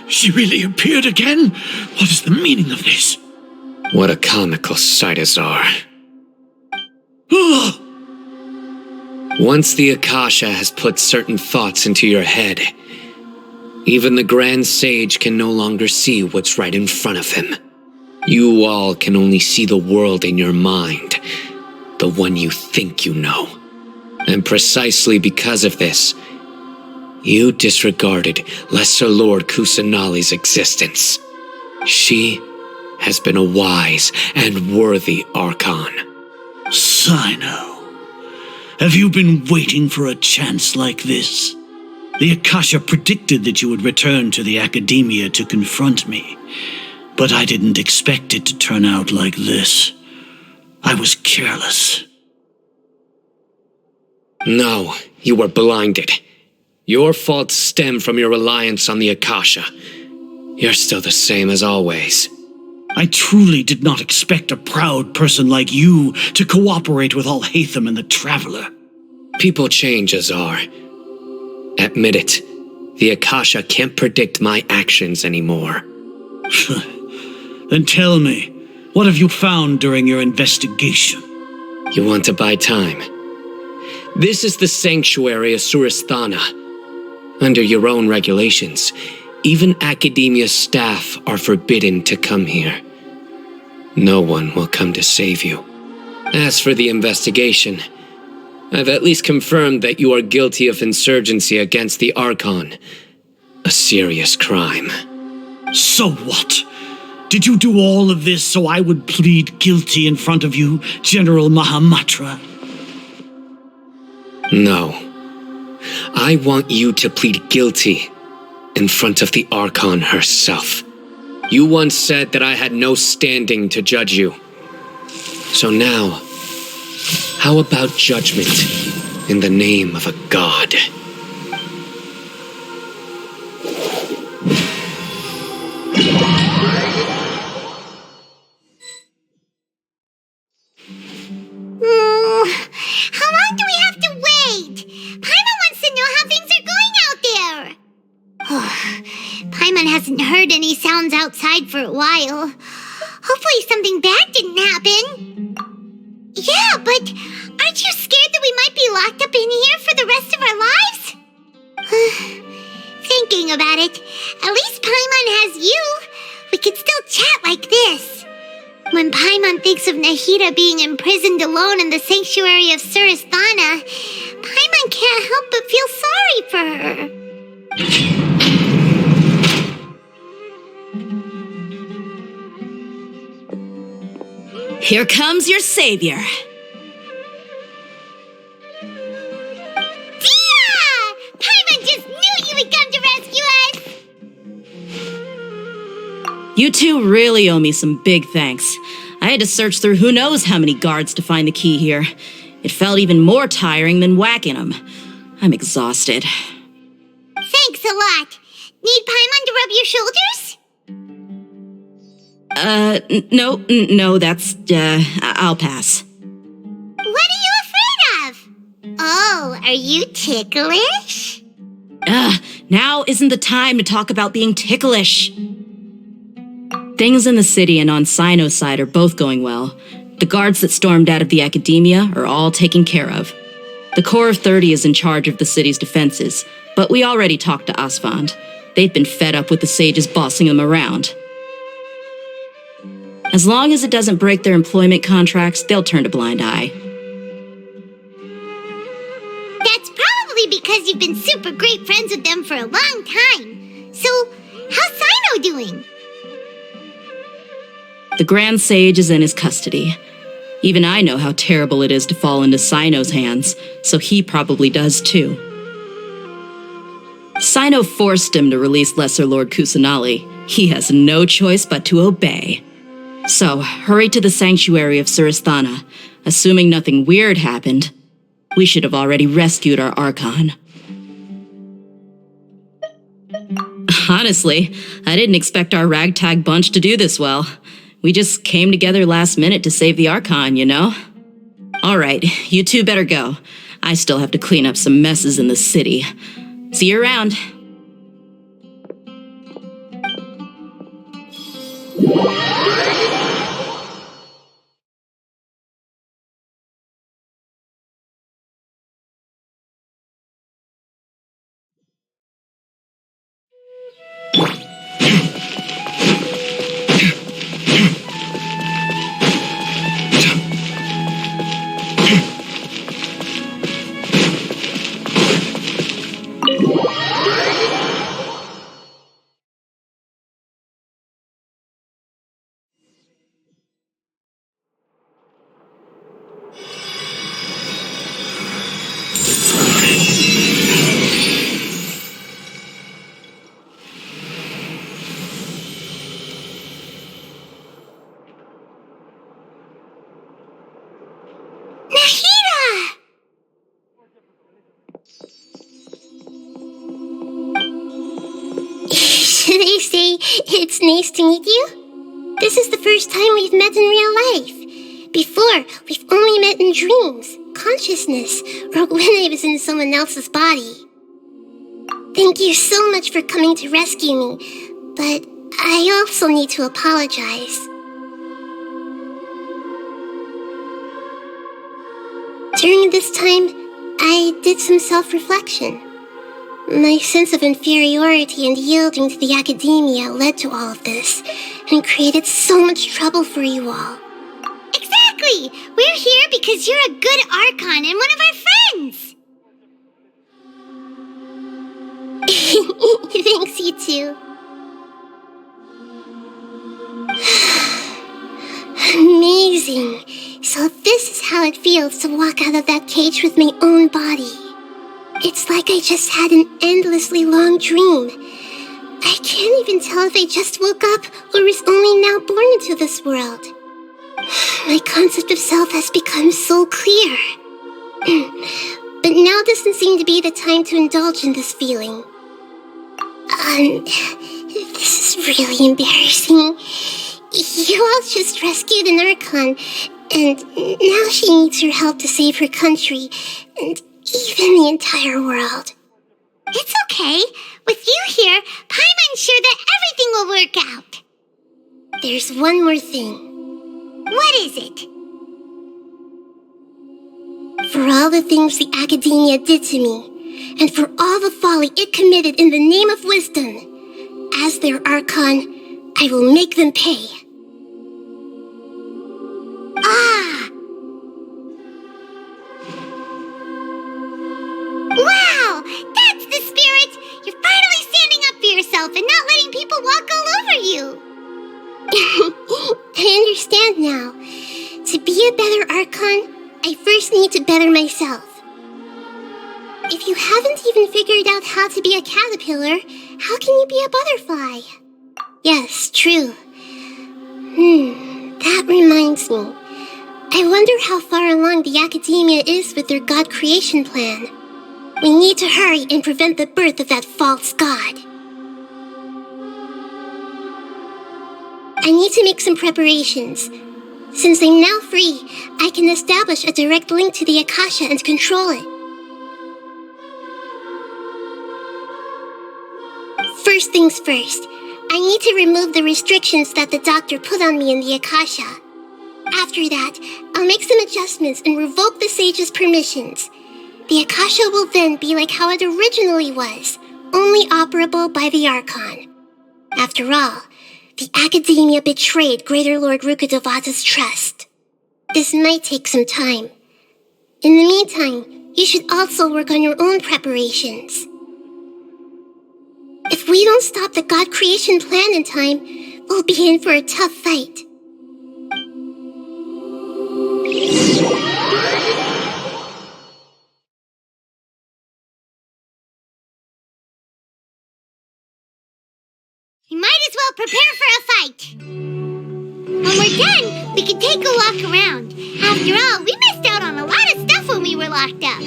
She really appeared again? What is the meaning of this? What a comical sight, Azar. Once the Akasha has put certain thoughts into your head, even the Grand Sage can no longer see what's right in front of him. You all can only see the world in your mind, the one you think you know. And precisely because of this, you disregarded Lesser Lord Kusanali's existence. She has been a wise and worthy Archon. Sino, have you been waiting for a chance like this? The Akasha predicted that you would return to the Academia to confront me, but I didn't expect it to turn out like this. I was careless. No, you were blinded. Your faults stem from your reliance on the Akasha. You're still the same as always. I truly did not expect a proud person like you to cooperate with Alhaitham and the Traveler. People change, Azar. Admit it. The Akasha can't predict my actions anymore. Then tell me, what have you found during your investigation? You want to buy time? This is the sanctuary of Suristhana. Under your own regulations, even Academia staff are forbidden to come here. No one will come to save you. As for the investigation, I've at least confirmed that you are guilty of insurgency against the Archon. A serious crime. So what? Did you do all of this so I would plead guilty in front of you, General Mahamatra? No. I want you to plead guilty in front of the Archon herself. You once said that I had no standing to judge you. So now, how about judgment in the name of a god? phones outside for a while. Hopefully something bad didn't happen. Yeah, but aren't you scared that we might be locked up in here for the rest of our lives? Thinking about it, at least Paimon has you. We could still chat like this. When Paimon thinks of Nahida being imprisoned alone in the sanctuary of Surasthana, Paimon can't help but feel sorry for her. Here comes your savior. Dia! Paimon just knew you would come to rescue us! You two really owe me some big thanks. I had to search through who knows how many guards to find the key here. It felt even more tiring than whacking them. I'm exhausted. Thanks a lot. Need Paimon to rub your shoulders? No, that's, I'll pass. What are you afraid of? Oh, are you ticklish? Now isn't the time to talk about being ticklish. Things in the city and on Sino's side are both going well. The guards that stormed out of the academia are all taken care of. The Corps of 30 is in charge of the city's defenses, but we already talked to Asfand. They've been fed up with the sages bossing them around. As long as it doesn't break their employment contracts, they'll turn a blind eye. That's probably because you've been super great friends with them for a long time. So, how's Sino doing? The Grand Sage is in his custody. Even I know how terrible it is to fall into Sino's hands, so he probably does too. Sino forced him to release Lesser Lord Kusanali. He has no choice but to obey. So, hurry to the sanctuary of Surasthana. Assuming nothing weird happened, we should have already rescued our Archon. Honestly, I didn't expect our ragtag bunch to do this well. We just came together last minute to save the Archon, you know? Alright, you two better go. I still have to clean up some messes in the city. See you around. They say it's nice to meet you. This is the first time we've met in real life. Before, we've only met in dreams, consciousness, or when I was in someone else's body. Thank you so much for coming to rescue me, but I also need to apologize. During this time, I did some self-reflection. My sense of inferiority and yielding to the academia led to all of this, and created so much trouble for you all. Exactly! We're here because you're a good Archon and one of our friends! Thanks, you two. Amazing! So this is how it feels to walk out of that cage with my own body. It's like I just had an endlessly long dream. I can't even tell if I just woke up or was only now born into this world. My concept of self has become so clear. But now doesn't seem to be the time to indulge in this feeling. This is really embarrassing. You all just rescued an Archon, and now she needs your help to save her country, and even the entire world. It's okay. With you here, Paimon's sure that everything will work out. There's one more thing. What is it? For all the things the Academia did to me, and for all the folly it committed in the name of wisdom, as their Archon, I will make them pay. Ah! Wow! That's the spirit! You're finally standing up for yourself and not letting people walk all over you! I understand now. To be a better Archon, I first need to better myself. If you haven't even figured out how to be a caterpillar, how can you be a butterfly? Yes, true. That reminds me. I wonder how far along the Academia is with their god creation plan. We need to hurry and prevent the birth of that false god. I need to make some preparations. Since I'm now free, I can establish a direct link to the Akasha and control it. First things first, I need to remove the restrictions that the doctor put on me in the Akasha. After that, I'll make some adjustments and revoke the sage's permissions. The Akasha will then be like how it originally was, only operable by the Archon. After all, the Academia betrayed Greater Lord Rukkhadevata's trust. This might take some time. In the meantime, you should also work on your own preparations. If we don't stop the god creation plan in time, we'll be in for a tough fight. We might as well prepare for a fight. When we're done, we can take a walk around. After all, we missed out on a lot of stuff when we were locked up.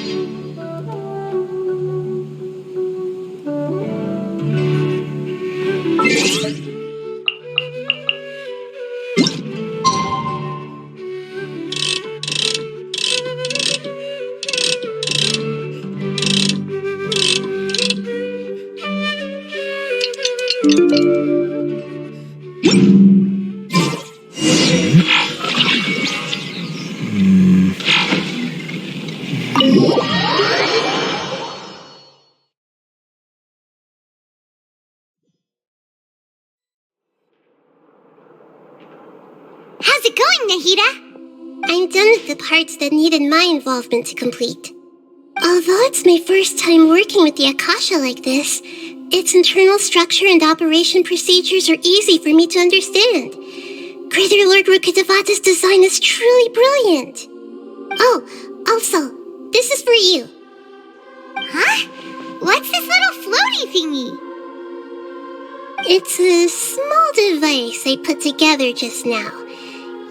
How's it going, Nahida? I'm done with the parts that needed my involvement to complete. Although it's my first time working with the Akasha like this, its internal structure and operation procedures are easy for me to understand. Greater Lord Rukkhadevata's design is truly brilliant. Oh, also, this is for you. Huh? What's this little floaty thingy? It's a small device I put together just now.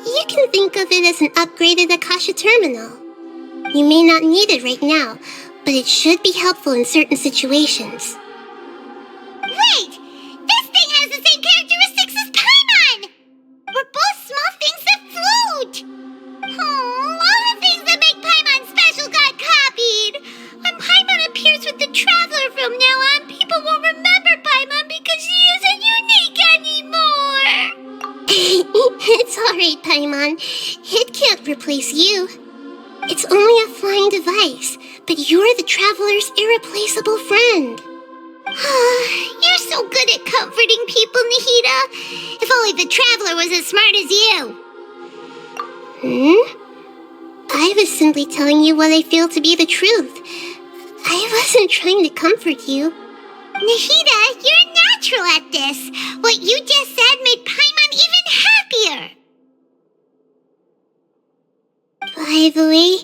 You can think of it as an upgraded Akasha terminal. You may not need it right now, but it should be helpful in certain situations. Wait! This thing has the same characteristics as Paimon! We're both small things that float! Oh, all the things that make Paimon special got copied! When Paimon appears with the Traveler from now on, people won't remember Paimon because she isn't unique anymore! It's alright, Paimon. It can't replace you. It's only a flying device, but you're the Traveler's irreplaceable friend. You're so good at comforting people, Nahida. If only the Traveler was as smart as you. I was simply telling you what I feel to be the truth. I wasn't trying to comfort you. Nahida, you're natural at this. What you just said made Paimon even happier. By the way,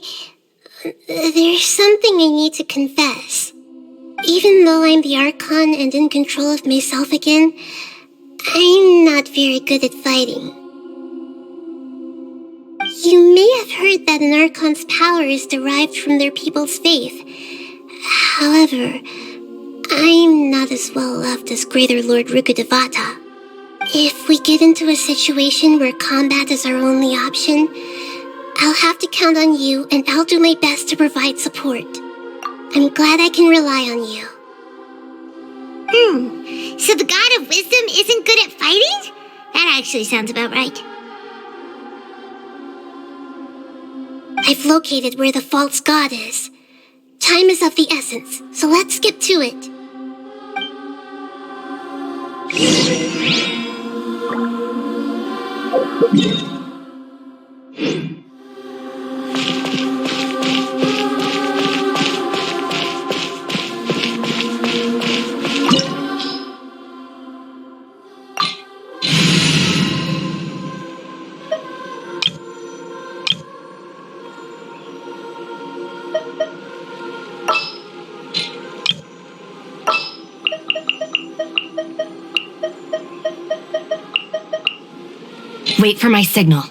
there's something I need to confess. Even though I'm the Archon and in control of myself again, I'm not very good at fighting. You may have heard that an Archon's power is derived from their people's faith. However, I'm not as well loved as Greater Lord Rukkhadevata. If we get into a situation where combat is our only option, I'll have to count on you, and I'll do my best to provide support. I'm glad I can rely on you. So the god of wisdom isn't good at fighting? That actually sounds about right. I've located where the false god is. Time is of the essence, so let's skip to it. Wait for my signal.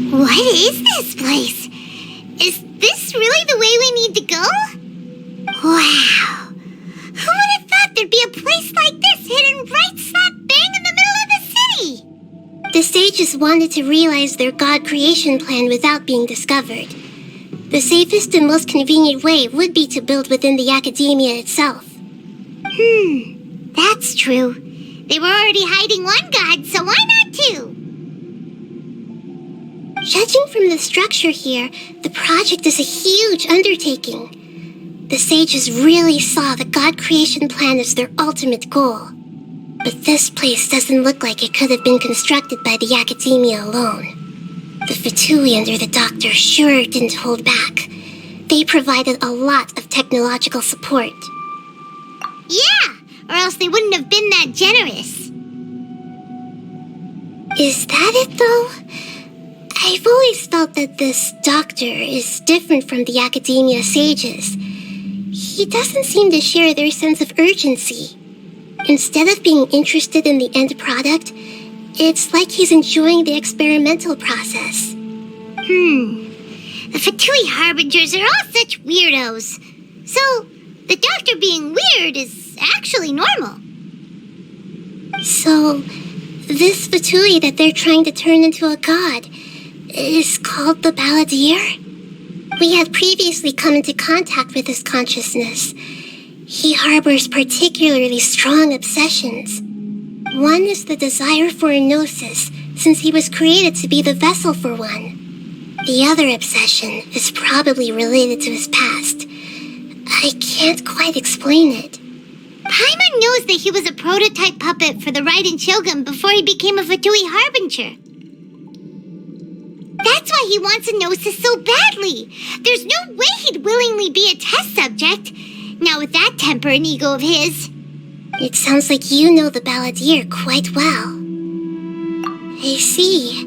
What is this place? Is this really the way we need to go? Wow. Who would have thought there'd be a place like this hidden right slap bang in the middle of the city? The sages wanted to realize their god creation plan without being discovered. The safest and most convenient way would be to build within the academia itself. That's true. They were already hiding one god, so why not two? Judging from the structure here, the project is a huge undertaking. The sages really saw the god creation plan as their ultimate goal. But this place doesn't look like it could have been constructed by the academia alone. The Fatui under the Doctor sure didn't hold back. They provided a lot of technological support. Yeah, or else they wouldn't have been that generous. Is that it, though? I've always felt that this Doctor is different from the academia sages. He doesn't seem to share their sense of urgency. Instead of being interested in the end product, it's like he's enjoying the experimental process. The Fatui Harbingers are all such weirdos. So, the Doctor being weird is actually normal. So, this Fatui that they're trying to turn into a god is called the Balladeer? We had previously come into contact with his consciousness. He harbors particularly strong obsessions. One is the desire for a gnosis, since he was created to be the vessel for one. The other obsession is probably related to his past. I can't quite explain it. Paimon knows that he was a prototype puppet for the Raiden Shogun before he became a Fatui Harbinger. That's why he wants a gnosis so badly. There's no way he'd willingly be a test subject. Now with that temper and ego of his. It sounds like you know the Balladeer quite well. I see.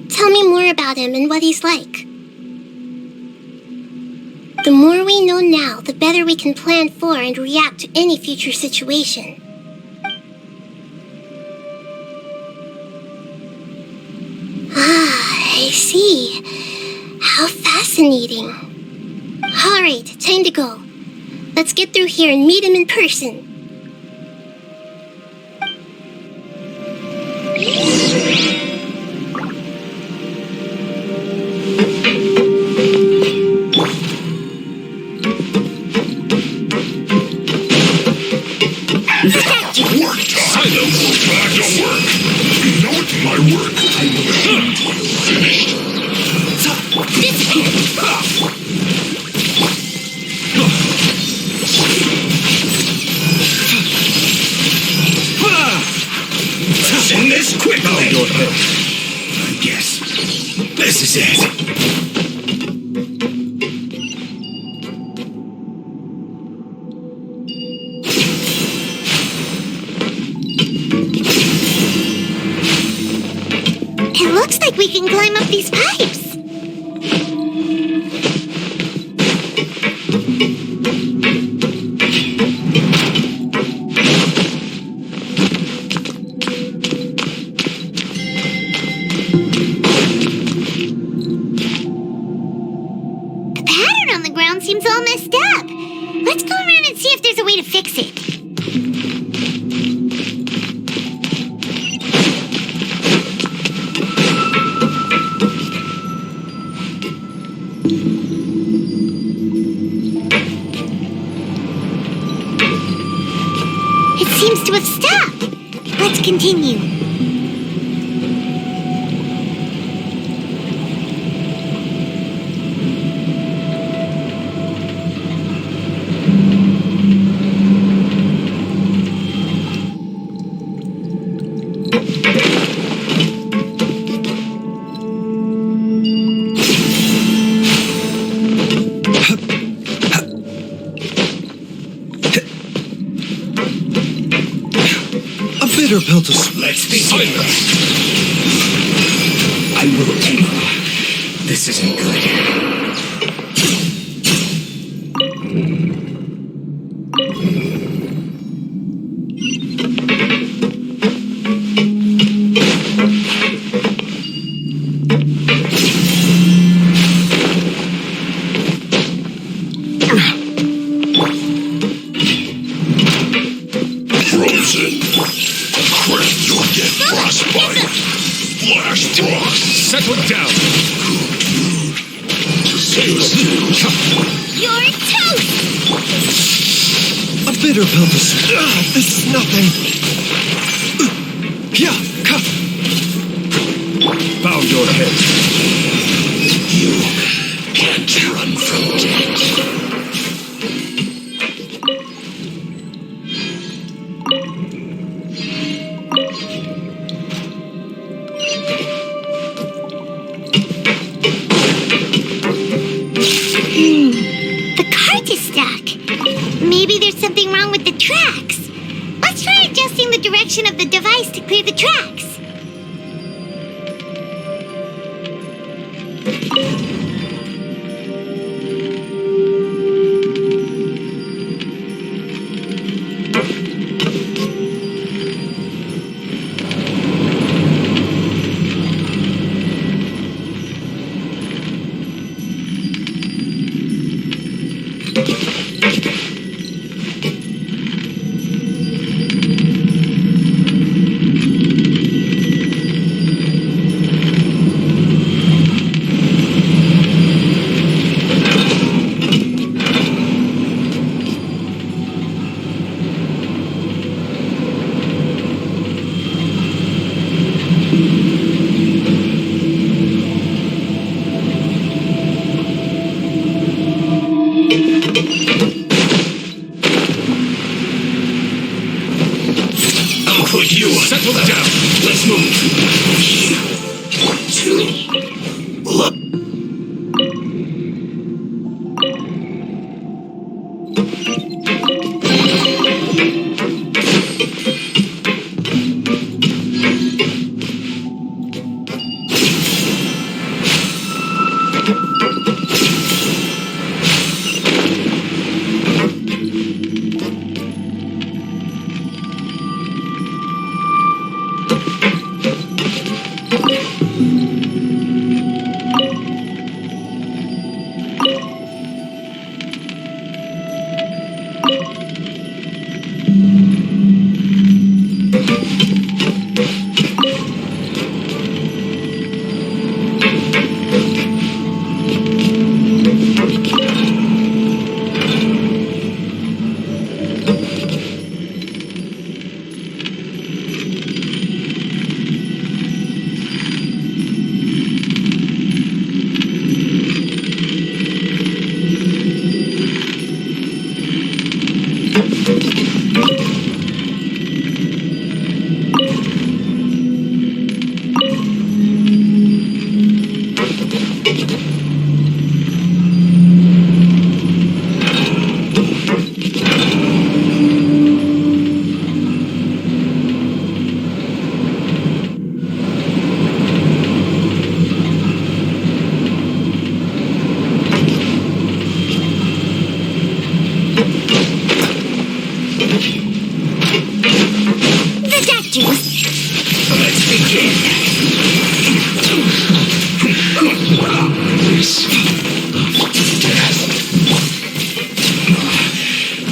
Tell me more about him and what he's like. The more we know now, the better we can plan for and react to any future situation. I see. How fascinating. All right, time to go. Let's get through here and meet him in person. I don't go back to work. You know it's my work. Finished. Let's end this quickly. I guess this is it. It looks like we can climb up these pipes. The pattern on the ground seems all messed up. Let's go around and see if there's a way to fix it. seems to have stopped. Let's continue. Bitter pill to swallow. Let's begin. I will end. This isn't good. Settle down! You're toast! A bitter pill to swallow. This is nothing. Bow your head. You can't run from death. The cart is stuck. Maybe there's something wrong with the tracks. Let's try adjusting the direction of the device to clear the tracks. Settle down. Let's move. 1, 2, look.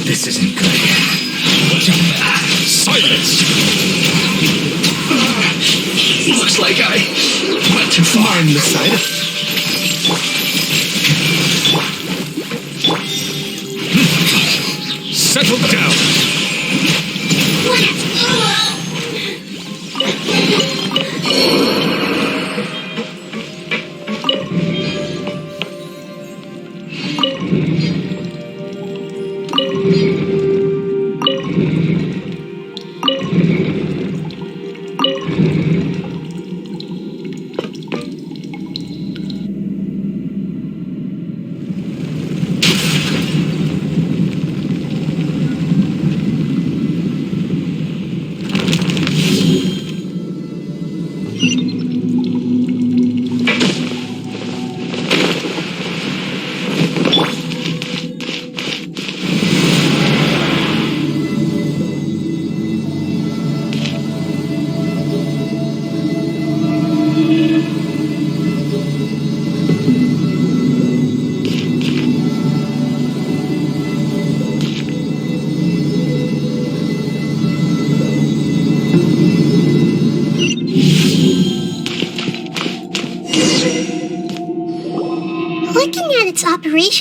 This isn't good. Silence! Looks like I went too far. On the side. Settle down!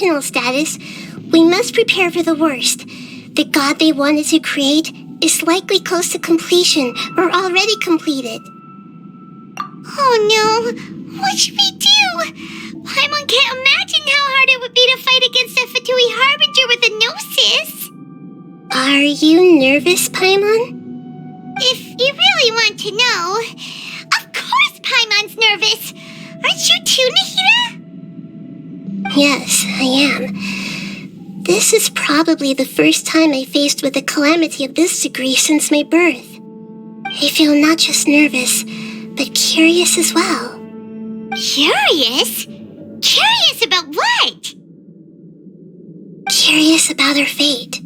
original status, we must prepare for the worst. The god they wanted to create is likely close to completion or already completed. Oh no! What should we do? Paimon can't imagine how hard it would be to fight against a Fatui Harbinger with a Gnosis. Are you nervous, Paimon? If you really want to know, of course Paimon's nervous. Aren't you too, Nahida? Yes, I am. This is probably the first time I faced with a calamity of this degree since my birth. I feel not just nervous, but curious as well. Curious? Curious about what? Curious about our fate.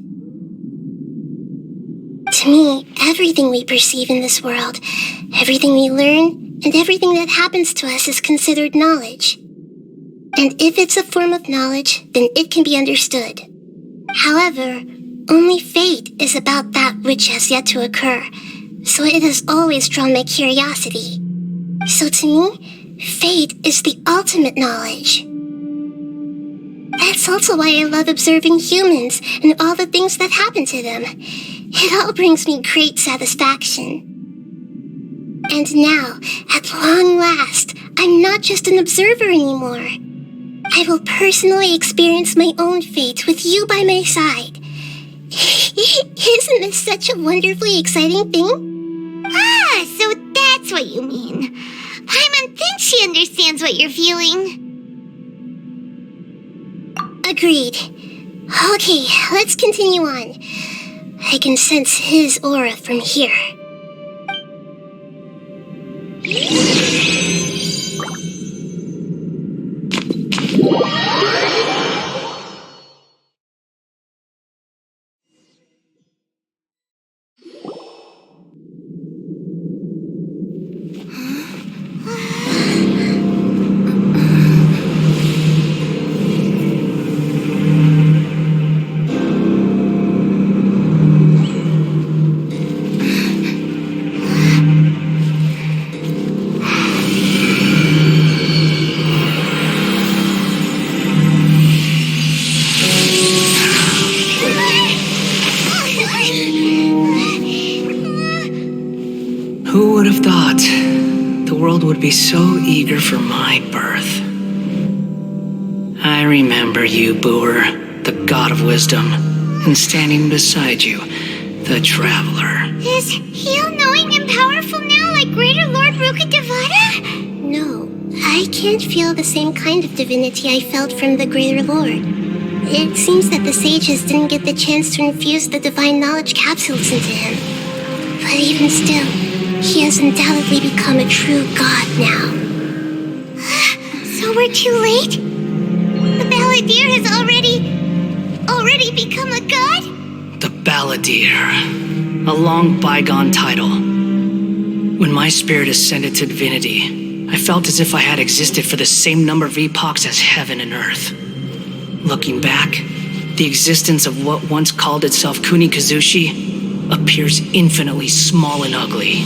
To me, everything we perceive in this world, everything we learn, and everything that happens to us is considered knowledge. And if it's a form of knowledge, then it can be understood. However, only fate is about that which has yet to occur, so it has always drawn my curiosity. So to me, fate is the ultimate knowledge. That's also why I love observing humans and all the things that happen to them. It all brings me great satisfaction. And now, at long last, I'm not just an observer anymore. I will personally experience my own fate with you by my side. Isn't this such a wonderfully exciting thing? Ah, so that's what you mean. Paimon thinks she understands what you're feeling. Agreed. Okay, let's continue on. I can sense his aura from here. Who would have thought the world would be so eager for my birth? I remember you, Boer, the god of wisdom, and standing beside you, the traveler. Is he all-knowing and powerful now like Greater Lord Rukkhadevata? No, I can't feel the same kind of divinity I felt from the Greater Lord. It seems that the sages didn't get the chance to infuse the divine knowledge capsules into him. But even still, he has undoubtedly become a true god now. So we're too late? The Balladeer has already become a god? The Balladeer, a long bygone title. When my spirit ascended to divinity, I felt as if I had existed for the same number of epochs as heaven and earth. Looking back, the existence of what once called itself Kunikazushi appears infinitely small and ugly.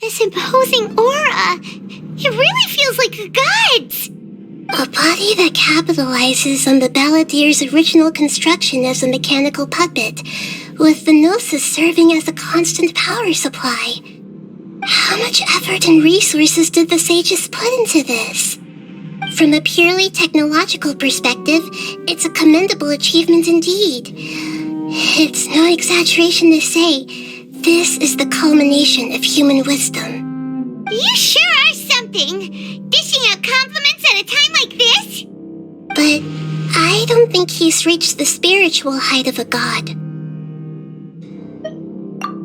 This imposing aura, it really feels like a god's. A body that capitalizes on the Balladeer's original construction as a mechanical puppet, with the Gnosis serving as a constant power supply. How much effort and resources did the sages put into this? From a purely technological perspective, it's a commendable achievement indeed. It's no exaggeration to say, this is the culmination of human wisdom. You sure are something, dishing out compliments at a time like this? But I don't think he's reached the spiritual height of a god.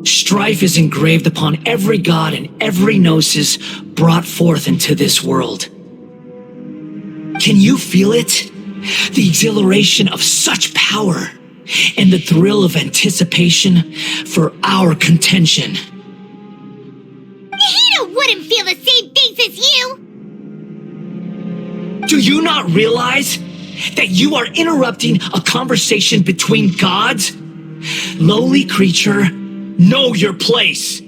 Strife is engraved upon every god and every gnosis brought forth into this world. Can you feel it? The exhilaration of such power and the thrill of anticipation for our contention. Nahida wouldn't feel the same things as you! Do you not realize that you are interrupting a conversation between gods? Lowly creature, Know your place!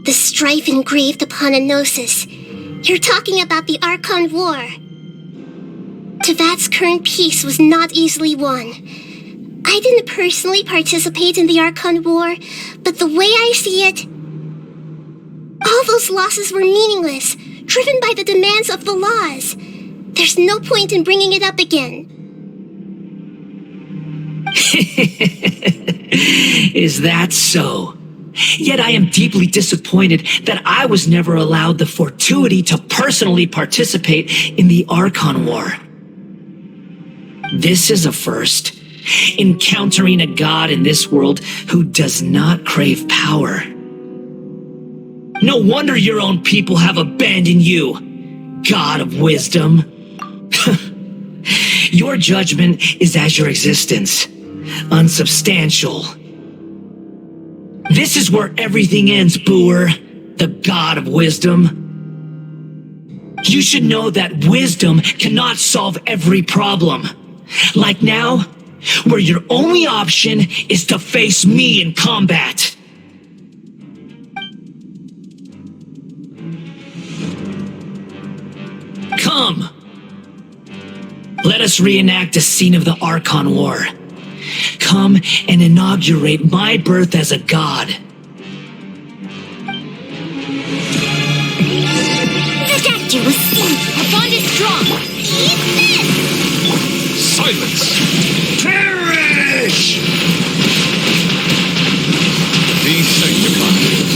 The strife engraved upon a gnosis. You're talking about the Archon War. Tevat's current peace was not easily won. I didn't personally participate in the Archon War, but the way I see it, all those losses were meaningless, driven by the demands of the laws. There's no point in bringing it up again. Is that so? Yet I am deeply disappointed that I was never allowed the fortuity to personally participate in the Archon War. This is a first. Encountering a god in this world who does not crave power. No wonder your own people have abandoned you, God of Wisdom. Your judgment is as your existence, unsubstantial. This is where everything ends, Boer, the God of Wisdom. You should know that wisdom cannot solve every problem. Like now, where your only option is to face me in combat. Come! Let us reenact a scene of the Archon War. Come and inaugurate my birth as a god. The doctor was seen. Our bond is strong. Eat this! Silence! Perish! Be sanctified.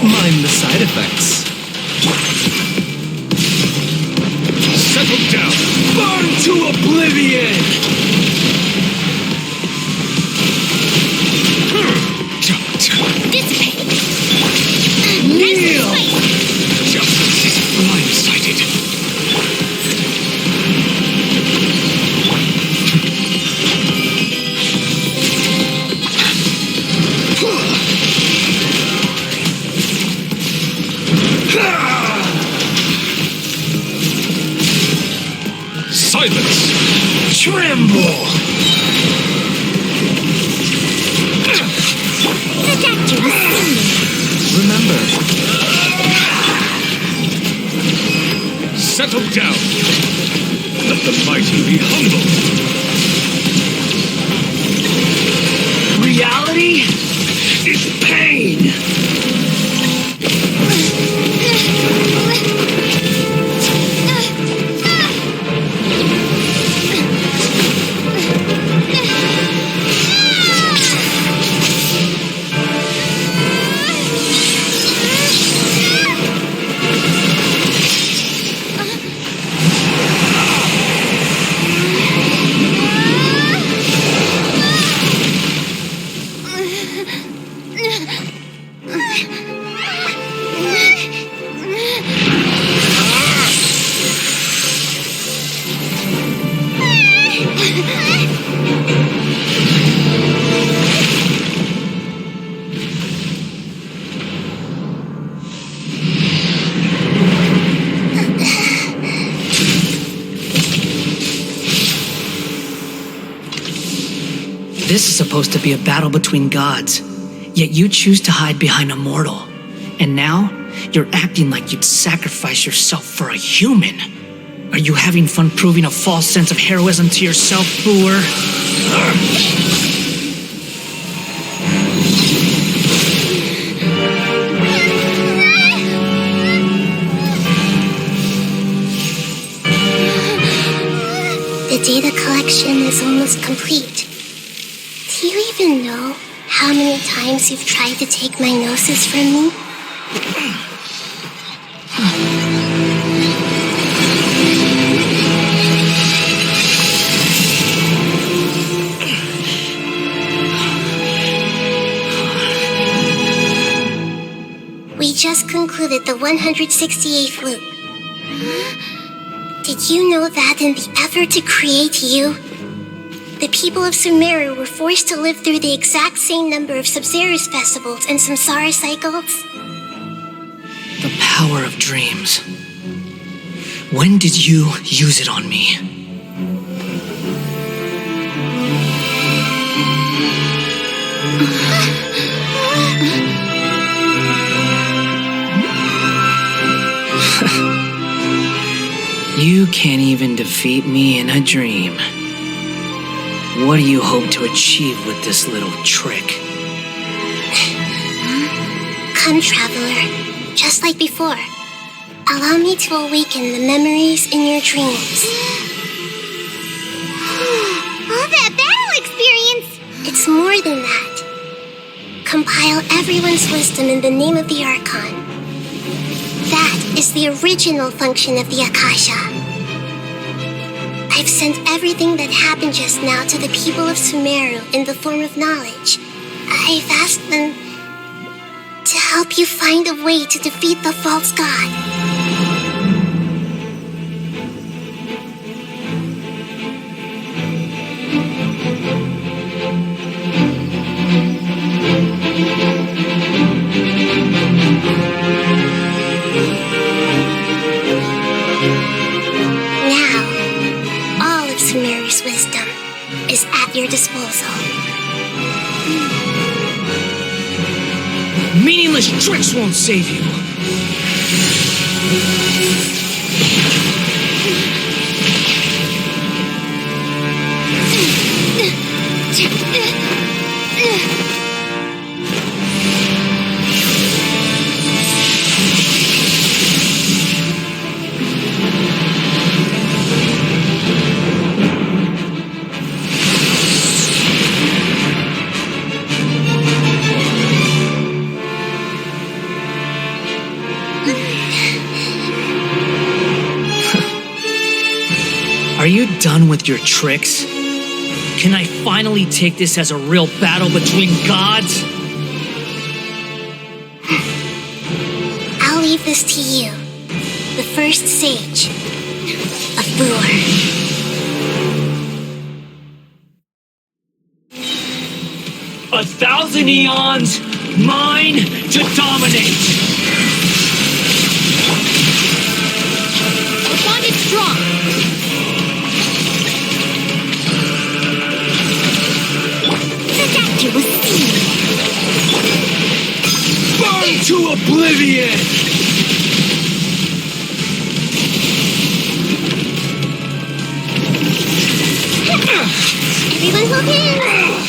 Mind the side effects. Settle down! Burn to oblivion! Dissipate! Kneel! Justice is blindsided. Silence! Tremble! The doctor was seen. Remember, Settle down! Let the mighty be humble! Reality is pain! This is supposed to be a battle between gods, yet you choose to hide behind a mortal. And now, you're acting like you'd sacrifice yourself for a human. Are you having fun proving a false sense of heroism to yourself, Boor? The data collection is almost complete. Do you even know how many times you've tried to take my gnosis from me? We just concluded the 168th loop. Did you know that in the effort to create you, the people of Sumeru were forced to live through the exact same number of Sub-Zerus festivals and Samsara cycles? The power of dreams. When did you use it on me? You can't even defeat me in a dream. What do you hope to achieve with this little trick? Come, traveler. Just like before. Allow me to awaken the memories in your dreams. All that battle experience! It's more than that. Compile everyone's wisdom in the name of the Archon. That is the original function of the Akasha. I've sent everything that happened just now to the people of Sumeru in the form of knowledge. I've asked them to help you find a way to defeat the false god. Sumeru's wisdom is at your disposal. Meaningless tricks won't save you. Are you done with your tricks? Can I finally take this as a real battle between gods? I'll leave this to you, the first sage of Boor. 1,000 eons, mine to dominate! The bond is strong. You will see. Burn to oblivion! Everyone hold hands!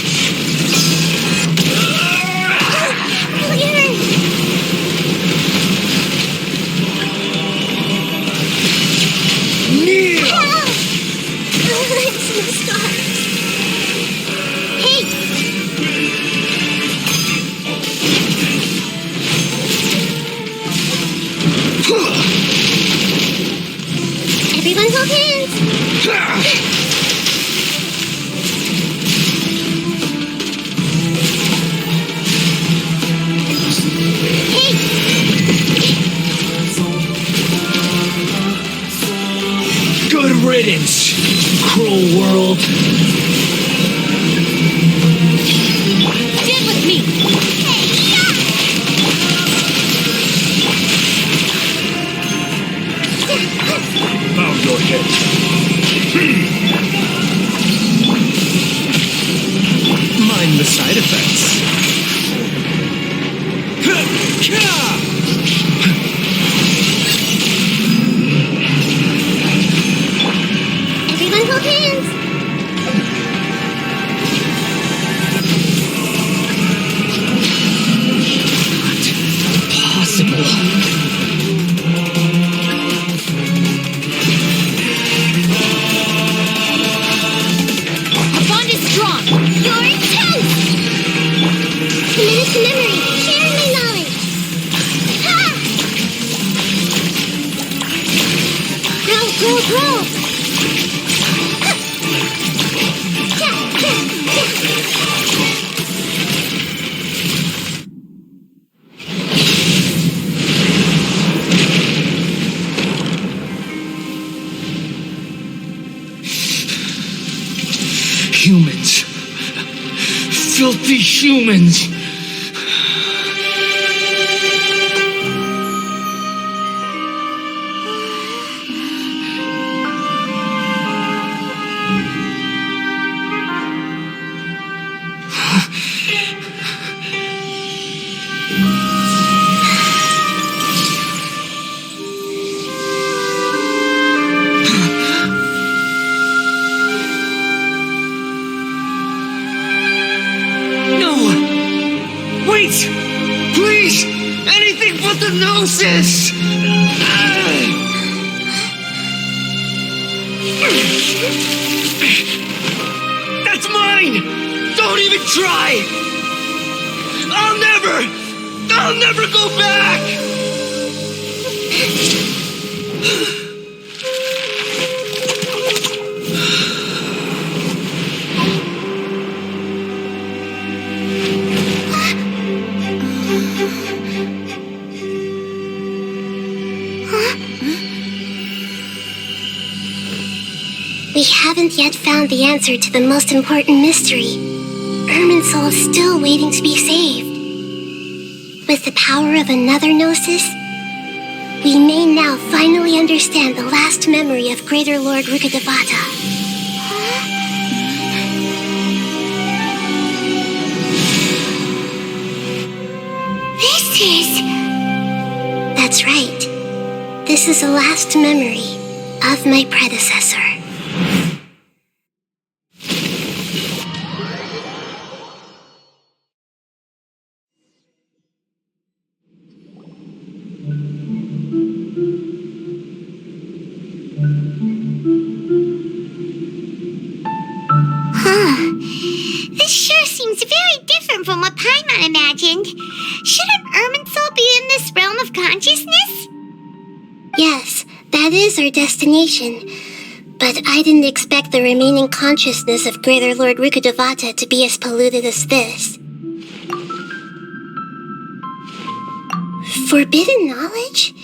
Kneel! It's no stars. Hey! Everyone hold hands! Hey! Good riddance, cruel world! Stand with me! Hey, Bow your head. Mind the side effects. Humans. Filthy humans. Please! Anything but the Gnosis! That's mine! Don't even try! I'll never go back! We haven't yet found the answer to the most important mystery. Irminsul is still waiting to be saved. With the power of another Gnosis, we may now finally understand the last memory of Greater Lord Rukkhadevata. That's right. This is the last memory of my predecessor. This sure seems very different from what Paimon imagined. Shouldn't Irminsul be in this realm of consciousness? Yes, that is our destination. But I didn't expect the remaining consciousness of Greater Lord Rukkhadevata to be as polluted as this. Forbidden knowledge?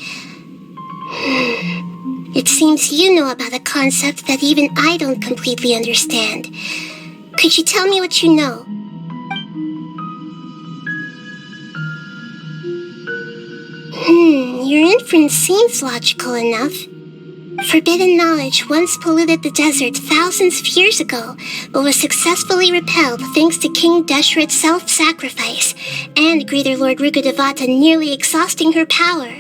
It seems you know about a concept that even I don't completely understand. Could you tell me what you know? Your inference seems logical enough. Forbidden knowledge once polluted the desert thousands of years ago, but was successfully repelled thanks to King Deshret's self-sacrifice and Greater Lord Rukkhadevata nearly exhausting her power.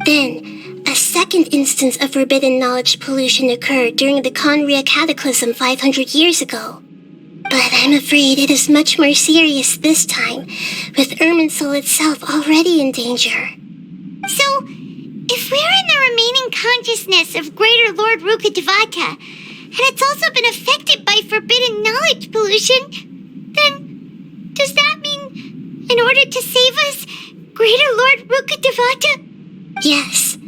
Then, a second instance of forbidden knowledge pollution occurred during the Conria Cataclysm 500 years ago. But I'm afraid it is much more serious this time, with Irminsul itself already in danger. So, if we're in the remaining consciousness of Greater Lord Rukkhadevata, and it's also been affected by forbidden knowledge pollution, then does that mean, in order to save us, Greater Lord Rukkhadevata? Yes.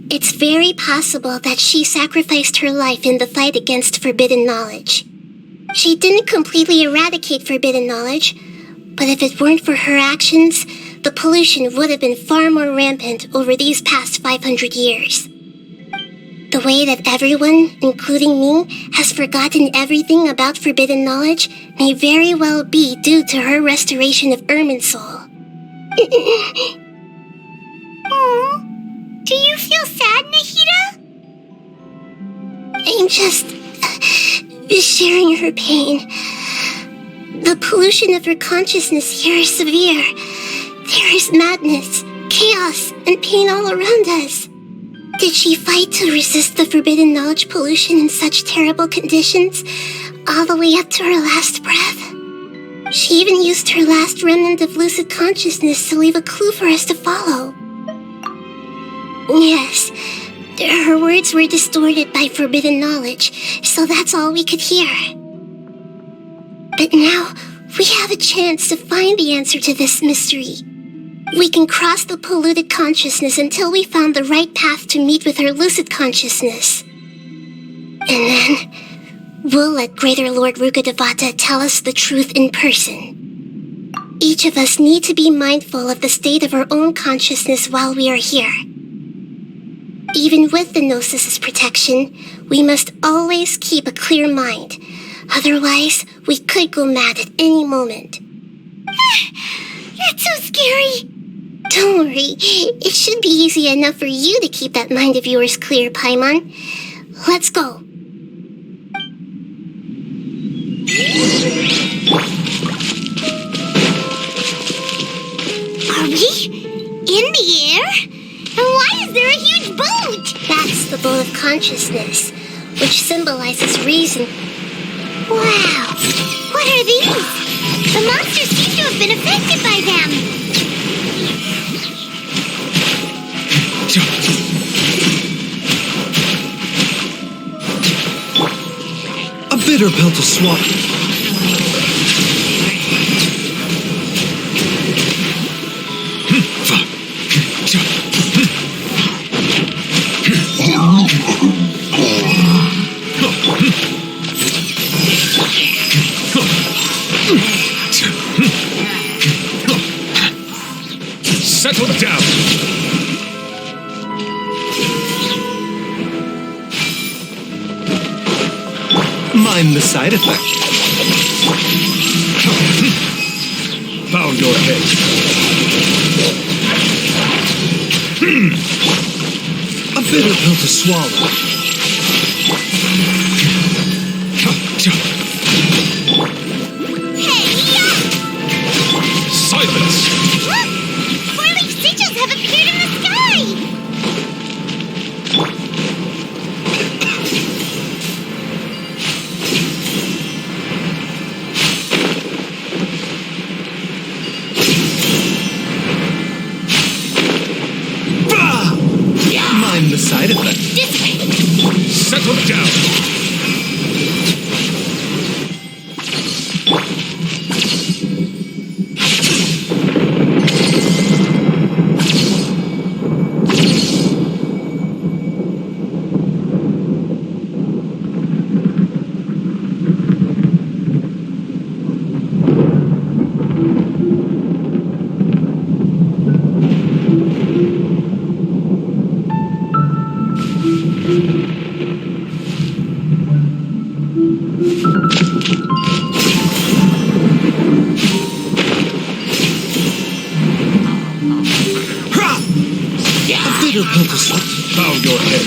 It's very possible that she sacrificed her life in the fight against forbidden knowledge. She didn't completely eradicate forbidden knowledge, but if it weren't for her actions, the pollution would have been far more rampant over these past 500 years. The way that everyone, including me, has forgotten everything about forbidden knowledge may very well be due to her restoration of Irminsul. Oh, do you feel sad, Nahida? I'm just sharing her pain. The pollution of her consciousness here is severe. There is madness, chaos, and pain all around us. Did she fight to resist the forbidden knowledge pollution in such terrible conditions, all the way up to her last breath? She even used her last remnant of lucid consciousness to leave a clue for us to follow. Yes, her words were distorted by forbidden knowledge, so that's all we could hear. But now, we have a chance to find the answer to this mystery. We can cross the polluted consciousness until we found the right path to meet with her lucid consciousness. And then, we'll let Greater Lord Rukkhadevata tell us the truth in person. Each of us need to be mindful of the state of our own consciousness while we are here. Even with the Gnosis's protection, we must always keep a clear mind. Otherwise, we could go mad at any moment. That's so scary. Don't worry, it should be easy enough for you to keep that mind of yours clear, Paimon. Let's go. Are we in the air? And why is there a huge boat? That's the boat of consciousness, which symbolizes reason. Wow! What are these? The monsters seem to have been affected by them. A bitter pill to swallow. Settle down. Mind the side effect. Bow your head. A bitter pill to swallow. Silence! Look! Four-leaf sigils have appeared in the sky! Mind the side effect. Settle down. Bow your head.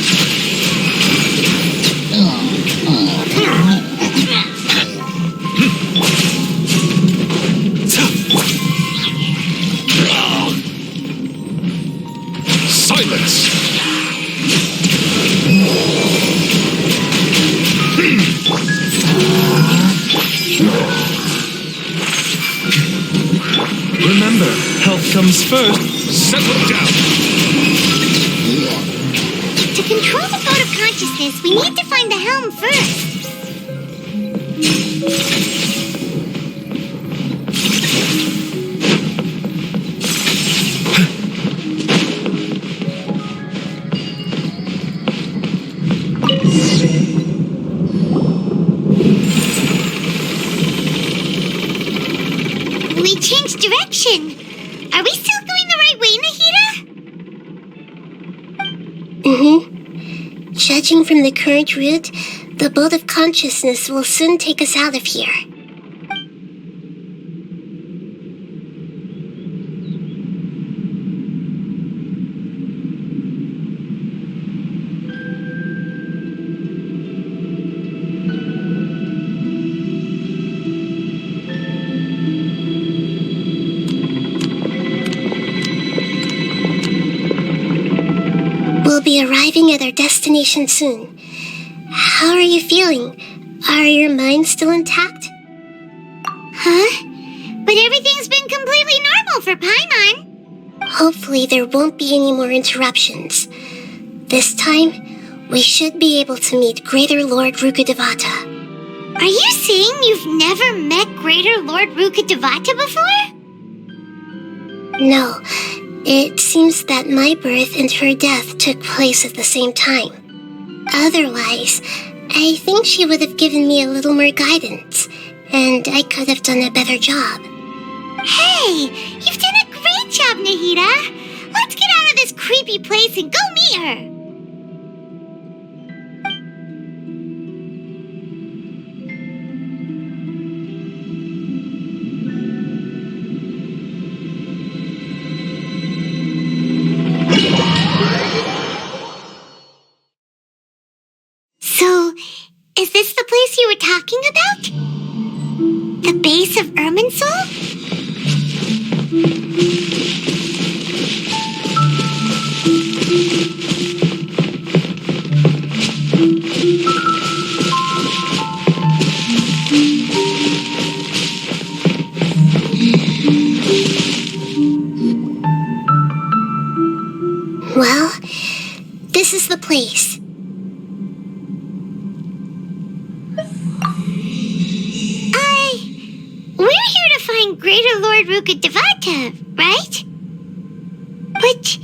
Silence! Remember, health comes first. Settle down! To control the boat of consciousness, we need to find the helm first. We changed direction. Are we still going the right way, Nahida? Mm-hmm. Judging from the current route, the boat of consciousness will soon take us out of here. We'll be arriving at our destination soon. How are you feeling? Are your minds still intact? Huh? But everything's been completely normal for Paimon. Hopefully there won't be any more interruptions. This time, we should be able to meet Greater Lord Rukkhadevata. Are you saying you've never met Greater Lord Rukkhadevata before? No. It seems that my birth and her death took place at the same time. Otherwise, I think she would have given me a little more guidance, and I could have done a better job. Hey, you've done a great job, Nahida. Let's get out of this creepy place and go meet her. talking about? The base of Irminsul? Well, this is the place. We're here to find Greater Lord Rukkhadevata, right? But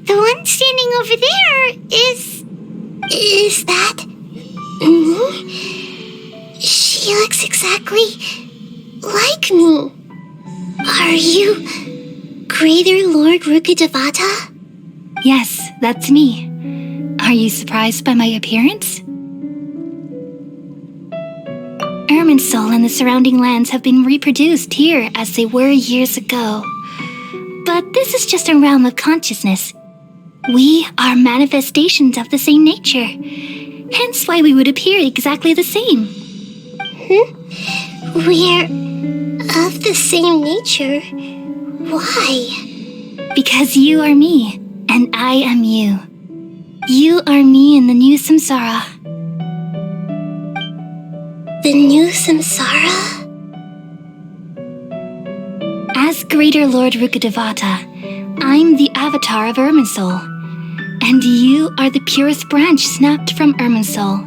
the one standing over there is that me? She looks exactly like me. Are you Greater Lord Rukkhadevata? Yes, that's me. Are you surprised by my appearance? Irminsul and the surrounding lands have been reproduced here as they were years ago. But this is just a realm of consciousness. We are manifestations of the same nature, hence why we would appear exactly the same. We're of the same nature? Why? Because you are me, and I am you. You are me in the new samsara. The new samsara? As Greater Lord Rukkhadevata, I'm the avatar of Irminsul, and you are the purest branch snapped from Irminsul.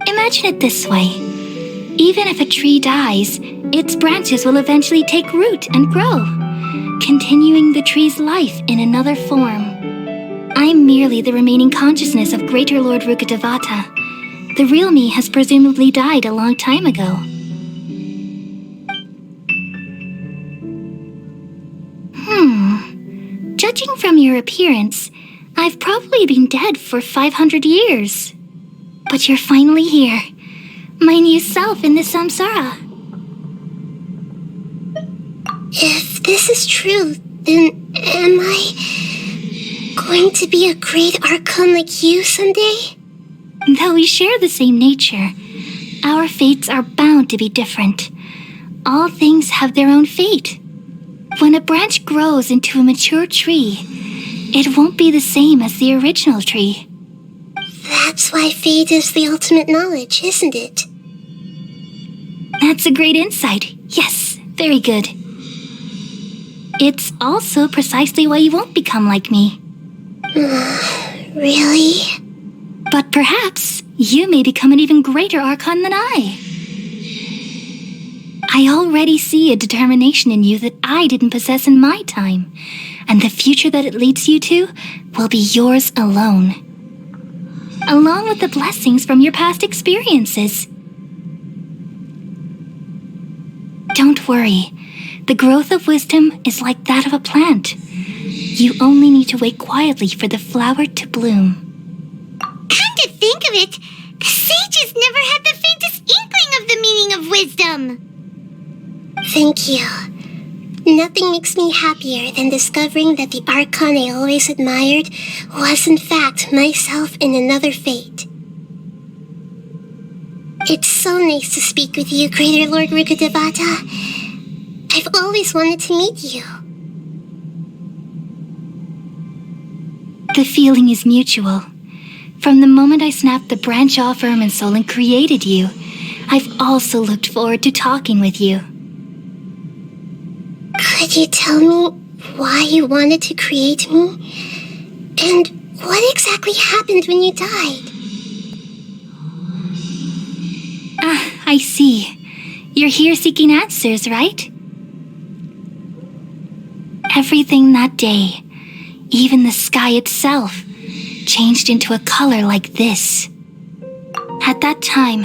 Imagine it this way. Even if a tree dies, its branches will eventually take root and grow, continuing the tree's life in another form. I'm merely the remaining consciousness of Greater Lord Rukkhadevata. The real me has presumably died a long time ago. Judging from your appearance, I've probably been dead for 500 years. But you're finally here, my new self in the samsara. If this is true, then am I going to be a great archon like you someday? Though we share the same nature, our fates are bound to be different. All things have their own fate. When a branch grows into a mature tree, it won't be the same as the original tree. That's why fate is the ultimate knowledge, isn't it? That's a great insight. Yes, very good. It's also precisely why you won't become like me. Really? But perhaps you may become an even greater archon than I. I already see a determination in you that I didn't possess in my time, and the future that it leads you to will be yours alone, along with the blessings from your past experiences. Don't worry. The growth of wisdom is like that of a plant. You only need to wait quietly for the flower to bloom. Come to think of it, the sages never had the faintest inkling of the meaning of wisdom. Thank you. Nothing makes me happier than discovering that the archon I always admired was in fact myself in another fate. It's so nice to speak with you, Greater Lord Rukkhadevata. I've always wanted to meet you. The feeling is mutual. From the moment I snapped the branch off Irminsul and created you, I've also looked forward to talking with you. Could you tell me why you wanted to create me? And what exactly happened when you died? I see. You're here seeking answers, right? Everything that day, even the sky itself, changed into a color like this. At that time,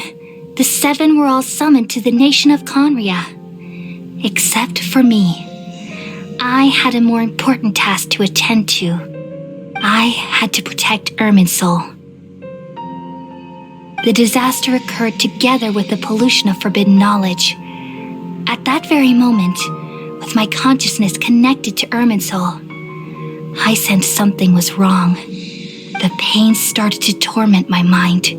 the seven were all summoned to the nation of Conria, except for me. I had a more important task to attend to. I had to protect Irminsul. The disaster occurred together with the pollution of forbidden knowledge. At that very moment, with my consciousness connected to Irminsul, I sensed something was wrong. The pain started to torment my mind,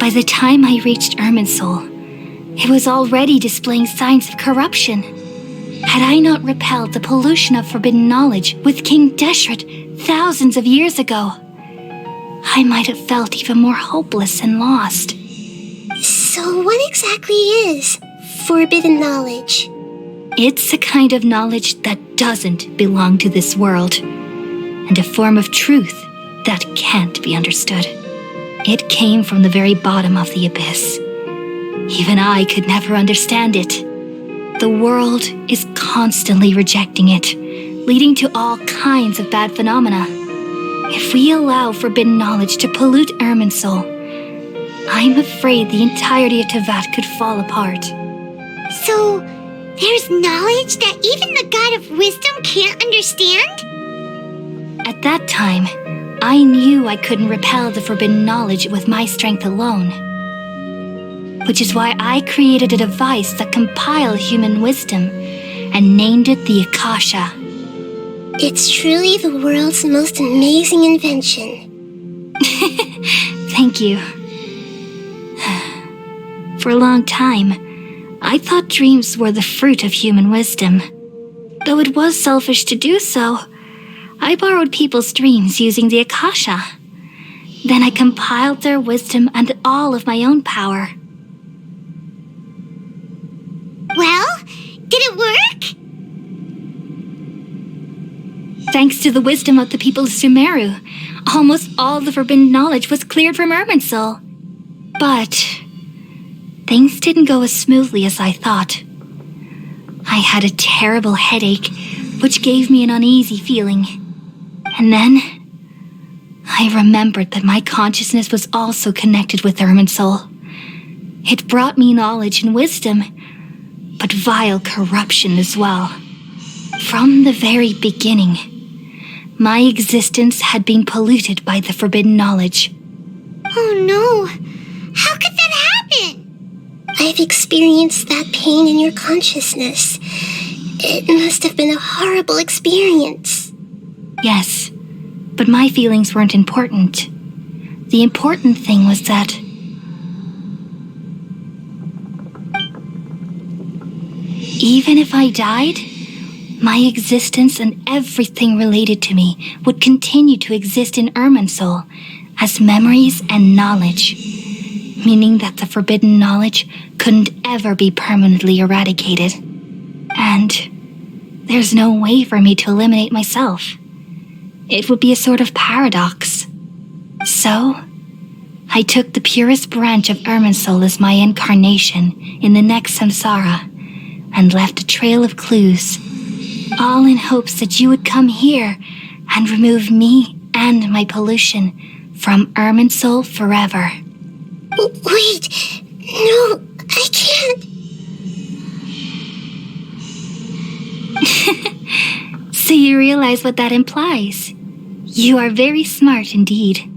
By the time I reached Irminsul, it was already displaying signs of corruption. Had I not repelled the pollution of forbidden knowledge with King Deshret thousands of years ago, I might have felt even more hopeless and lost. So what exactly is forbidden knowledge? It's a kind of knowledge that doesn't belong to this world, and a form of truth that can't be understood. It came from the very bottom of the abyss. Even I could never understand it. The world is constantly rejecting it, leading to all kinds of bad phenomena. If we allow forbidden knowledge to pollute Irminsul, I'm afraid the entirety of Tevat could fall apart. So, there's knowledge that even the God of Wisdom can't understand? At that time, I knew I couldn't repel the forbidden knowledge with my strength alone. Which is why I created a device that compiled human wisdom and named it the Akasha. It's truly the world's most amazing invention. Thank you. For a long time, I thought dreams were the fruit of human wisdom. Though it was selfish to do so, I borrowed people's dreams using the Akasha. Then I compiled their wisdom and all of my own power. Well, did it work? Thanks to the wisdom of the people of Sumeru, almost all the forbidden knowledge was cleared from Irminsul. But things didn't go as smoothly as I thought. I had a terrible headache, which gave me an uneasy feeling. And then I remembered that my consciousness was also connected with Irminsul. It brought me knowledge and wisdom, but vile corruption as well. From the very beginning, my existence had been polluted by the forbidden knowledge. Oh no! How could that happen? I've experienced that pain in your consciousness. It must have been a horrible experience. Yes, but my feelings weren't important. The important thing was that even if I died, my existence and everything related to me would continue to exist in Irminsul as memories and knowledge, meaning that the forbidden knowledge couldn't ever be permanently eradicated. And there's no way for me to eliminate myself. It would be a sort of paradox. So, I took the purest branch of Irminsul as my incarnation in the next samsara and left a trail of clues, all in hopes that you would come here and remove me and my pollution from Irminsul forever. Wait, no, I can't. So you realize what that implies. You are very smart indeed.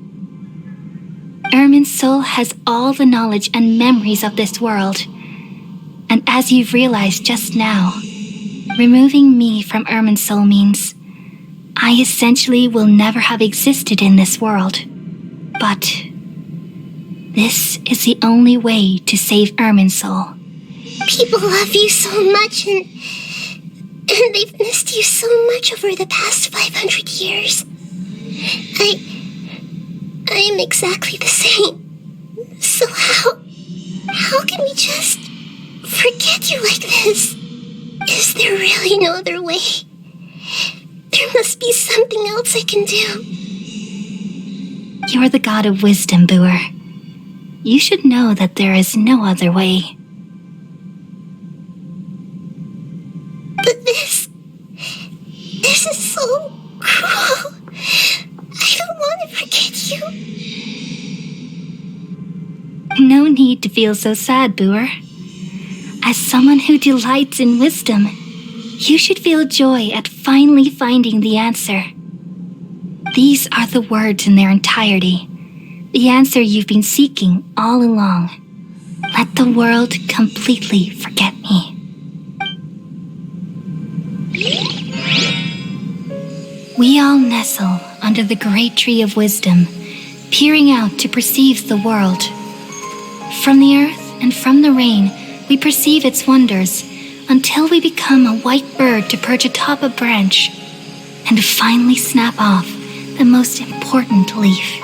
Irminsul has all the knowledge and memories of this world. And as you've realized just now, removing me from Irminsul means I essentially will never have existed in this world. But this is the only way to save Irminsul. People love you so much and they've missed you so much over the past 500 years. I am exactly the same. So how can we just forget you like this? Is there really no other way? There must be something else I can do. You're the god of wisdom, Boer. You should know that there is no other way. But this is so cruel. I don't want to forget you. No need to feel so sad, Boer. As someone who delights in wisdom, you should feel joy at finally finding the answer. These are the words in their entirety, the answer you've been seeking all along. Let the world completely forget me. We all nestle under the great tree of wisdom, peering out to perceive the world. From the earth and from the rain, we perceive its wonders until we become a white bird to perch atop a branch and finally snap off the most important leaf.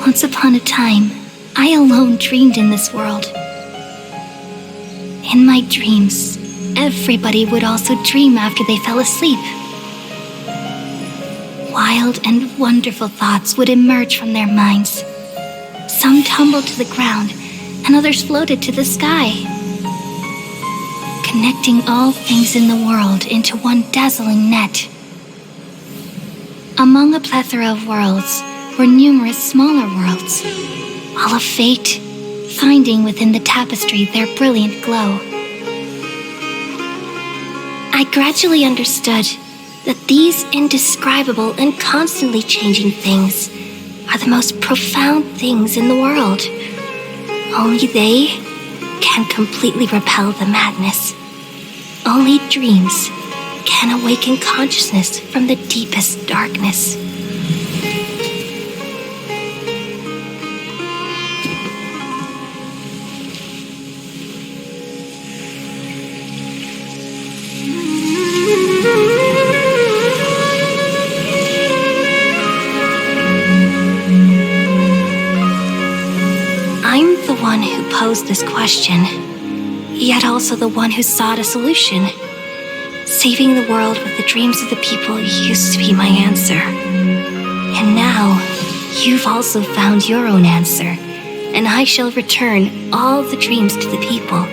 Once upon a time, I alone dreamed in this world. In my dreams, everybody would also dream after they fell asleep. Wild and wonderful thoughts would emerge from their minds. Some tumbled to the ground, and others floated to the sky, connecting all things in the world into one dazzling net. Among a plethora of worlds were numerous smaller worlds, all of fate, finding within the tapestry their brilliant glow. I gradually understood that these indescribable and constantly changing things are the most profound things in the world. Only they can completely repel the madness. Only dreams can awaken consciousness from the deepest darkness. Posed this question, yet also the one who sought a solution. Saving the world with the dreams of the people used to be my answer. And now, you've also found your own answer, and I shall return all the dreams to the people.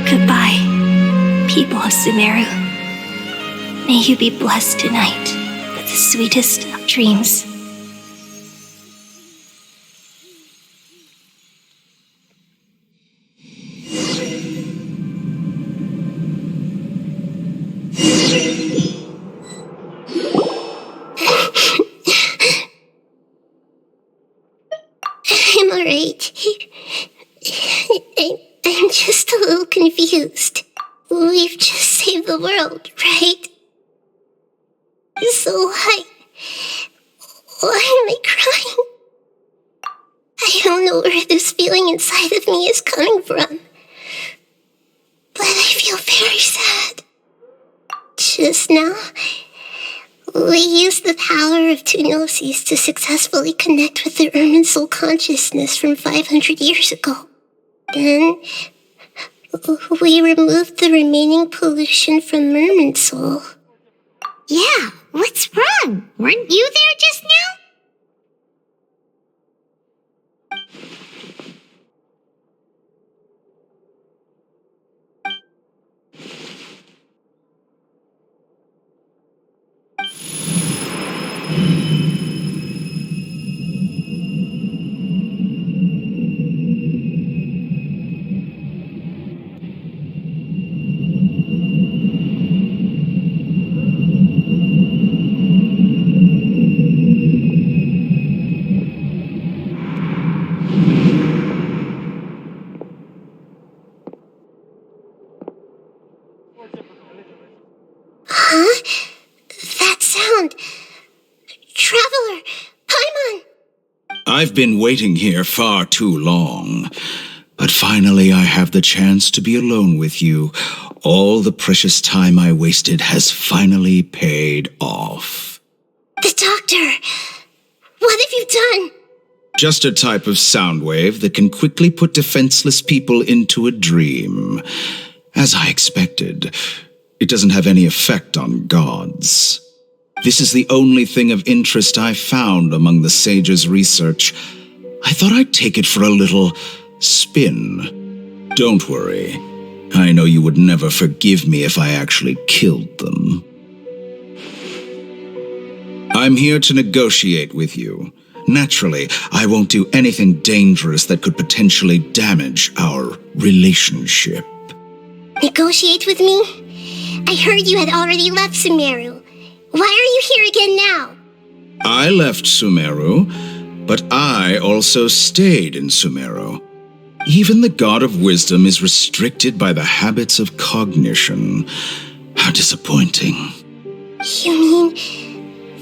Goodbye, people of Sumeru. May you be blessed tonight with the sweetest of dreams. I'm alright. I'm just a little confused. We've just saved the world, right? So why am I crying? I don't know where this feeling inside of me is coming from, but I feel very sad. Just now, we used the power of two gnosis to successfully connect with the Ermin soul consciousness from 500 years ago. Then, we removed the remaining pollution from Merman soul. Yeah, what's wrong? Weren't you there just now? Huh? That sound. Traveler, Paimon! I've been waiting here far too long, but finally I have the chance to be alone with you. All the precious time I wasted has finally paid off. The doctor! What have you done? Just a type of sound wave that can quickly put defenseless people into a dream. As I expected, it doesn't have any effect on gods. This is the only thing of interest I found among the sage's research. I thought I'd take it for a little spin. Don't worry. I know you would never forgive me if I actually killed them. I'm here to negotiate with you. Naturally, I won't do anything dangerous that could potentially damage our relationship. Negotiate with me? I heard you had already left Sumeru. Why are you here again now? I left Sumeru, But I also stayed in Sumeru. Even the God of Wisdom is restricted by the habits of cognition. How disappointing. You mean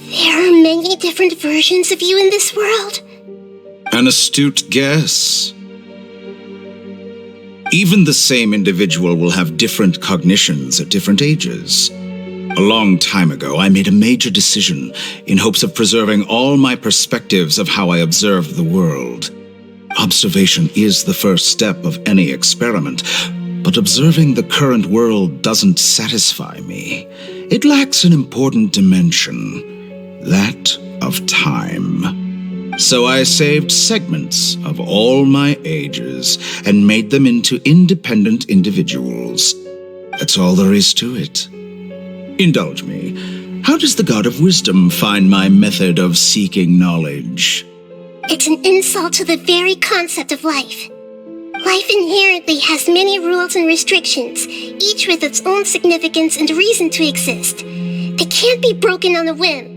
there are many different versions of you in this world? An astute guess. Even the same individual will have different cognitions at different ages. A long time ago, I made a major decision in hopes of preserving all my perspectives of how I observed the world. Observation is the first step of any experiment, but observing the current world doesn't satisfy me. It lacks an important dimension, that of time. So I saved segments of all my ages and made them into independent individuals. That's all there is to it. Indulge me. How does the God of Wisdom find my method of seeking knowledge? It's an insult to the very concept of life. Life inherently has many rules and restrictions, each with its own significance and reason to exist. They can't be broken on a whim.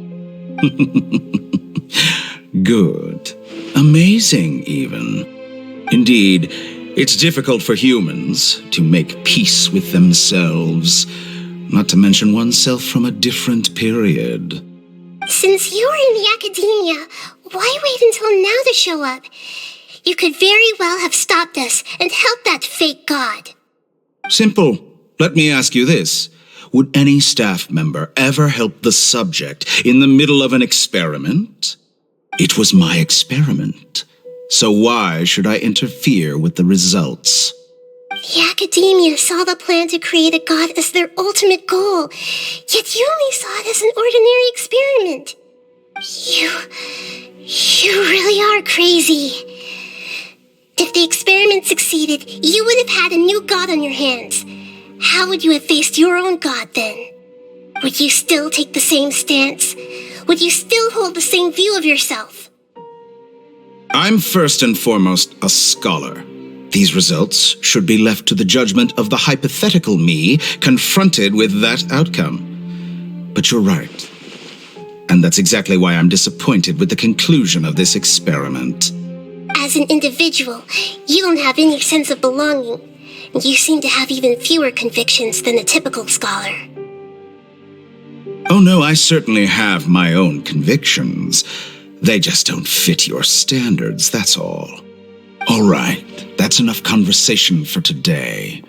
Good. Amazing, even. Indeed, it's difficult for humans to make peace with themselves, not to mention oneself from a different period. Since you were in the academia, why wait until now to show up? You could very well have stopped us and helped that fake god. Simple. Let me ask you this. Would any staff member ever help the subject in the middle of an experiment? It was my experiment. So why should I interfere with the results? The academia saw the plan to create a god as their ultimate goal, yet you only saw it as an ordinary experiment. You really are crazy. If the experiment succeeded, you would have had a new god on your hands. How would you have faced your own god then? Would you still take the same stance? Would you still hold the same view of yourself? I'm first and foremost a scholar. These results should be left to the judgment of the hypothetical me confronted with that outcome. But you're right. And that's exactly why I'm disappointed with the conclusion of this experiment. As an individual, you don't have any sense of belonging. You seem to have even fewer convictions than a typical scholar. Oh no, I certainly have my own convictions. They just don't fit your standards, that's all. All right, that's enough conversation for today.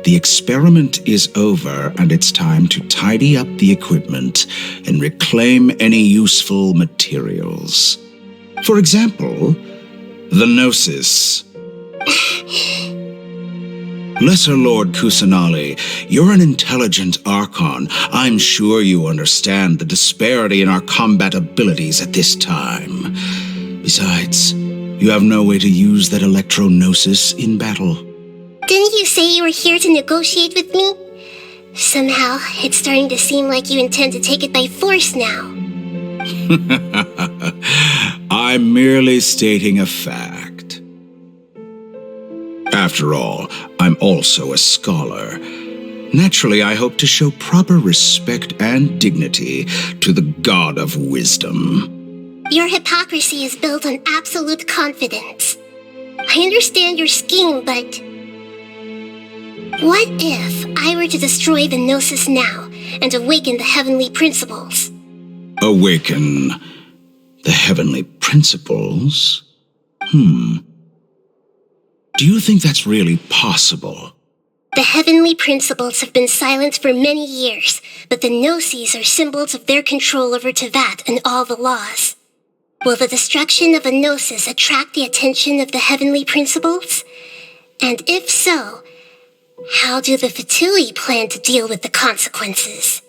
The experiment is over, and it's time to tidy up the equipment and reclaim any useful materials. For example, the Gnosis. Lesser Lord Kusanali, you're an intelligent Archon. I'm sure you understand the disparity in our combat abilities at this time. Besides, you have no way to use that Electro-Gnosis in battle. Didn't you say you were here to negotiate with me? Somehow, it's starting to seem like you intend to take it by force now. I'm merely stating a fact. After all, I'm also a scholar. Naturally, I hope to show proper respect and dignity to the God of Wisdom. Your hypocrisy is built on absolute confidence. I understand your scheme, but... what if I were to destroy the Gnosis now and awaken the heavenly principles? Awaken the heavenly principles? Do you think that's really possible? The heavenly principles have been silent for many years, but the Gnosis are symbols of their control over Tevat and all the laws. Will the destruction of a Gnosis attract the attention of the heavenly principles? And if so, how do the Fatui plan to deal with the consequences?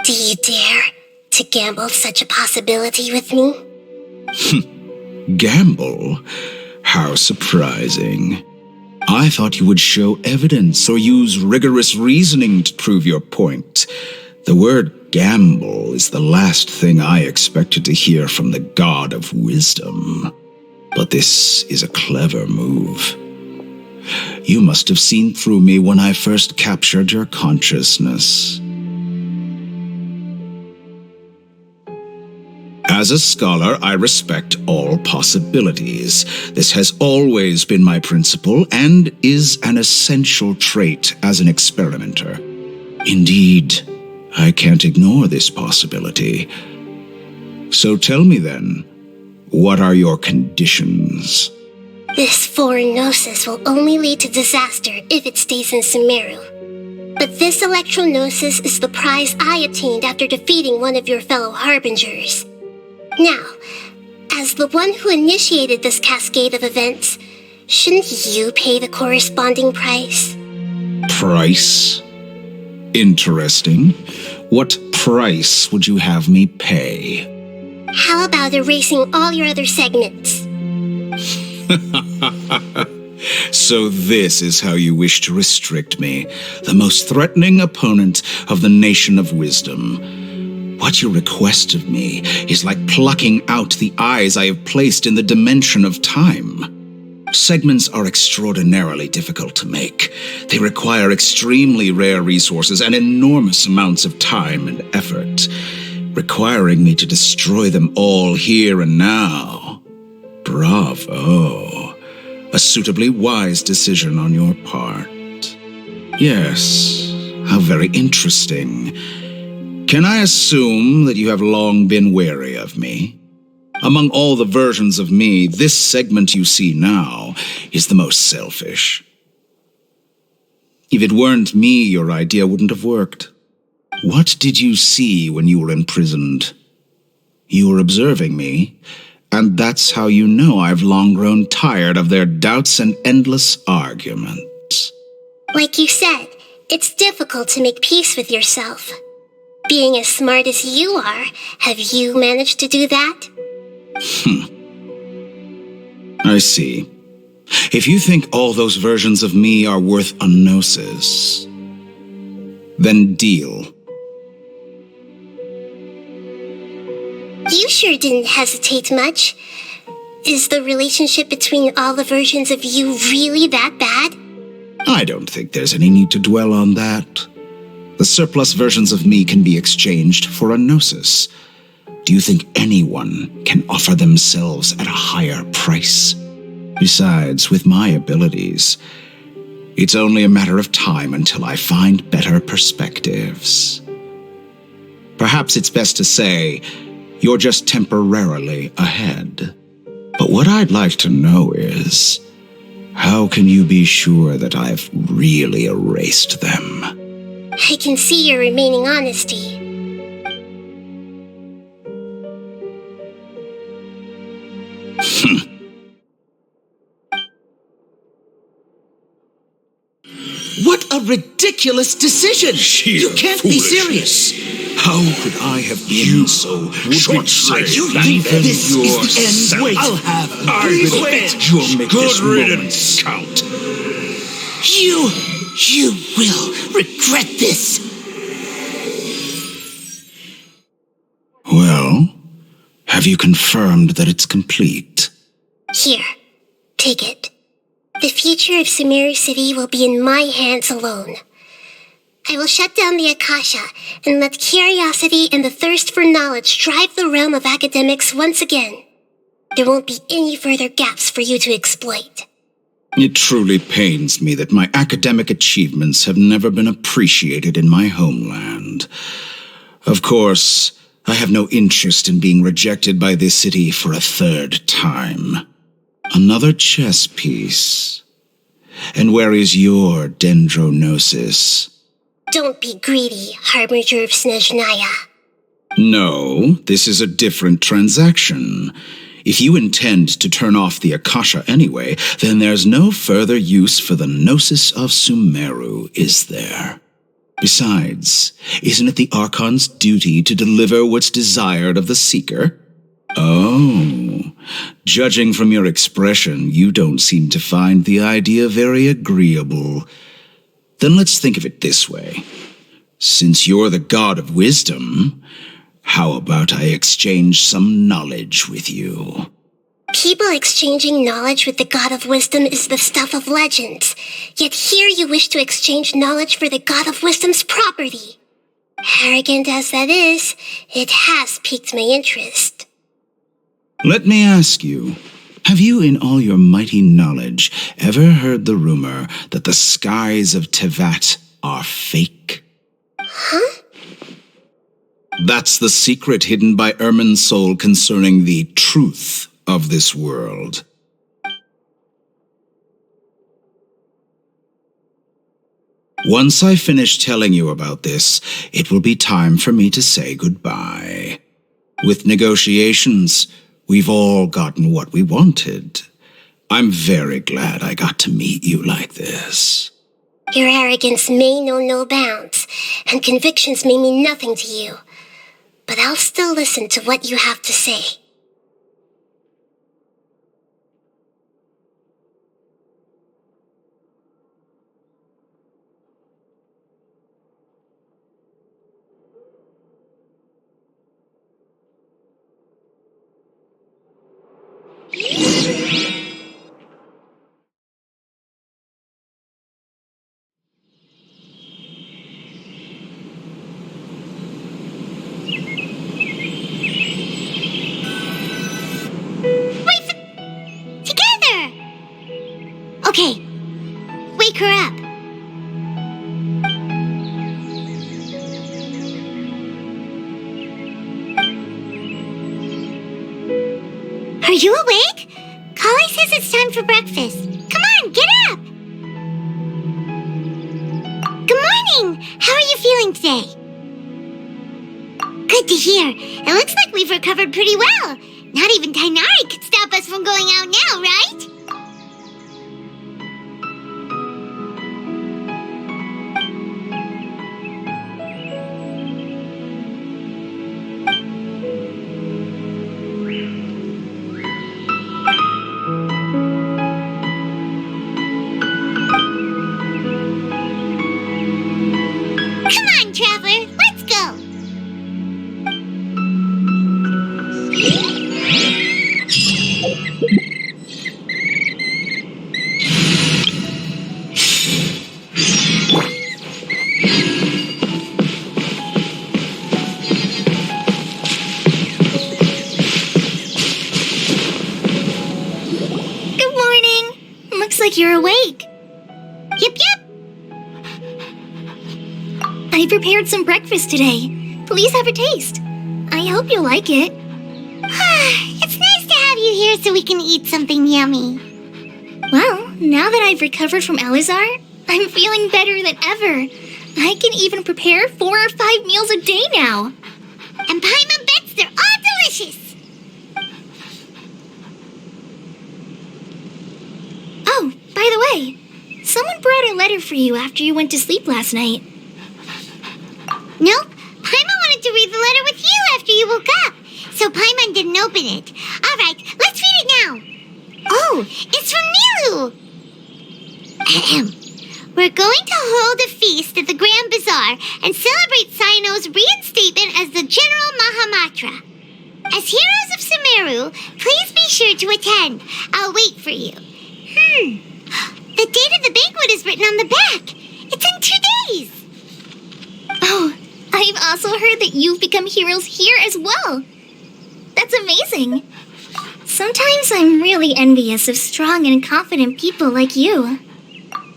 Do you dare to gamble such a possibility with me? Gamble? How surprising. I thought you would show evidence or use rigorous reasoning to prove your point. The word gamble is the last thing I expected to hear from the God of Wisdom. But this is a clever move. You must have seen through me when I first captured your As a scholar, I respect all possibilities. This has always been my principle and is an essential trait as an experimenter. Indeed, I can't ignore this possibility. So tell me then, what are your conditions? This foreign gnosis will only lead to disaster if it stays in Sumeru. But this electro-gnosis is the prize I obtained after defeating one of your fellow harbingers. Now, as the one who initiated this cascade of events, shouldn't you pay the corresponding price? Price? Interesting. What price would you have me pay? How about erasing all your other segments? So this is how you wish to restrict me, the most threatening opponent of the Nation of Wisdom. What you request of me is like plucking out the eyes I have placed in the dimension of time. Segments are extraordinarily difficult to make. They require extremely rare resources and enormous amounts of time and effort, requiring me to destroy them all here and now. Bravo. A suitably wise decision on your part. Yes, how very interesting. Can I assume that you have long been wary of me? Among all the versions of me, this segment you see now is the most selfish. If it weren't me, your idea wouldn't have worked. What did you see when you were imprisoned? You were observing me, and that's how you know I've long grown tired of their doubts and endless arguments. Like you said, it's difficult to make peace with yourself. Being as smart as you are, have you managed to do that? I see. If you think all those versions of me are worth a gnosis, then deal. You sure didn't hesitate much. Is the relationship between all the versions of you really that bad? I don't think there's any need to dwell on that. The surplus versions of me can be exchanged for a gnosis. Do you think anyone can offer themselves at a higher price? Besides, with my abilities, it's only a matter of time until I find better perspectives. Perhaps it's best to say, you're just temporarily ahead. But what I'd like to know is, how can you be sure that I've really erased them? I can see your remaining honesty. What a ridiculous decision! You can't be serious! How could I have been so short-sighted? You think this is the end? Wait, I'll have You'll make good this riddance, Count. You will regret this. Well, have you confirmed that it's complete? Here, take it. The future of Sumeru City will be in my hands alone. I will shut down the Akasha and let curiosity and the thirst for knowledge drive the realm of academics once again. There won't be any further gaps for you to exploit. It truly pains me that my academic achievements have never been appreciated in my homeland. Of course, I have no interest in being rejected by this city for a third time. Another chess piece. And where is your dendrognosis? Don't be greedy, Harbinger of Snezhnaya. No, this is a different transaction. If you intend to turn off the Akasha anyway, then there's no further use for the Gnosis of Sumeru, is there? Besides, isn't it the Archon's duty to deliver what's desired of the Seeker? Oh, judging from your expression, you don't seem to find the idea very agreeable. Then let's think of it this way. Since you're the God of Wisdom, how about I exchange some knowledge with you? People exchanging knowledge with the God of Wisdom is the stuff of legends. Yet here you wish to exchange knowledge for the God of Wisdom's property. Arrogant as that is, it has piqued my interest. Let me ask you, have you in all your mighty knowledge ever heard the rumor that the skies of Tevat are fake? Huh? That's the secret hidden by Irminsul concerning the truth of this world. Once I finish telling you about this, it will be time for me to say goodbye. With negotiations, we've all gotten what we wanted. I'm very glad I got to meet you like this. Your arrogance may know no bounds, and convictions may mean nothing to you. But I'll still listen to what you have to say. Okay, wake her up. Are you awake? Kali says it's time for breakfast. Come on, get up! Good morning! How are you feeling today? Good to hear. It looks like we've recovered pretty well. Not even Tainari could stop us from going out now, right? Come on, Traveler, let's go! Good morning. Looks like you're awake. Yep. I prepared some breakfast today. Please have a taste. I hope you'll like it. It's nice to have you here so we can eat something yummy. Well, now that I've recovered from Elazar, I'm feeling better than ever. I can even prepare 4 or 5 meals a day now. And Paimon bets they're all delicious. Oh, by the way, someone brought a letter for you after you went to sleep last night. Nope. Paimon wanted to read the letter with you after you woke up, so Paimon didn't open it. All right, let's read it now. Oh, it's from Nilu. Ahem. We're going to hold a feast at the Grand Bazaar and celebrate Sino's reinstatement as the General Mahamatra. As heroes of Sumeru, please be sure to attend. I'll wait for you. The date of the banquet is written on the back. It's in 2 days. Oh, I've also heard that you've become heroes here as well. That's amazing. Sometimes I'm really envious of strong and confident people like you.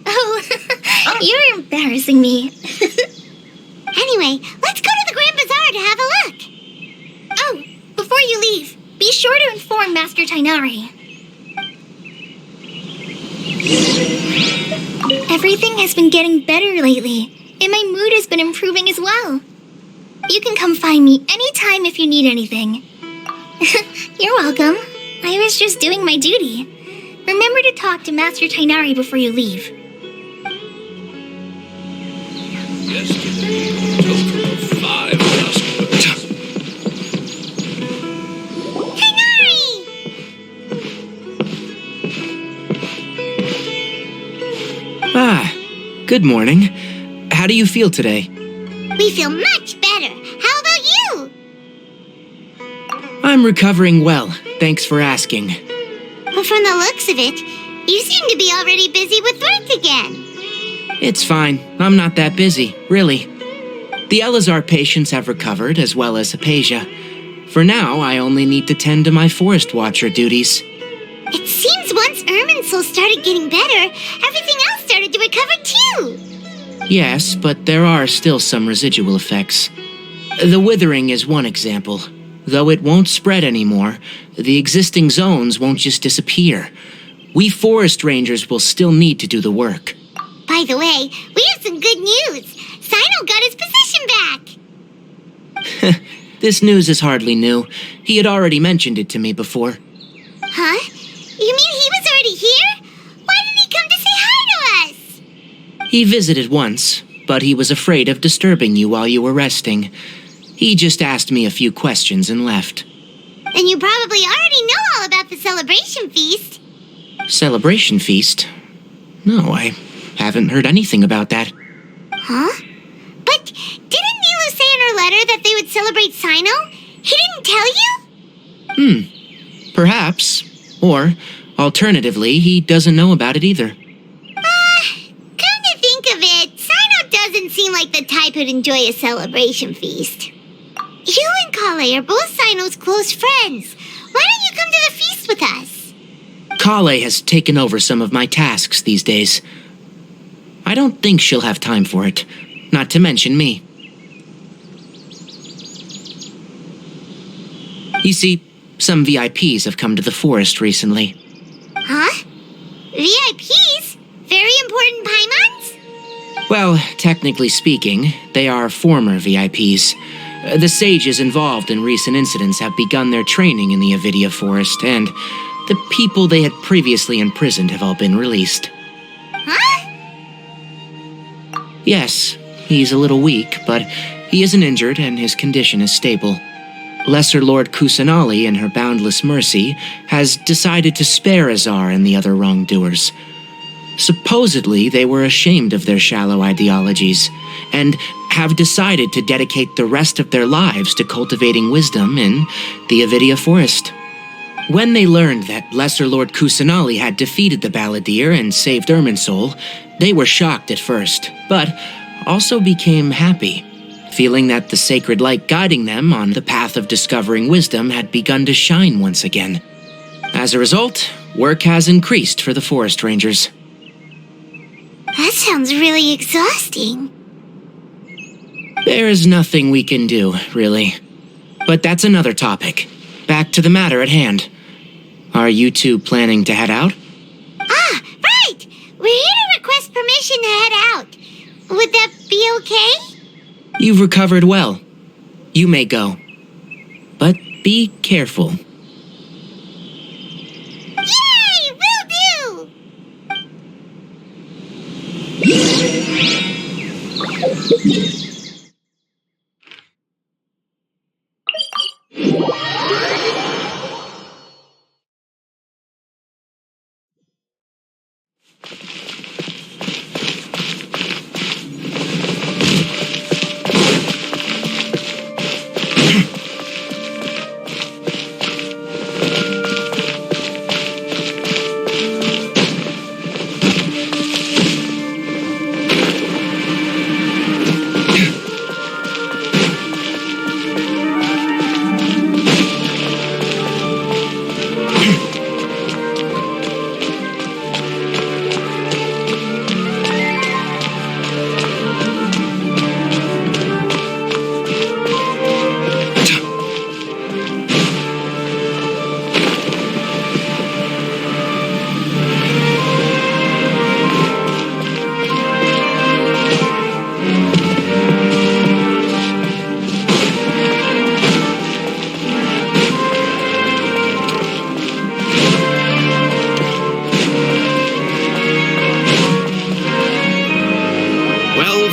Oh, you're embarrassing me. Anyway, let's go to the Grand Bazaar to have a look. Oh, before you leave, be sure to inform Master Tainari. Everything has been getting better lately, and my mood has been improving as well. You can come find me anytime if you need anything. You're welcome. I was just doing my duty. Remember to talk to Master Tainari before you leave. Yesterday, a total of 5 customers. Good morning. How do you feel today? We feel much better. How about you? I'm recovering well. Thanks for asking. Well, from the looks of it, you seem to be already busy with work again. It's fine. I'm not that busy, really. The Elazar patients have recovered, as well as Hypatia. For now, I only need to tend to my forest watcher duties. It seems once Irminsul started getting better, everything else started to recover too. Yes, but there are still some residual effects. The withering is one example. Though it won't spread anymore, the existing zones won't just disappear. We forest rangers will still need to do the work. By the way, we have some good news. Sino got his position back. This news is hardly new. He had already mentioned it to me before. Huh? You mean he was already here? Why didn't he come to say hi to us? He visited once, but he was afraid of disturbing you while you were resting. He just asked me a few questions and left. Then you probably already know all about the celebration feast. Celebration feast? No, I haven't heard anything about that. Huh? But didn't Nilu say in her letter that they would celebrate Sino? He didn't tell you? Perhaps. Or, alternatively, he doesn't know about it either. Come to think of it, Sino doesn't seem like the type who'd enjoy a celebration feast. You and Kale are both Sino's close friends. Why don't you come to the feast with us? Kale has taken over some of my tasks these days. I don't think she'll have time for it, not to mention me. You see, some VIPs have come to the forest recently. Huh? VIPs? Very important Paimons? Well, technically speaking, they are former VIPs. The sages involved in recent incidents have begun their training in the Avidia Forest, and the people they had previously imprisoned have all been released. Huh? Yes, he's a little weak, but he isn't injured and his condition is stable. Lesser Lord Kusanali, in her boundless mercy, has decided to spare Azar and the other wrongdoers. Supposedly, they were ashamed of their shallow ideologies, and have decided to dedicate the rest of their lives to cultivating wisdom in the Avidia Forest. When they learned that Lesser Lord Kusanali had defeated the Balladeer and saved Irminsul, they were shocked at first, but also became happy, feeling that the sacred light guiding them on the path of discovering wisdom had begun to shine once again. As a result, work has increased for the forest rangers. That sounds really exhausting. There is nothing we can do, really. But that's another topic. Back to the matter at hand. Are you two planning to head out? Ah, right! We're here to request permission to head out. Would that be okay? You've recovered well. You may go. But be careful. Yay! Will do!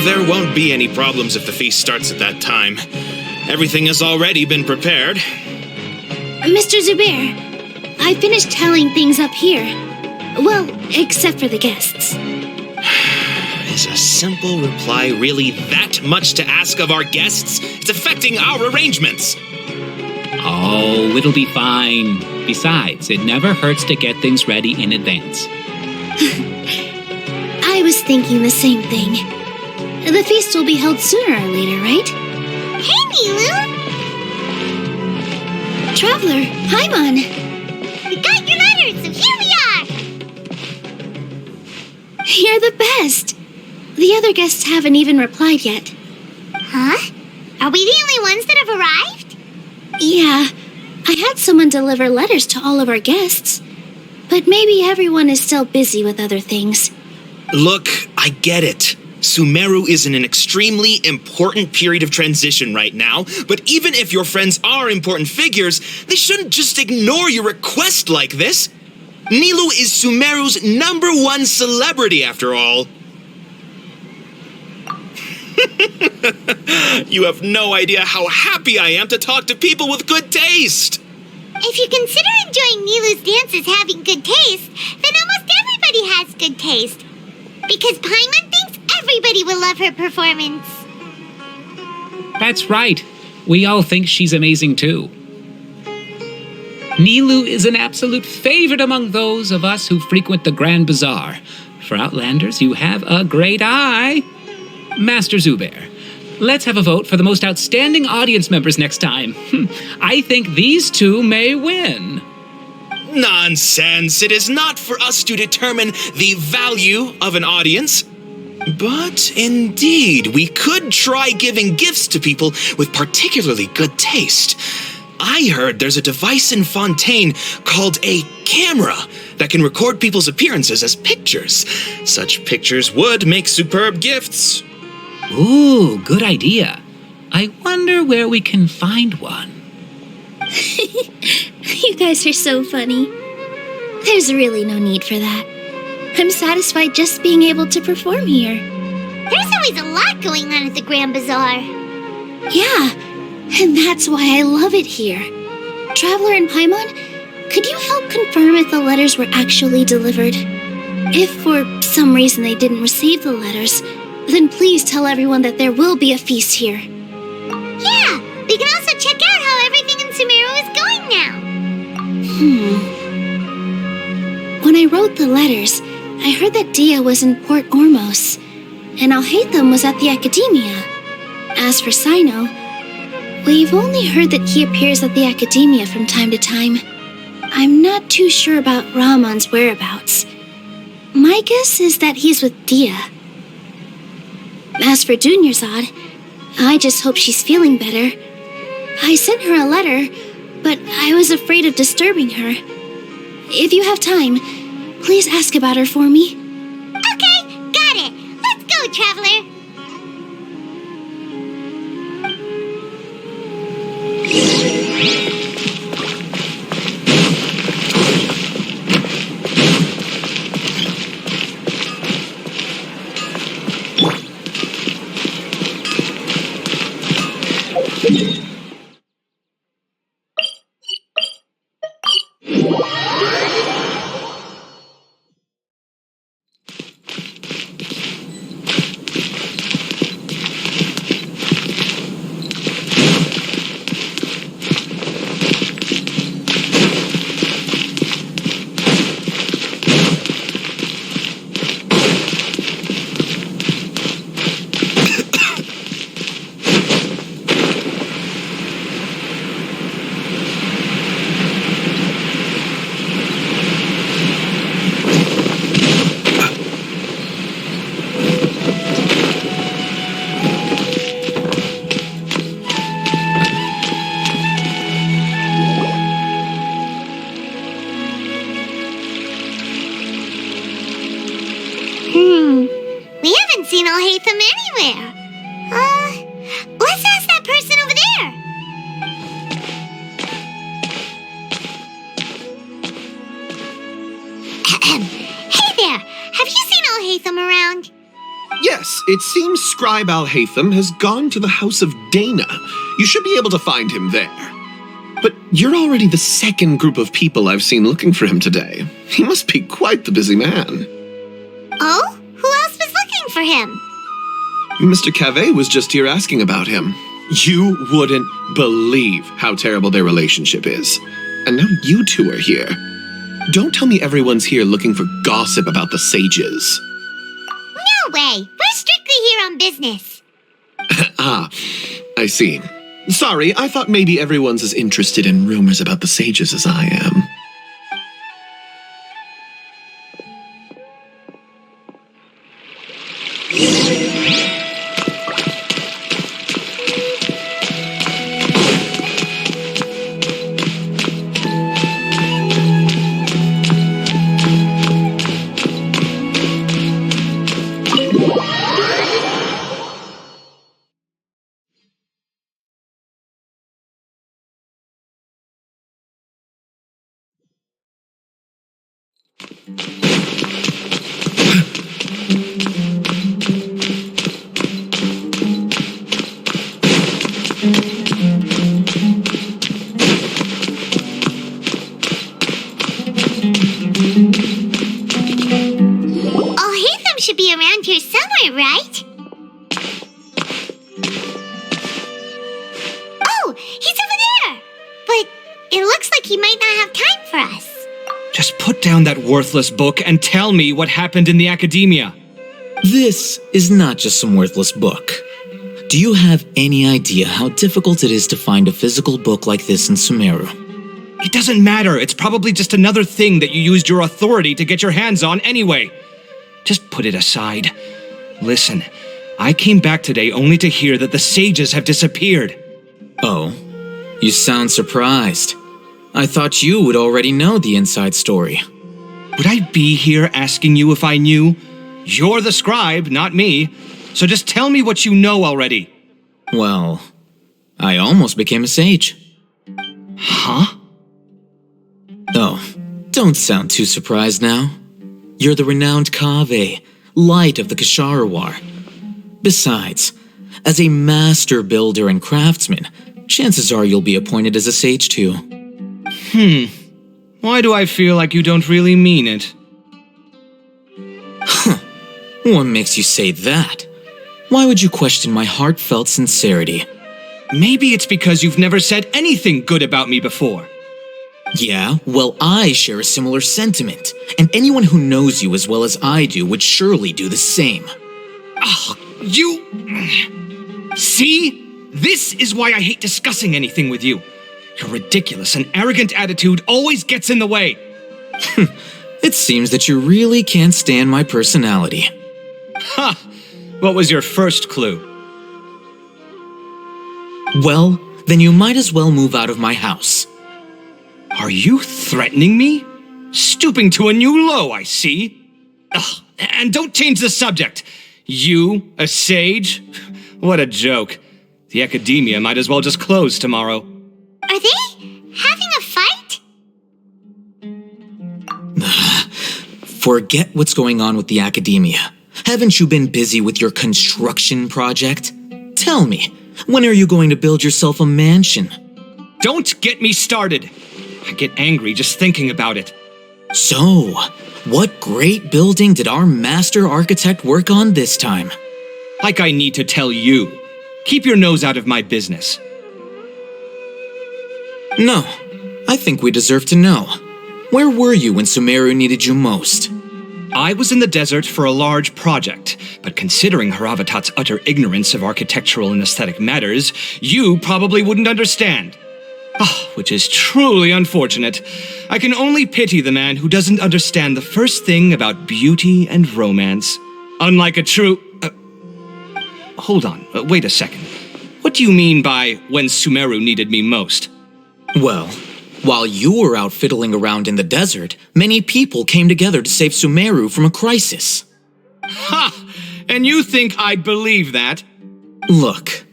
There won't be any problems if the feast starts at that time. Everything has already been prepared. Mr. Zubair, I finished tallying things up here. Well, except for the guests. Is a simple reply really that much to ask of our guests? It's affecting our arrangements. Oh, it'll be fine. Besides, it never hurts to get things ready in advance. I was thinking the same thing. The feast will be held sooner or later, right? Hey, Nilu! Traveler, Paimon! We got your letters, so here we are! You're the best! The other guests haven't even replied yet. Huh? Are we the only ones that have arrived? Yeah, I had someone deliver letters to all of our guests. But maybe everyone is still busy with other things. Look, I get it. Sumeru is in an extremely important period of transition right now, but even if your friends are important figures, they shouldn't just ignore your request like this. Nilou is Sumeru's #1 celebrity, after all. You have no idea how happy I am to talk to people with good taste. If you consider enjoying Nilou's dances having good taste, then almost everybody has good taste. Because Paimon thinks everybody will love her performance. That's right. We all think she's amazing too. Nilou is an absolute favorite among those of us who frequent the Grand Bazaar. For Outlanders, you have a great eye. Master Zubair, let's have a vote for the most outstanding audience members next time. I think these two may win. Nonsense! It is not for us to determine the value of an audience. But indeed, we could try giving gifts to people with particularly good taste. I heard there's a device in Fontaine called a camera that can record people's appearances as pictures. Such pictures would make superb gifts. Ooh, good idea. I wonder where we can find one. You guys are so funny. There's really no need for that. I'm satisfied just being able to perform here. There's always a lot going on at the Grand Bazaar. Yeah, and that's why I love it here. Traveler and Paimon, could you help confirm if the letters were actually delivered? If for some reason they didn't receive the letters, then please tell everyone that there will be a feast here. Yeah, we can also check out how everything in Sumeru is going now. When I wrote the letters, I heard that Dia was in Port Ormos, and Alhaitham was at the Academia. As for Sino, we've only heard that he appears at the Academia from time to time. I'm not too sure about Ramon's whereabouts. My guess is that he's with Dia. As for Dunyarzad, I just hope she's feeling better. I sent her a letter, but I was afraid of disturbing her. If you have time, please ask about her for me. Okay, got it. Let's go, Traveler. We haven't seen Alhaitham anywhere. Let's ask that person over there. Hey there, have you seen Alhaitham around? Yes, it seems Scribe Alhaitham has gone to the House of Dana. You should be able to find him there. But you're already the second group of people I've seen looking for him today. He must be quite the busy man. Oh? Who else was looking for him? Mr. Cave was just here asking about him. You wouldn't believe how terrible their relationship is. And now you two are here. Don't tell me everyone's here looking for gossip about the sages. No way! We're strictly here on business. Ah, I see. Sorry, I thought maybe everyone's as interested in rumors about the sages as I am. Should be around here somewhere, right? Oh, he's over there! But it looks like he might not have time for us. Just put down that worthless book and tell me what happened in the academia. This is not just some worthless book. Do you have any idea how difficult it is to find a physical book like this in Sumeru? It doesn't matter. It's probably just another thing that you used your authority to get your hands on anyway. Just put it aside. Listen, I came back today only to hear that the sages have disappeared. Oh, you sound surprised. I thought you would already know the inside story. Would I be here asking you if I knew? You're the scribe, not me. So just tell me what you know already. Well, I almost became a sage. Huh? Oh, don't sound too surprised now. You're the renowned Kaveh, light of the Kashara War. Besides, as a master builder and craftsman, chances are you'll be appointed as a sage too. Why do I feel like you don't really mean it? What makes you say that? Why would you question my heartfelt sincerity? Maybe it's because you've never said anything good about me before. Yeah, well, I share a similar sentiment, and anyone who knows you as well as I do would surely do the same. You... See? This is why I hate discussing anything with you. Your ridiculous and arrogant attitude always gets in the way. It seems that you really can't stand my personality. Ha! What was your first clue? Well, then you might as well move out of my house. Are you threatening me? Stooping to a new low, I see. Ugh, and don't change the subject. You, a sage? What a joke. The academia might as well just close tomorrow. Are they having a fight? Forget what's going on with the academia. Haven't you been busy with your construction project? Tell me, when are you going to build yourself a mansion? Don't get me started. I get angry just thinking about it. So, what great building did our master architect work on this time? Like I need to tell you. Keep your nose out of my business. No, I think we deserve to know. Where were you when Sumeru needed you most? I was in the desert for a large project, but considering Haravatat's utter ignorance of architectural and aesthetic matters, you probably wouldn't understand. Which is truly unfortunate. I can only pity the man who doesn't understand the first thing about beauty and romance. Unlike a true... hold on, wait a second. What do you mean by when Sumeru needed me most? Well, while you were out fiddling around in the desert, many people came together to save Sumeru from a crisis. Ha! And you think I'd believe that? Look,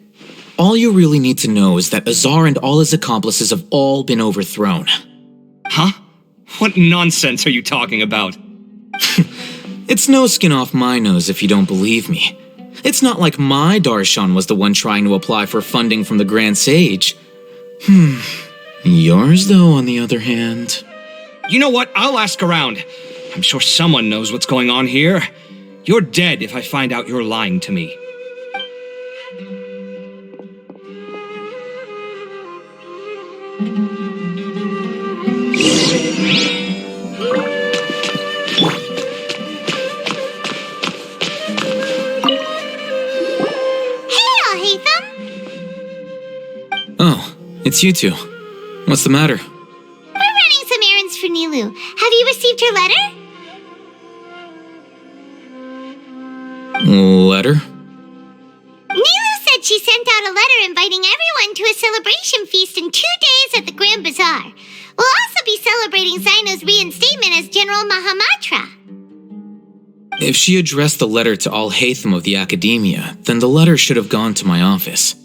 all you really need to know is that Azar and all his accomplices have all been overthrown. Huh? What nonsense are you talking about? It's no skin off my nose if you don't believe me. It's not like my Darshan was the one trying to apply for funding from the Grand Sage. Yours, though, on the other hand... You know what? I'll ask around. I'm sure someone knows what's going on here. You're dead if I find out you're lying to me. It's you two. What's the matter? We're running some errands for Nilu. Have you received her letter? Letter? Nilu said she sent out a letter inviting everyone to a celebration feast in 2 days at the Grand Bazaar. We'll also be celebrating Sino's reinstatement as General Mahamatra. If she addressed the letter to all Hatham of the Academia, then the letter should have gone to my office.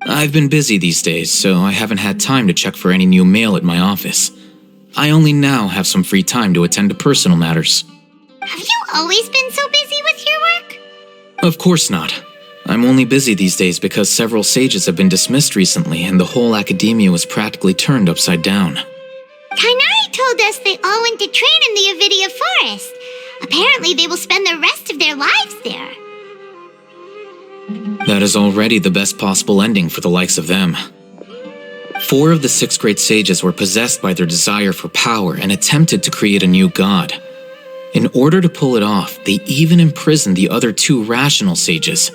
I've been busy these days, so I haven't had time to check for any new mail at my office. I only now have some free time to attend to personal matters. Have you always been so busy with your work? Of course not. I'm only busy these days because several sages have been dismissed recently and the whole Academia was practically turned upside down. Tainari told us they all went to train in the Avidia Forest. Apparently they will spend the rest of their lives there. That is already the best possible ending for the likes of them. 4 of the 6 great sages were possessed by their desire for power and attempted to create a new god. In order to pull it off, they even imprisoned the other 2 rational sages.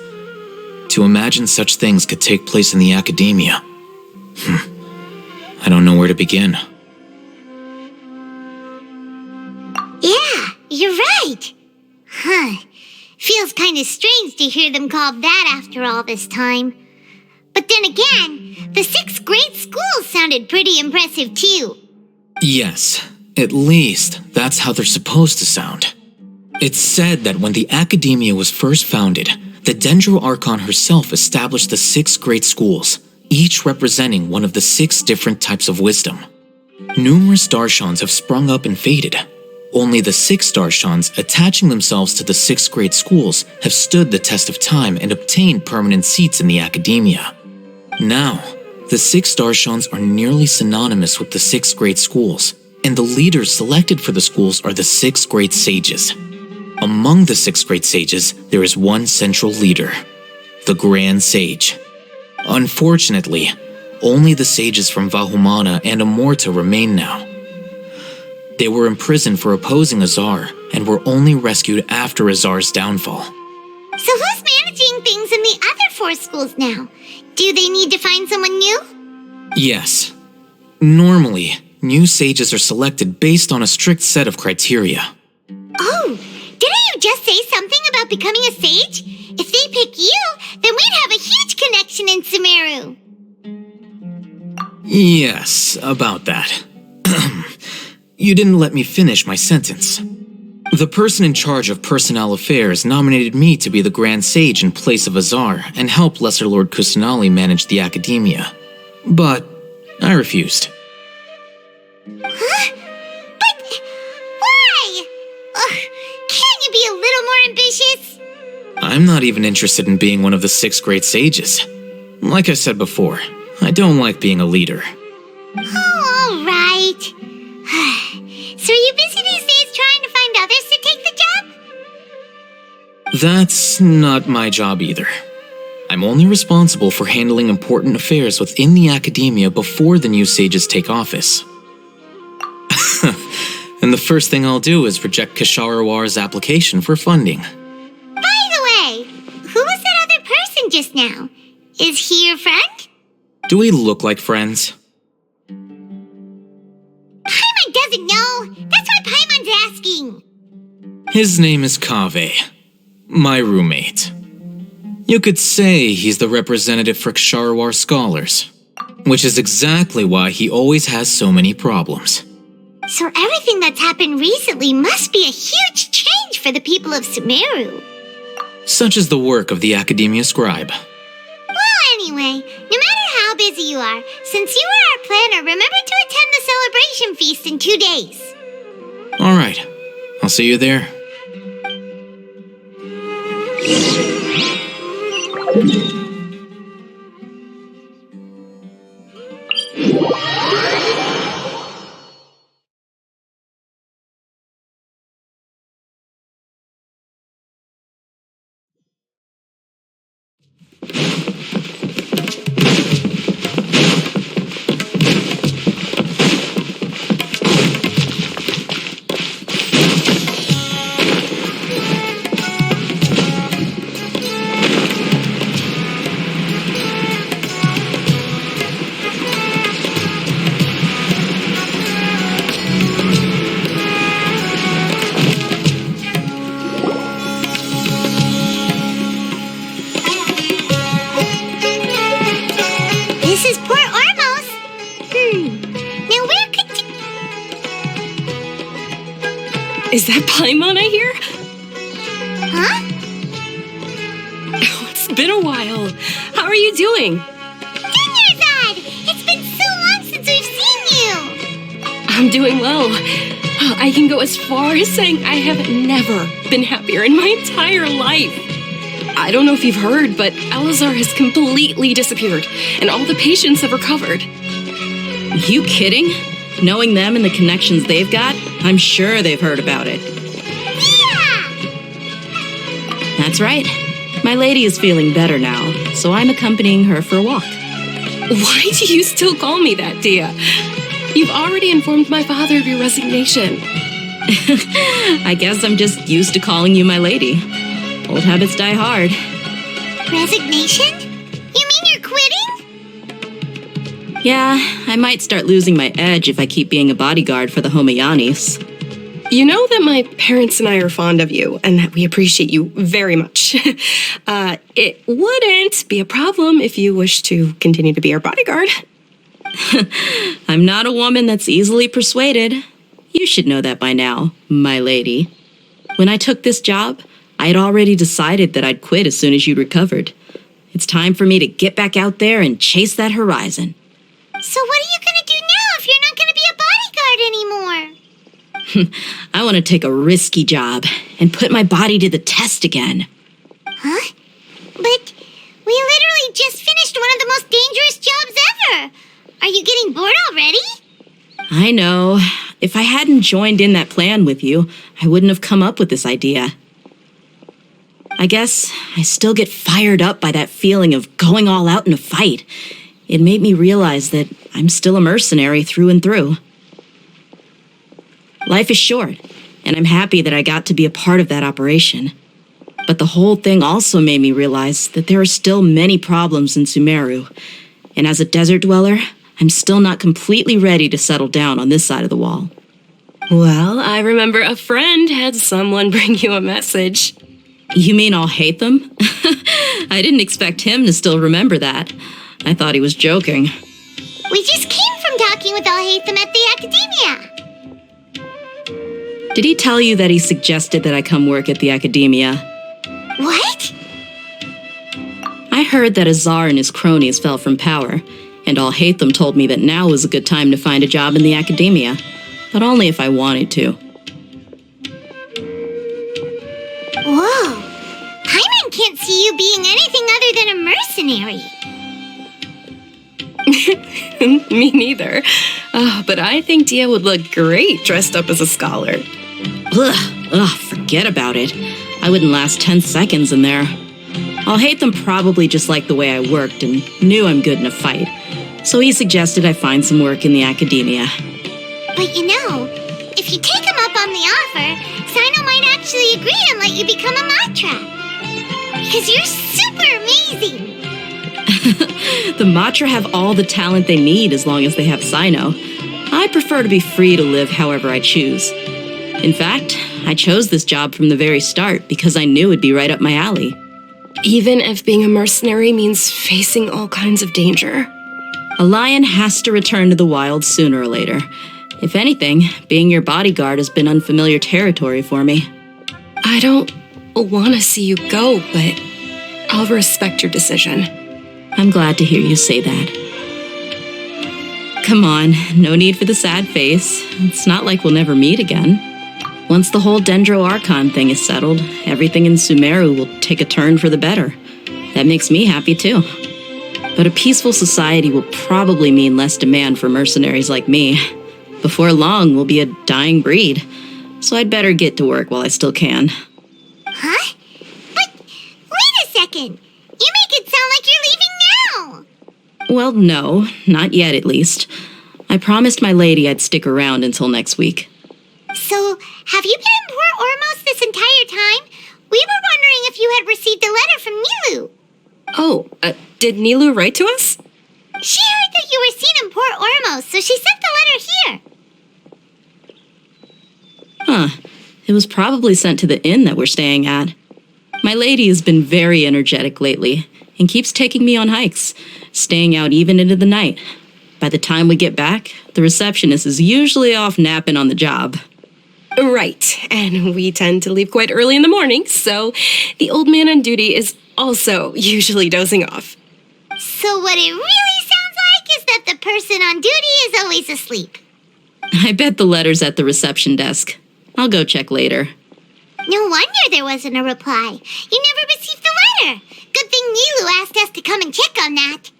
To imagine such things could take place in the Academia. I don't know where to begin. Yeah, you're right. Feels kind of strange to hear them called that after all this time. But then again, the 6 great schools sounded pretty impressive too. Yes, at least that's how they're supposed to sound. It's said that when the Academia was first founded, the Dendro Archon herself established the 6 great schools, each representing one of the 6 different types of wisdom. Numerous Darshans have sprung up and faded. Only the 6 Darshans attaching themselves to the 6 great schools have stood the test of time and obtained permanent seats in the Academia. Now, the 6 Darshans are nearly synonymous with the 6 great schools, and the leaders selected for the schools are the 6 great sages. Among the 6 great sages, there is one central leader, the Grand Sage. Unfortunately, only the sages from Vahumana and Amorta remain now. They were imprisoned for opposing Azar and were only rescued after Azar's downfall. So who's managing things in the other 4 schools now? Do they need to find someone new? Yes. Normally, new sages are selected based on a strict set of criteria. Oh, didn't you just say something about becoming a sage? If they pick you, then we'd have a huge connection in Sumeru. Yes, about that. You didn't let me finish my sentence. The person in charge of personnel affairs nominated me to be the Grand Sage in place of Azar and help Lesser Lord Kusanali manage the Academia. But I refused. Huh? But why? Can't you be a little more ambitious? I'm not even interested in being one of the 6 great sages. Like I said before, I don't like being a leader. Oh, all right. So are you busy these days trying to find others to take the job? That's not my job either. I'm only responsible for handling important affairs within the Academia before the new sages take office. And the first thing I'll do is reject Kasharawar's application for funding. By the way, who was that other person just now? Is he your friend? Do we look like friends? Paimon doesn't know. That's why Paimon's asking. His name is Kaveh, my roommate. You could say he's the representative for Ksharawar scholars, which is exactly why he always has so many problems. So everything that's happened recently must be a huge change for the people of Sumeru. Such is the work of the Academia Scribe. Well, anyway, no matter how busy you are, since you are our planner, remember to attend the celebration feast in 2 days. All right, I'll see you there. that Paimon I hear? Huh? It's been a while. How are you doing? Dinnersad! It's been so long since we've seen you! I'm doing well. I can go as far as saying I have never been happier in my entire life. I don't know if you've heard, but Elazar has completely disappeared, and all the patients have recovered. You kidding? Knowing them and the connections they've got, I'm sure they've heard about it. Yeah! That's right. My lady is feeling better now, so I'm accompanying her for a walk. Why do you still call me that, Dia? You've already informed my father of your resignation. I guess I'm just used to calling you my lady. Old habits die hard. Resignation? You mean you're quitting? Yeah, I might start losing my edge if I keep being a bodyguard for the Homayanis. You know that my parents and I are fond of you, and that we appreciate you very much. It wouldn't be a problem if you wish to continue to be our bodyguard. I'm not a woman that's easily persuaded. You should know that by now, my lady. When I took this job, I had already decided that I'd quit as soon as you'd recovered. It's time for me to get back out there and chase that horizon. So what are you gonna do now if you're not gonna be a bodyguard anymore? I want to take a risky job and put my body to the test again. Huh? But we literally just finished one of the most dangerous jobs ever. Are you getting bored already? I know. If I hadn't joined in that plan with you, I wouldn't have come up with this idea. I guess I still get fired up by that feeling of going all out in a fight. It made me realize that I'm still a mercenary through and through. Life is short, and I'm happy that I got to be a part of that operation. But the whole thing also made me realize that there are still many problems in Sumeru. And as a desert dweller, I'm still not completely ready to settle down on this side of the wall. Well, I remember a friend had someone bring you a message. You mean I'll hate them? I didn't expect him to still remember that. I thought he was joking. We just came from talking with Alhaitham at the Academia. Did he tell you that he suggested that I come work at the Academia? What? I heard that Azar and his cronies fell from power, and Alhaitham told me that now was a good time to find a job in the Academia, but only if I wanted to. Whoa. Paimon can't see you being anything other than a mercenary. Me neither. But I think Dia would look great dressed up as a scholar. Forget about it. I wouldn't last 10 seconds in there. Alhaitham probably just liked the way I worked and knew I'm good in a fight, so he suggested I find some work in the Academia. But you know, if you take him up on the offer, Sino might actually agree and let you become a Matra. Because you're super amazing. The Matra have all the talent they need as long as they have Sino. I prefer to be free to live however I choose. In fact, I chose this job from the very start because I knew it'd be right up my alley. Even if being a mercenary means facing all kinds of danger. A lion has to return to the wild sooner or later. If anything, being your bodyguard has been unfamiliar territory for me. I don't want to see you go, but I'll respect your decision. I'm glad to hear you say that. Come on, no need for the sad face. It's not like we'll never meet again. Once the whole Dendro Archon thing is settled, everything in Sumeru will take a turn for the better. That makes me happy too. But a peaceful society will probably mean less demand for mercenaries like me. Before long, we'll be a dying breed. So I'd better get to work while I still can. Huh? But wait a second. You make it sound like you're leaving now. Well, no, not yet at least. I promised my lady I'd stick around until next week. So, have you been in Port Ormos this entire time? We were wondering if you had received a letter from Nilu. Oh, did Nilu write to us? She heard that you were seen in Port Ormos, so she sent the letter here. Huh. It was probably sent to the inn that we're staying at. My lady has been very energetic lately and keeps taking me on hikes, staying out even into the night. By the time we get back, the receptionist is usually off napping on the job. Right, and we tend to leave quite early in the morning, so the old man on duty is also usually dozing off. So what it really sounds like is that the person on duty is always asleep. I bet the letter's at the reception desk. I'll go check later. No wonder there wasn't a reply. You never received the letter. Good thing Nilu asked us to come and check on that.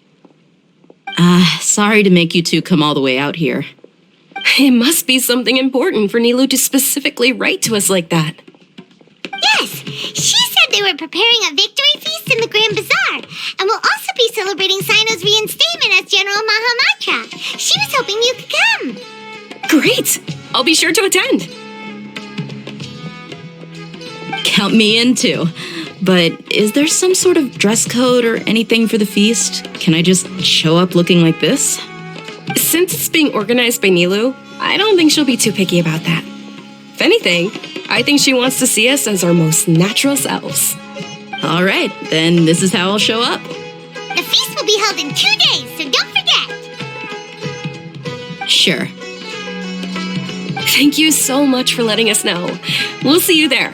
Sorry to make you two come all the way out here. It must be something important for Nilu to specifically write to us like that. Yes, she said they were preparing a victory feast in the Grand Bazaar, and will also be celebrating Sino's reinstatement as General Mahamatra. She was hoping you could come. Great! I'll be sure to attend. Count me in too. But is there some sort of dress code or anything for the feast? Can I just show up looking like this? Since it's being organized by Nilu, I don't think she'll be too picky about that. If anything, I think she wants to see us as our most natural selves. All right, then this is how I'll show up. The feast will be held in 2 days, so don't forget. Sure. Thank you so much for letting us know. We'll see you there.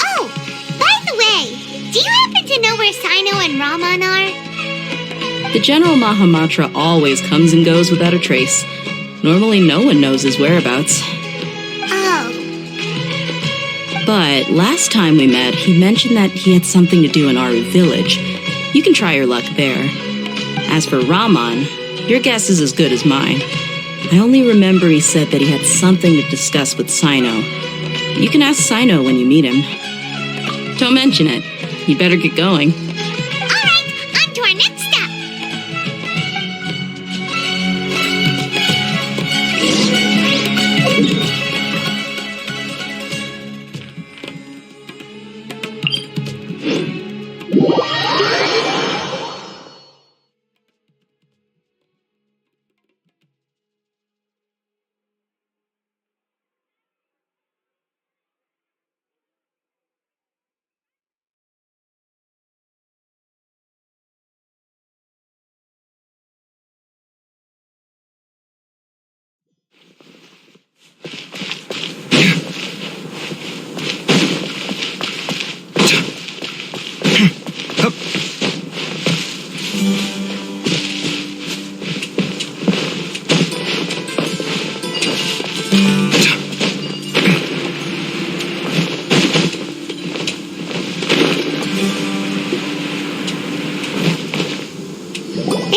Oh, by the way, do you happen to know where Sino and Raman are? The General Mahamatra always comes and goes without a trace. Normally no one knows his whereabouts. Oh. But last time we met, he mentioned that he had something to do in Aru Village. You can try your luck there. As for Raman, your guess is as good as mine. I only remember he said that he had something to discuss with Sino. You can ask Sino when you meet him. Don't mention it. You better get going. All right, on to our next step.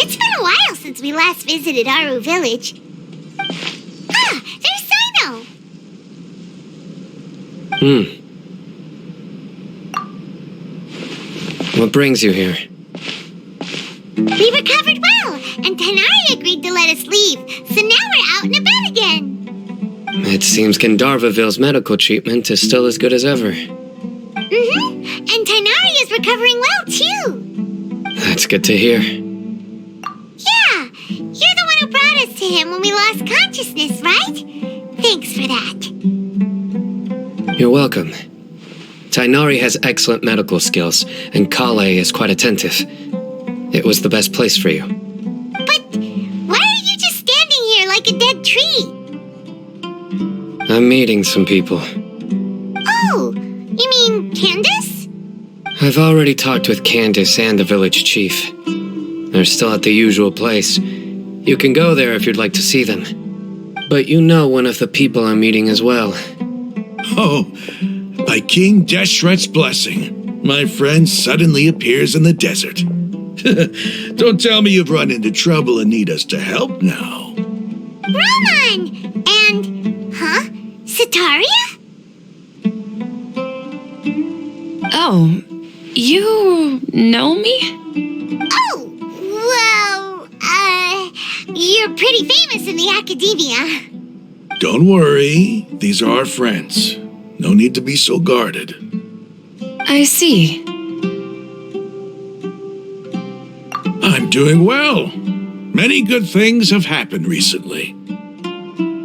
It's been a while since we last visited Aru Village. Ah, there's Sino! What brings you here? We recovered well, and Tanari agreed to let us leave, so now we're out and about again. It seems Gandharvaville's medical treatment is still as good as ever. And Tanari is recovering well, too. That's good to hear. Yeah, you're the one who brought us to him when we lost consciousness, right? Thanks for that. You're welcome. Tainari has excellent medical skills, and Kale is quite attentive. It was the best place for you. But why are you just standing here like a dead tree? I'm meeting some people. Oh, you mean Candace? I've already talked with Candace and the village chief. They're still at the usual place. You can go there if you'd like to see them. But you know one of the people I'm meeting as well. Oh, by King Deshret's blessing, my friend suddenly appears in the desert. Don't tell me you've run into trouble and need us to help now. Raman! And, Sitaria? Oh, you know me? Oh, well, you're pretty famous in the academia. Don't worry, these are our friends. No need to be so guarded. I see. I'm doing well. Many good things have happened recently.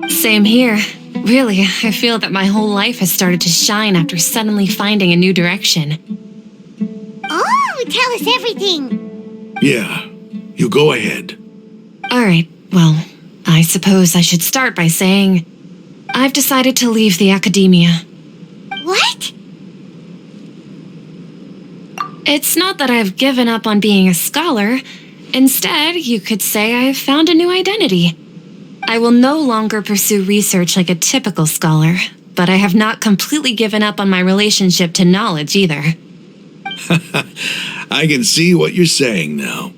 Same here. Really, I feel that my whole life has started to shine after suddenly finding a new direction. Oh, tell us everything. Yeah, you go ahead. All right, well, I suppose I should start by saying I've decided to leave the academia. What? It's not that I've given up on being a scholar. Instead, you could say I've found a new identity. I will no longer pursue research like a typical scholar, but I have not completely given up on my relationship to knowledge either. I can see what you're saying now.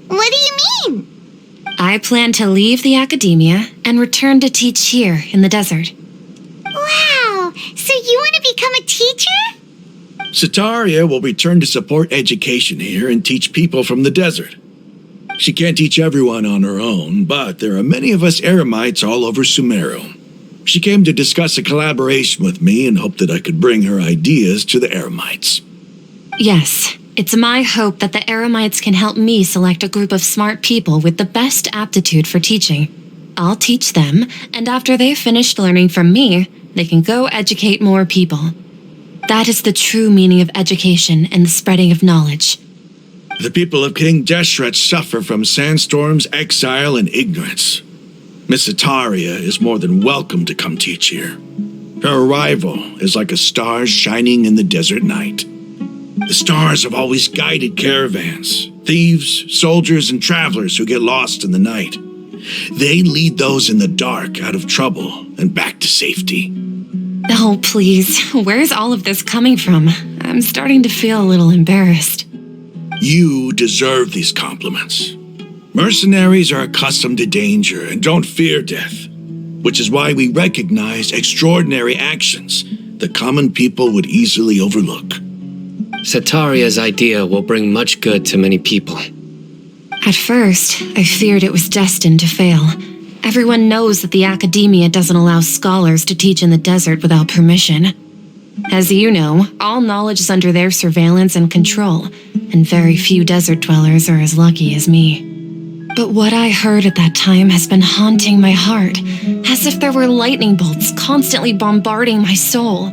What do you mean? I plan to leave the academia and return to teach here in the desert. Wow, so you want to become a teacher? Sataria will return to support education here and teach people from the desert. She can't teach everyone on her own, but there are many of us Eremites all over Sumeru. She came to discuss a collaboration with me and hoped that I could bring her ideas to the Eremites. Yes, it's my hope that the Eremites can help me select a group of smart people with the best aptitude for teaching. I'll teach them, and after they've finished learning from me, they can go educate more people. That is the true meaning of education and the spreading of knowledge. The people of King Deshret suffer from sandstorms, exile, and ignorance. Miss Sataria is more than welcome to come teach here. Her arrival is like a star shining in the desert night. The stars have always guided caravans, thieves, soldiers, and travelers who get lost in the night. They lead those in the dark out of trouble and back to safety. Oh, please, where's all of this coming from? I'm starting to feel a little embarrassed. You deserve these compliments. Mercenaries are accustomed to danger and don't fear death, which is why we recognize extraordinary actions that common people would easily overlook. Sataria's idea will bring much good to many people. At first, I feared it was destined to fail. Everyone knows that the academia doesn't allow scholars to teach in the desert without permission. As you know, all knowledge is under their surveillance and control, and very few desert dwellers are as lucky as me. But what I heard at that time has been haunting my heart, as if there were lightning bolts constantly bombarding my soul.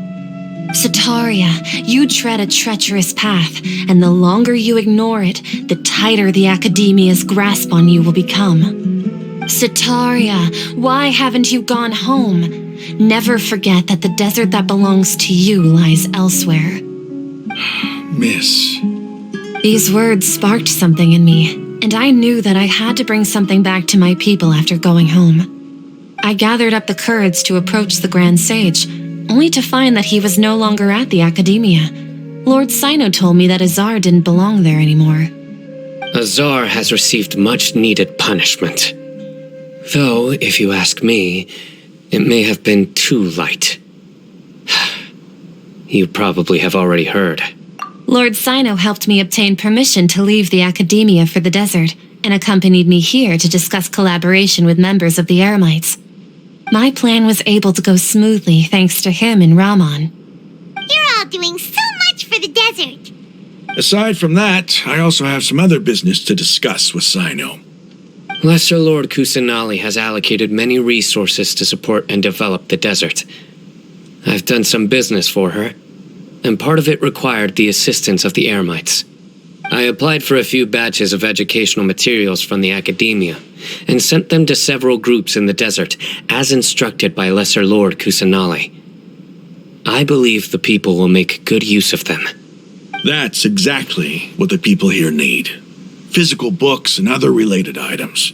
Sataria, you tread a treacherous path, and the longer you ignore it, the tighter the academia's grasp on you will become. Sataria, why haven't you gone home? Never forget that the desert that belongs to you lies elsewhere. Miss. These words sparked something in me, and I knew that I had to bring something back to my people after going home. I gathered up the courage to approach the Grand Sage, only to find that he was no longer at the Academia. Lord Sino told me that Azar didn't belong there anymore. Azar has received much-needed punishment. Though, if you ask me, it may have been too light. You probably have already heard. Lord Sino helped me obtain permission to leave the Academia for the desert, and accompanied me here to discuss collaboration with members of the Eremites. My plan was able to go smoothly thanks to him and Rahman. You're all doing so much for the desert. Aside from that, I also have some other business to discuss with Sino. Lesser Lord Kusanali has allocated many resources to support and develop the desert. I've done some business for her, and part of it required the assistance of the Eremites. I applied for a few batches of educational materials from the Academia, and sent them to several groups in the desert, as instructed by Lesser Lord Kusanali. I believe the people will make good use of them. That's exactly what the people here need. Physical books and other related items.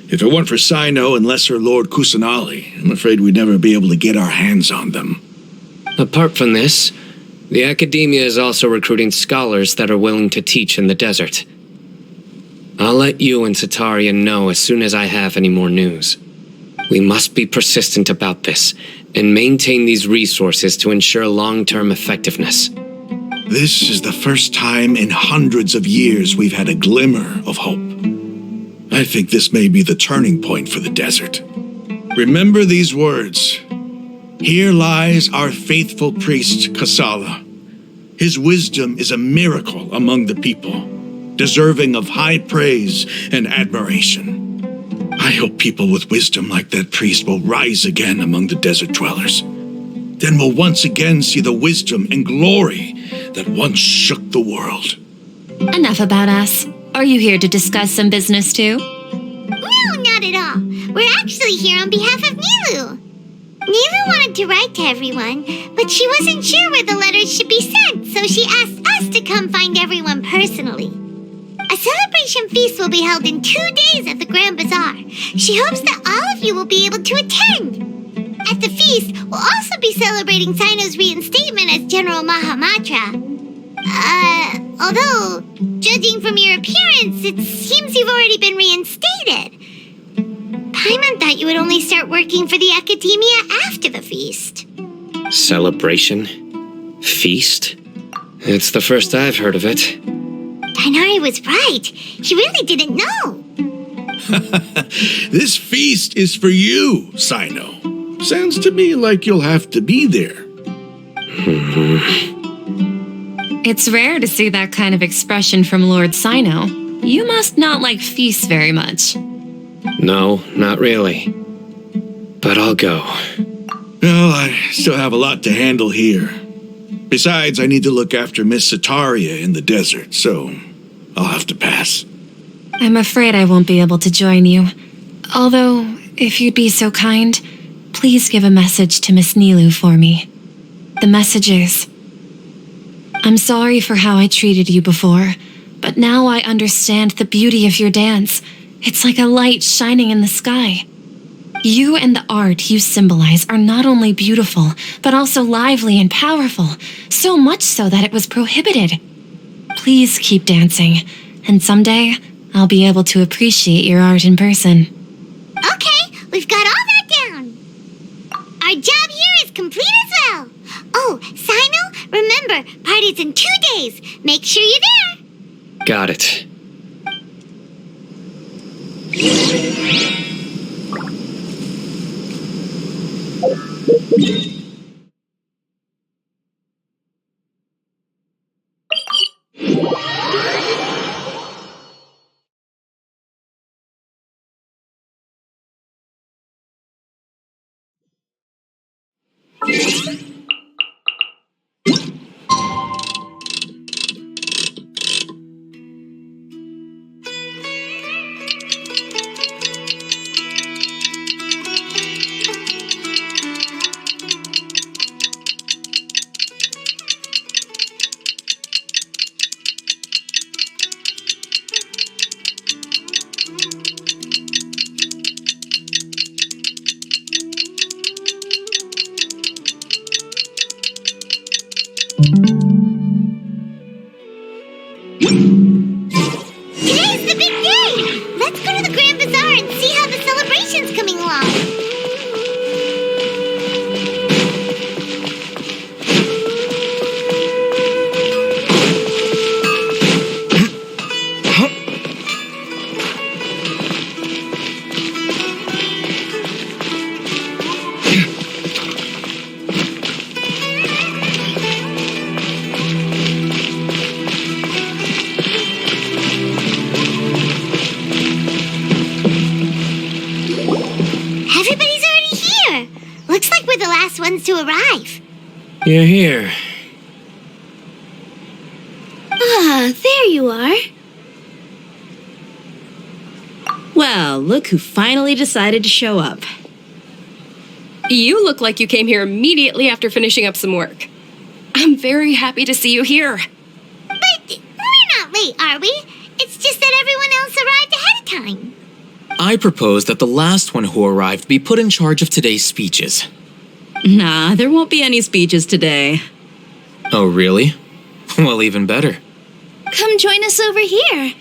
If it weren't for Sino and Lesser Lord Kusanali, I'm afraid we'd never be able to get our hands on them. Apart from this, the Academia is also recruiting scholars that are willing to teach in the desert. I'll let you and Sataria know as soon as I have any more news. We must be persistent about this, and maintain these resources to ensure long-term effectiveness. This is the first time in hundreds of years we've had a glimmer of hope. I think this may be the turning point for the desert. Remember these words. Here lies our faithful priest, Kasala. His wisdom is a miracle among the people, deserving of high praise and admiration. I hope people with wisdom like that priest will rise again among the desert dwellers. Then we'll once again see the wisdom and glory that once shook the world. Enough about us. Are you here to discuss some business too? No, not not at all. We're actually here on behalf of Nilu. Nilu wanted to write to everyone, but she wasn't sure where the letters should be sent, so she asked us to come find everyone personally. A celebration feast will be held in 2 days at the Grand Bazaar. She hopes that all of you will be able to attend. At the feast, we'll also be celebrating Sino's reinstatement as General Mahamatra. Although, judging from your appearance, it seems you've already been reinstated. Paimon thought you would only start working for the Academia after the feast. Celebration? Feast? It's the first I've heard of it. Tighnari was right. He really didn't know. This feast is for you, Sino. Sounds to me like you'll have to be there. It's rare to see that kind of expression from Lord Sino. You must not like feasts very much. No, not really. But I'll go. Well, I still have a lot to handle here. Besides, I need to look after Miss Sataria in the desert, so I'll have to pass. I'm afraid I won't be able to join you. Although, if you'd be so kind, please give a message to Miss Nilu for me. The message is, I'm sorry for how I treated you before, but now I understand the beauty of your dance. It's like a light shining in the sky. You and the art you symbolize are not only beautiful, but also lively and powerful, so much so that it was prohibited. Please keep dancing, and someday I'll be able to appreciate your art in person. Okay, we've got all that down. Our job here is complete as well. Oh, Sino, remember, party's in 2 days. Make sure you're there. Got it. Today's the big day! Let's go to the Grand Bazaar and see how the celebration's coming along. Everybody's already here. Looks like we're the last ones to arrive. You're here. Ah, there you are. Well, look who finally decided to show up. You look like you came here immediately after finishing up some work. I'm very happy to see you here. But we're not late, are we? It's just that everyone else arrived ahead of time. I propose that the last one who arrived be put in charge of today's speeches. Nah, there won't be any speeches today. Oh, really? Well, even better. Come join us over here.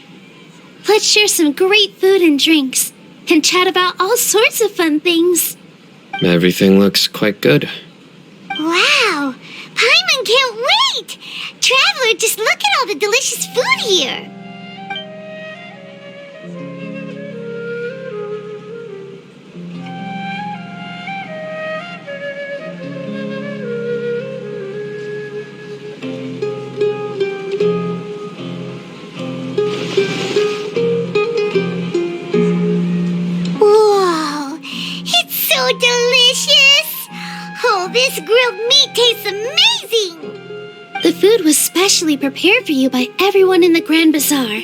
Let's share some great food and drinks, and chat about all sorts of fun things. Everything looks quite good. Wow! Paimon can't wait! Traveler, just look at all the delicious food here! Whoa! It's so delicious! Oh, this grilled meat tastes amazing! The food was specially prepared for you by everyone in the Grand Bazaar.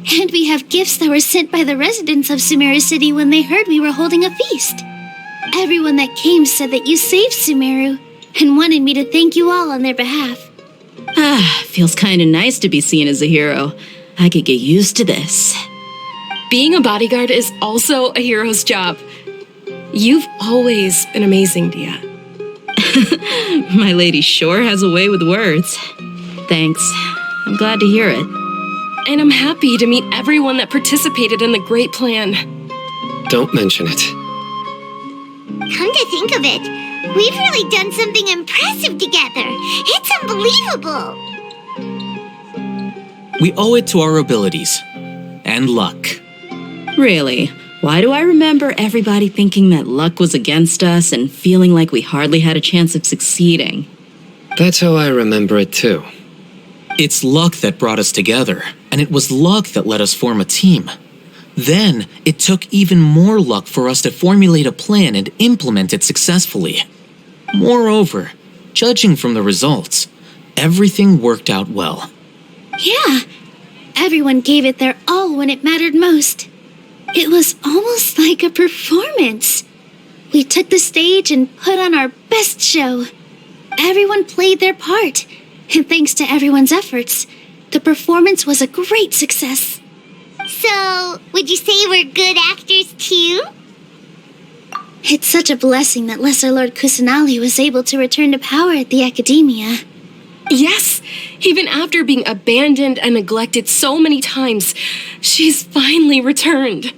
And we have gifts that were sent by the residents of Sumeru City when they heard we were holding a feast. Everyone that came said that you saved Sumeru and wanted me to thank you all on their behalf. Feels kinda nice to be seen as a hero. I could get used to this. Being a bodyguard is also a hero's job. You've always been amazing, Dia. My lady sure has a way with words. Thanks. I'm glad to hear it. And I'm happy to meet everyone that participated in the great plan. Don't mention it. Come to think of it, we've really done something impressive together. It's unbelievable. We owe it to our abilities. And luck. Really? Why do I remember everybody thinking that luck was against us and feeling like we hardly had a chance of succeeding? That's how I remember it too. It's luck that brought us together, and it was luck that let us form a team. Then, it took even more luck for us to formulate a plan and implement it successfully. Moreover, judging from the results, everything worked out well. Yeah, everyone gave it their all when it mattered most. It was almost like a performance. We took the stage and put on our best show. Everyone played their part, and thanks to everyone's efforts, the performance was a great success. So, would you say we're good actors too? It's such a blessing that Lesser Lord Kusanali was able to return to power at the Academia. Yes, even after being abandoned and neglected so many times, she's finally returned.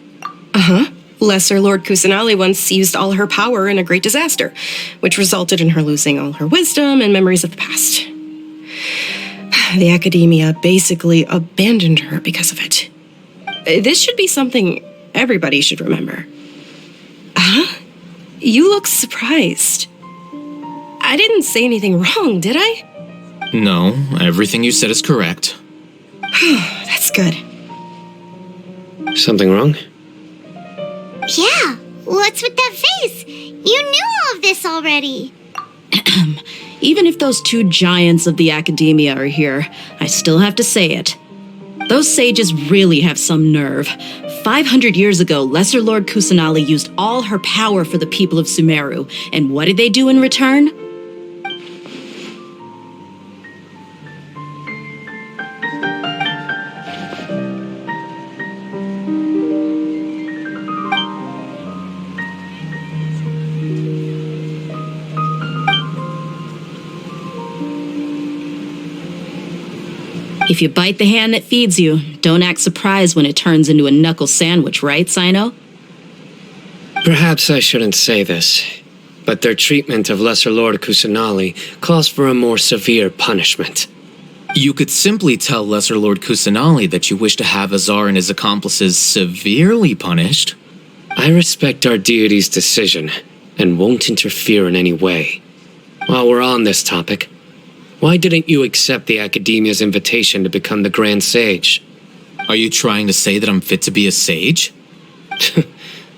Lesser Lord Kusanali once used all her power in a great disaster, which resulted in her losing all her wisdom and memories of the past. The Academia basically abandoned her because of it. This should be something everybody should remember. You look surprised. I didn't say anything wrong, did I? No, everything you said is correct. That's good. Something wrong? Yeah, what's with that face? You knew all of this already. Even if those two giants of the Academia are here, I still have to say it. Those sages really have some nerve. 500 years ago, Lesser Lord Kusanali used all her power for the people of Sumeru, and what did they do in return? If you bite the hand that feeds you, don't act surprised when it turns into a knuckle sandwich, right, Sino? Perhaps I shouldn't say this, but their treatment of Lesser Lord Kusanali calls for a more severe punishment. You could simply tell Lesser Lord Kusanali that you wish to have Azar and his accomplices severely punished. I respect our deity's decision, and won't interfere in any way. While we're on this topic, why didn't you accept the Academia's invitation to become the Grand Sage? Are you trying to say that I'm fit to be a sage?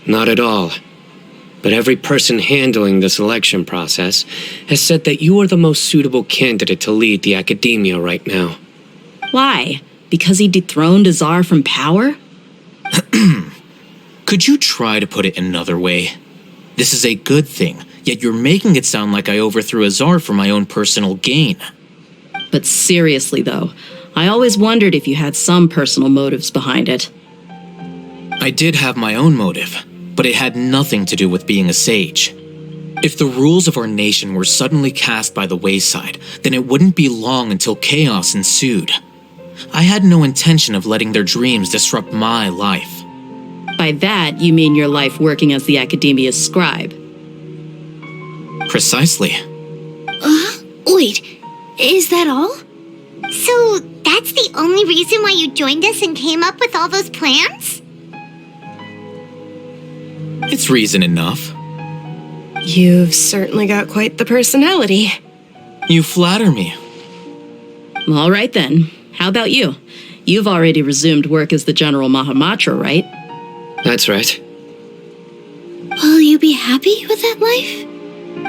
Not at all. But every person handling the selection process has said that you are the most suitable candidate to lead the Academia right now. Why? Because he dethroned Azar from power? Could you try to put it another way? This is a good thing, yet you're making it sound like I overthrew Azar for my own personal gain. But seriously, though, I always wondered if you had some personal motives behind it. I did have my own motive, but it had nothing to do with being a sage. If the rules of our nation were suddenly cast by the wayside, then it wouldn't be long until chaos ensued. I had no intention of letting their dreams disrupt my life. By that, you mean your life working as the Academia's scribe? Precisely. Wait, is that all? So, that's the only reason why you joined us and came up with all those plans? It's reason enough. You've certainly got quite the personality. You flatter me. All right then. How about you? You've already resumed work as the General Mahamatra, right? That's right. Will you be happy with that life?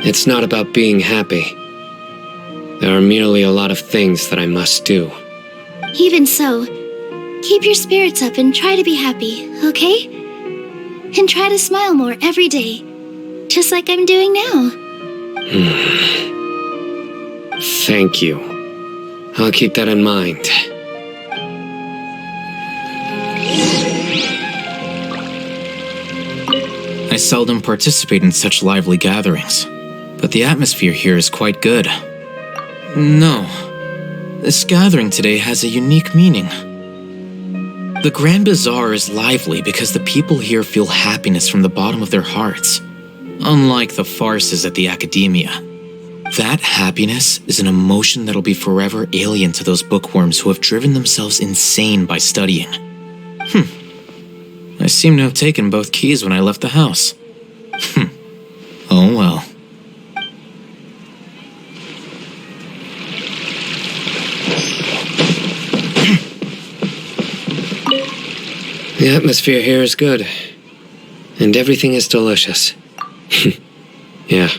It's not about being happy. There are merely a lot of things that I must do. Even so, Keep your spirits up and try to be happy, okay? And try to smile more every day, just like I'm doing now. Thank you. I'll keep that in mind. I seldom participate in such lively gatherings, but the atmosphere here is quite good. No, this gathering today has a unique meaning. The Grand Bazaar is lively because the people here feel happiness from the bottom of their hearts, unlike the farces at the Academia. That happiness is an emotion that'll be forever alien to those bookworms who have driven themselves insane by studying. I seem to have taken both keys when I left the house. Oh well. The atmosphere here is good, and everything is delicious. Yeah.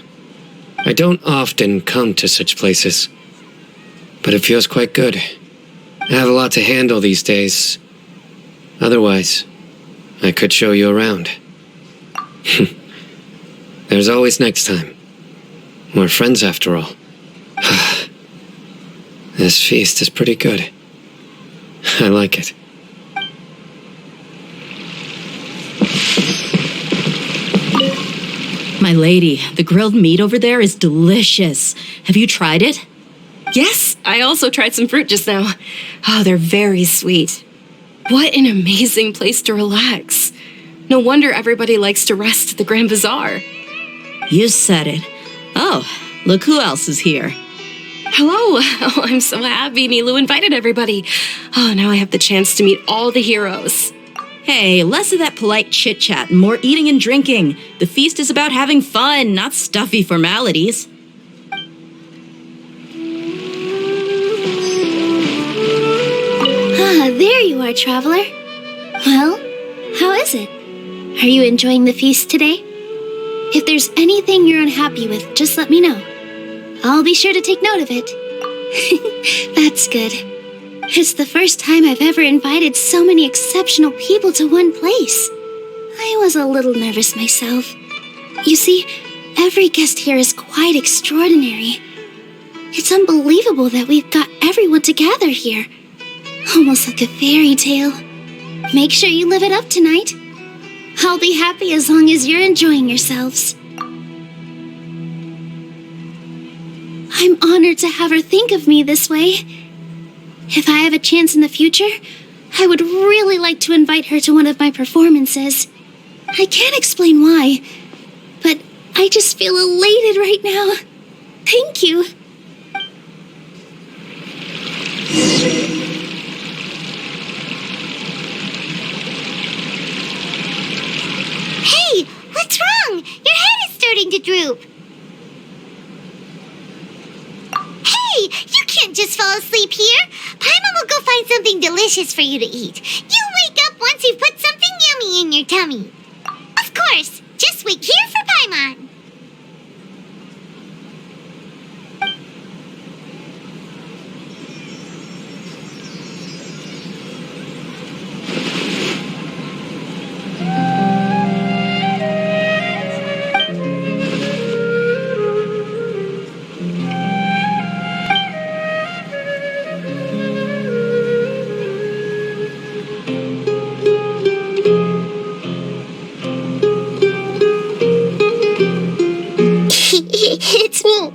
I don't often come to such places, but it feels quite good. I have a lot to handle these days. Otherwise, I could show you around. There's always next time. We're friends after all. This feast is pretty good. I like it. My lady, the grilled meat over there is delicious. Have you tried it? Yes, I also tried some fruit just now. Oh, they're very sweet. What an amazing place to relax. No wonder everybody likes to rest at the Grand Bazaar. You said it. Oh, look who else is here. Hello. Oh, I'm so happy Nilu invited everybody. Oh, now I have the chance to meet all the heroes. Hey, less of that polite chit-chat and more eating and drinking. The feast is about having fun, not stuffy formalities. Ah, there you are, traveler. Well, how is it? Are you enjoying the feast today? If there's anything you're unhappy with, just let me know. I'll be sure to take note of it. That's good. It's the first time I've ever invited so many exceptional people to one place. I was a little nervous myself. You see, every guest here is quite extraordinary. It's unbelievable that we've got everyone together here. Almost like a fairy tale. Make sure you live it up tonight. I'll be happy as long as you're enjoying yourselves. I'm honored to have her think of me this way. If I have a chance in the future, I would really like to invite her to one of my performances. I can't explain why, but I just feel elated right now. Thank you. Hey, what's wrong? Your head is starting to droop. Hey, you can't just fall asleep here. Paimon will go find something delicious for you to eat. You'll wake up once you've put something yummy in your tummy. Of course, just wait here for Paimon. It's me.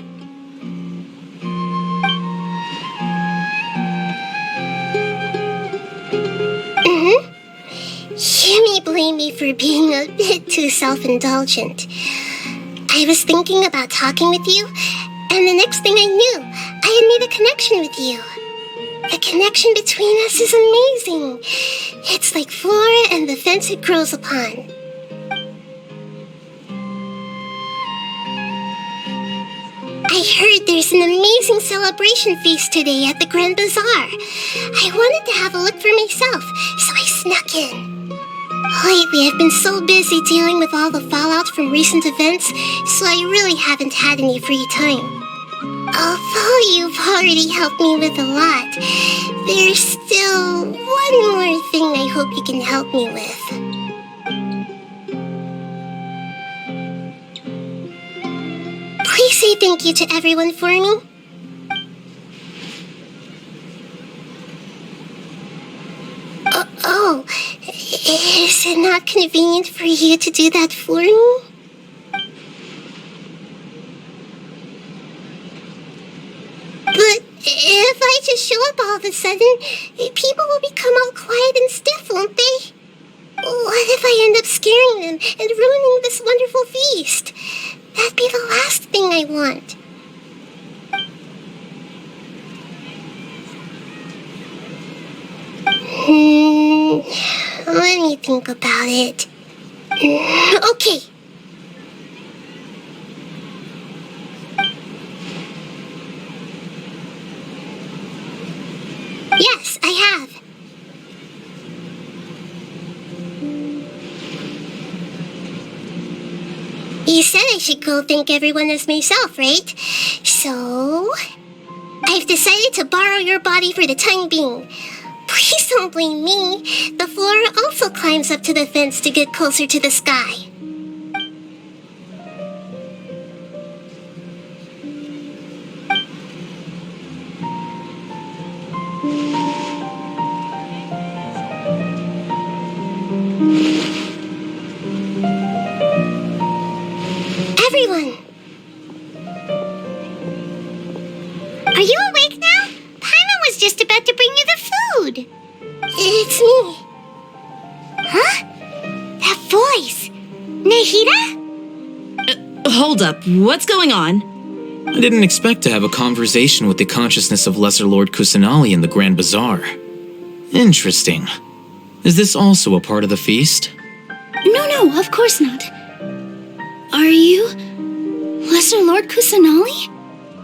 You may blame me for being a bit too self-indulgent. I was thinking about talking with you, and the next thing I knew, I had made a connection with you. The connection between us is amazing. It's like flora and the fence it grows upon. I heard there's an amazing celebration feast today at the Grand Bazaar. I wanted to have a look for myself, so I snuck in. Lately, I've been so busy dealing with all the fallout from recent events, so I really haven't had any free time. Although you've already helped me with a lot, there's still one more hope you can help me with. Please say thank you to everyone for me. Oh, is it not convenient for you to do that for me? But if I just show up all of a sudden, people will become all quiet and stiff, won't they? What if I end up scaring them and ruining this wonderful feast? That'd be the last thing I want. Let me think about it. Okay. Yes, I have. You said I should go thank everyone as myself, right? So, I've decided to borrow your body for the time being. Please don't blame me. The flora also climbs up to the fence to get closer to the sky. Everyone! Are you awake now? Paimon was just about to bring you the food. It's me. Huh? That voice. Nehira? Hold up, what's going on? I didn't expect to have a conversation with the consciousness of Lesser Lord Kusanali in the Grand Bazaar. Interesting. Is this also a part of the feast? No, of course not. Are you Lesser Lord Kusanali?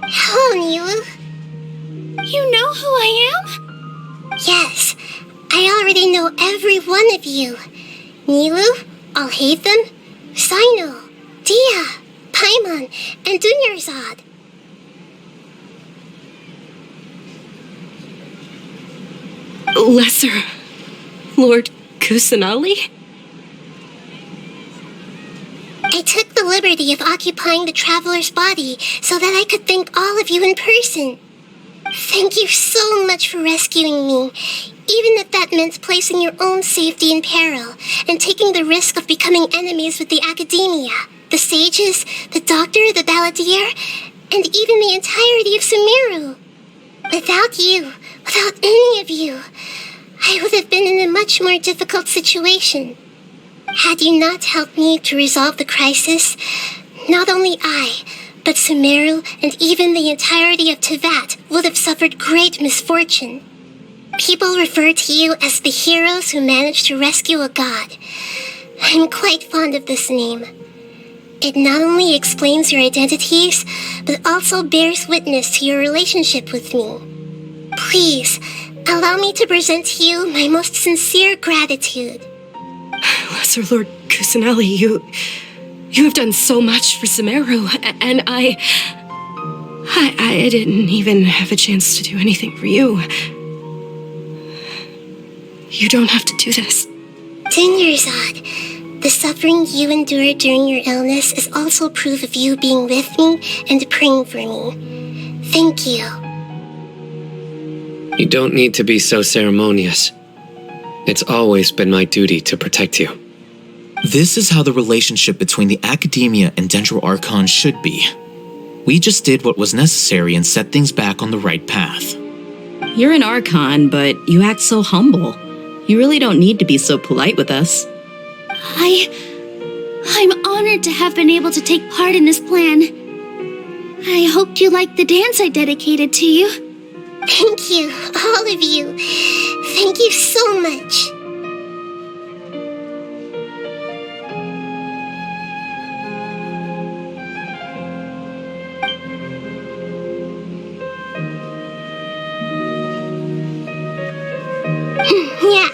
Hello, Nilu. You know who I am? Yes, I already know every one of you. Nilu, Alhaitham, Sino, Dia, Paimon, and Dunyarzad. Lesser Lord Kusanali? I took the liberty of occupying the traveler's body so that I could thank all of you in person. Thank you so much for rescuing me, even if that meant placing your own safety in peril and taking the risk of becoming enemies with the academia, the sages, the doctor, the balladeer, and even the entirety of Sumeru. Without you, without any of you, I would have been in a much more difficult situation. Had you not helped me to resolve the crisis, not only I, but Sumeru and even the entirety of Tevat would have suffered great misfortune. People refer to you as the heroes who managed to rescue a god. I'm quite fond of this name. It not only explains your identities, but also bears witness to your relationship with me. Please, allow me to present to you my most sincere gratitude. Lesser Lord Kusanali, you have done so much for Sumeru, and I didn't even have a chance to do anything for you. You don't have to do this. Dunyarzad, the suffering you endured during your illness is also proof of you being with me and praying for me. Thank you. You don't need to be so ceremonious. It's always been my duty to protect you. This is how the relationship between the Academia and Dendro Archon should be. We just did what was necessary and set things back on the right path. You're an Archon, but you act so humble. You really don't need to be so polite with us. I'm honored to have been able to take part in this plan. I hoped you liked the dance I dedicated to you. Thank you, all of you. Thank you so much. Yeah.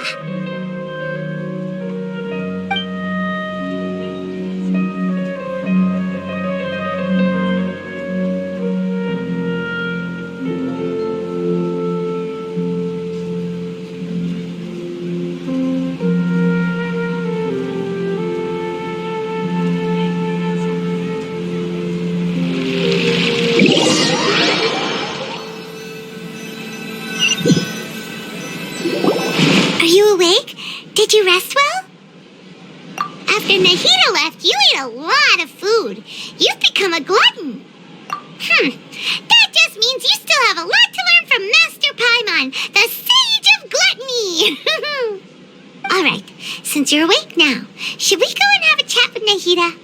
you awake? Did you rest well? After Nahida left, you ate a lot of food. You've become a glutton. That just means you still have a lot to learn from Master Paimon, the Sage of Gluttony. All right, since you're awake now, should we go and have a chat with Nahida?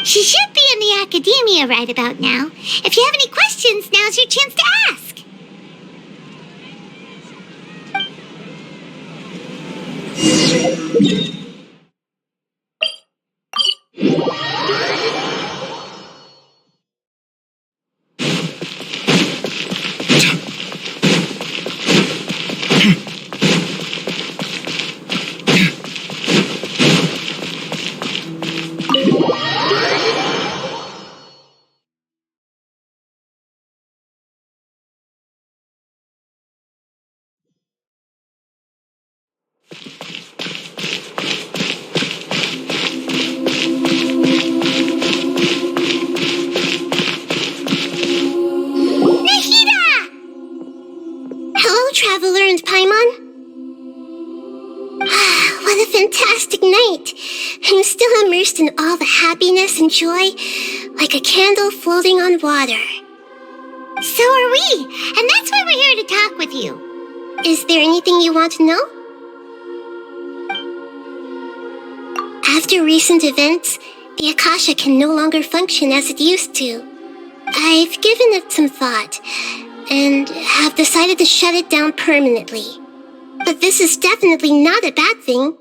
She should be in the academia right about now. If you have any questions, now's your chance to ask. Traveler and Paimon? What a fantastic night! I'm still immersed in all the happiness and joy, like a candle floating on water. So are we, and that's why we're here to talk with you. Is there anything you want to know? After recent events, the Akasha can no longer function as it used to. I've given it some thought, and have decided to shut it down permanently. But this is definitely not a bad thing.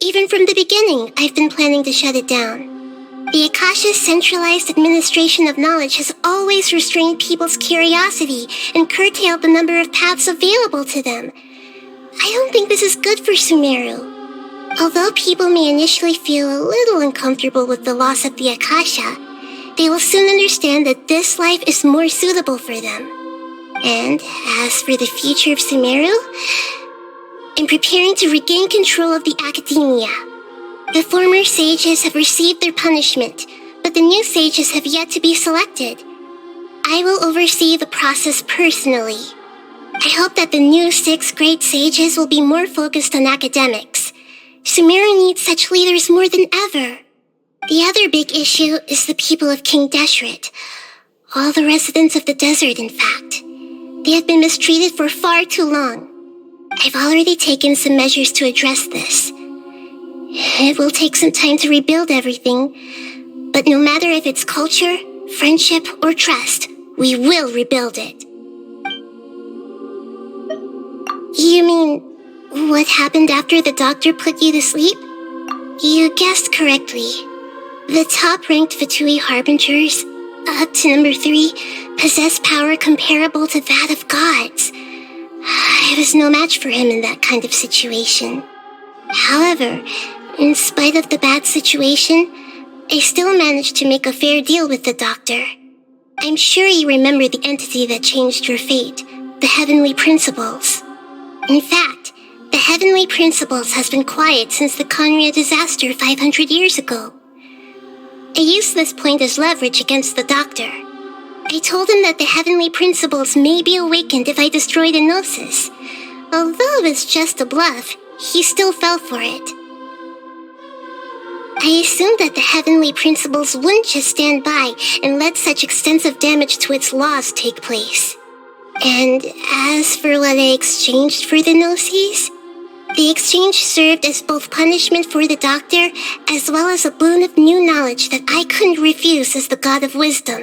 Even from the beginning, I've been planning to shut it down. The Akasha's centralized administration of knowledge has always restrained people's curiosity and curtailed the number of paths available to them. I don't think this is good for Sumeru. Although people may initially feel a little uncomfortable with the loss of the Akasha, they will soon understand that this life is more suitable for them. And as for the future of Sumeru, I'm preparing to regain control of the academia. The former sages have received their punishment, but the new sages have yet to be selected. I will oversee the process personally. I hope that the new 6 great sages will be more focused on academics. Sumeru needs such leaders more than ever. The other big issue is the people of King Deshret. All the residents of the desert, in fact. They have been mistreated for far too long. I've already taken some measures to address this. It will take some time to rebuild everything, but no matter if it's culture, friendship, or trust, we will rebuild it. You mean, what happened after the doctor put you to sleep? You guessed correctly. The top-ranked Fatui Harbingers, up to number 3, possess power comparable to that of gods. I was no match for him in that kind of situation. However, in spite of the bad situation, I still managed to make a fair deal with the doctor. I'm sure you remember the entity that changed your fate, the Heavenly Principles. In fact, the Heavenly Principles has been quiet since the Conria disaster 500 years ago. I used this point as leverage against the doctor. I told him that the Heavenly Principles may be awakened if I destroy the Gnosis. Although it was just a bluff, he still fell for it. I assumed that the Heavenly Principles wouldn't just stand by and let such extensive damage to its laws take place. And as for what I exchanged for the Gnosis, the exchange served as both punishment for the doctor as well as a boon of new knowledge that I couldn't refuse as the God of Wisdom.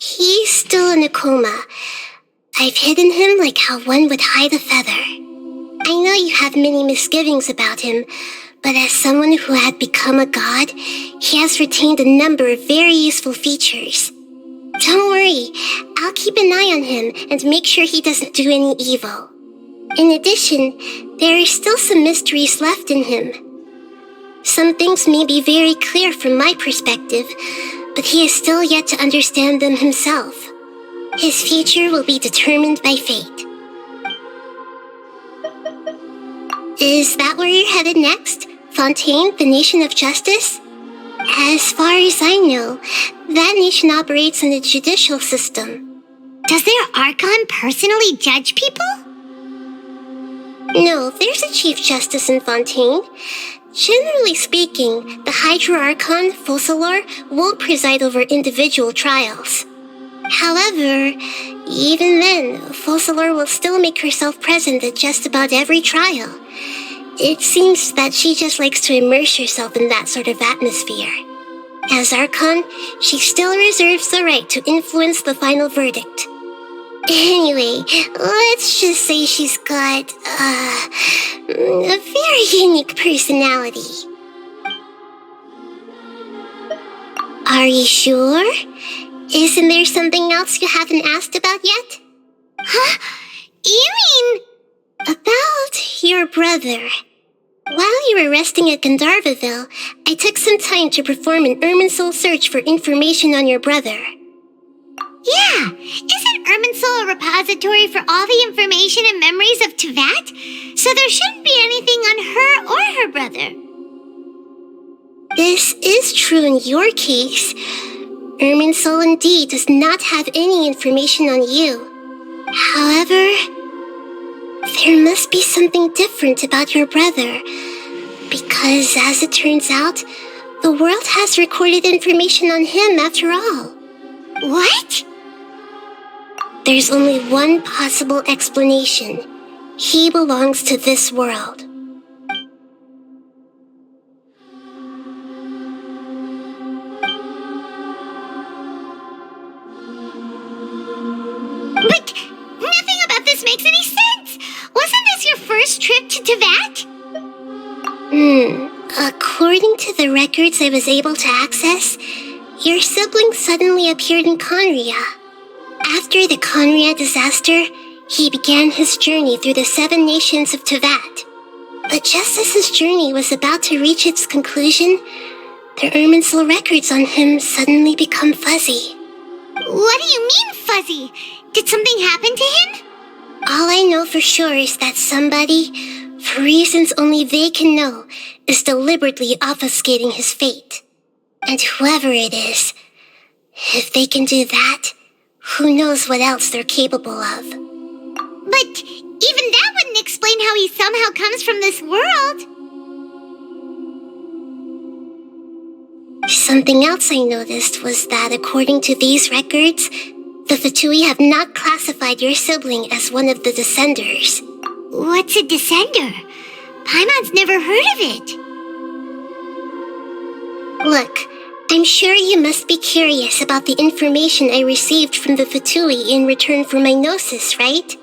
He's still in a coma. I've hidden him like how one would hide a feather. I know you have many misgivings about him, but as someone who had become a god, he has retained a number of very useful features. Don't worry, I'll keep an eye on him and make sure he doesn't do any evil. In addition, there are still some mysteries left in him. Some things may be very clear from my perspective, but he is still yet to understand them himself. His future will be determined by fate. Is that where you're headed next? Fontaine, the Nation of Justice? As far as I know, that nation operates in the judicial system. Does their Archon personally judge people? No, there's a Chief Justice in Fontaine. Generally speaking, the Hydra Archon, Focalor, won't preside over individual trials. However, even then, Focalor will still make herself present at just about every trial. It seems that she just likes to immerse herself in that sort of atmosphere. As Archon, she still reserves the right to influence the final verdict. Anyway, let's just say she's got, a very unique personality. Are you sure? Isn't there something else you haven't asked about yet? Huh? You mean... About your brother. While you were resting at Gandharvaville, I took some time to perform an Irminsul search for information on your brother. Yeah, isn't Irminsul a repository for all the information and memories of Teyvat? So there shouldn't be anything on her or her brother. This is true in your case. Irminsul indeed does not have any information on you. However, there must be something different about your brother. Because as it turns out, the world has recorded information on him after all. What? There's only one possible explanation. He belongs to this world. But nothing about this makes any sense! Wasn't this your first trip to Teyvat? According to the records I was able to access, your sibling suddenly appeared in Conria. After the Conria disaster, he began his journey through the 7 nations of Teyvat. But just as his journey was about to reach its conclusion, the Irminsul records on him suddenly become fuzzy. What do you mean, fuzzy? Did something happen to him? All I know for sure is that somebody, for reasons only they can know, is deliberately obfuscating his fate. And whoever it is, if they can do that, who knows what else they're capable of. But even that wouldn't explain how he somehow comes from this world. Something else I noticed was that according to these records, the Fatui have not classified your sibling as one of the Descenders. What's a Descender? Paimon's never heard of it. Look, I'm sure you must be curious about the information I received from the Fatui in return for my gnosis, right?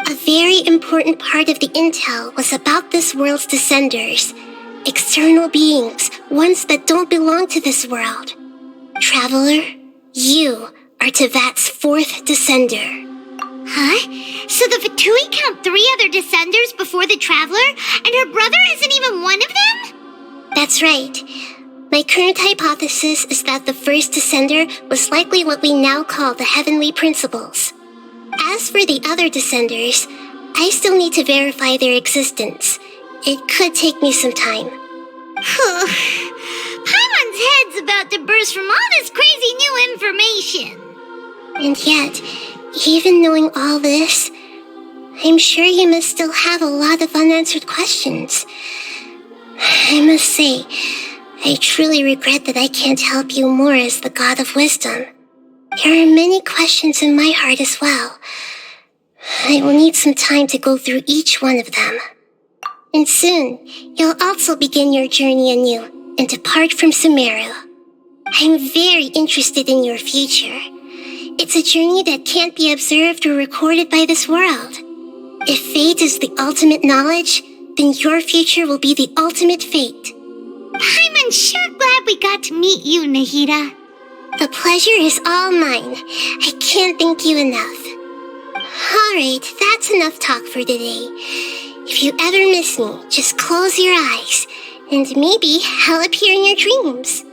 A very important part of the intel was about this world's Descenders. External beings, ones that don't belong to this world. Traveler, you are Teyvat's 4th Descender. Huh? So the Fatui count 3 other Descenders before the Traveler, and her brother isn't even one of them? That's right. My current hypothesis is that the first Descender was likely what we now call the Heavenly Principles. As for the other Descenders, I still need to verify their existence. It could take me some time. Paimon's head's about to burst from all this crazy new information. And yet, even knowing all this, I'm sure you must still have a lot of unanswered questions. I must say, I truly regret that I can't help you more as the God of Wisdom. There are many questions in my heart as well. I will need some time to go through each one of them. And soon, you'll also begin your journey anew and depart from Sumeru. I'm very interested in your future. It's a journey that can't be observed or recorded by this world. If fate is the ultimate knowledge, then your future will be the ultimate fate. I'm sure glad we got to meet you, Nahida. The pleasure is all mine. I can't thank you enough. Alright, that's enough talk for today. If you ever miss me, just close your eyes, and maybe I'll appear in your dreams.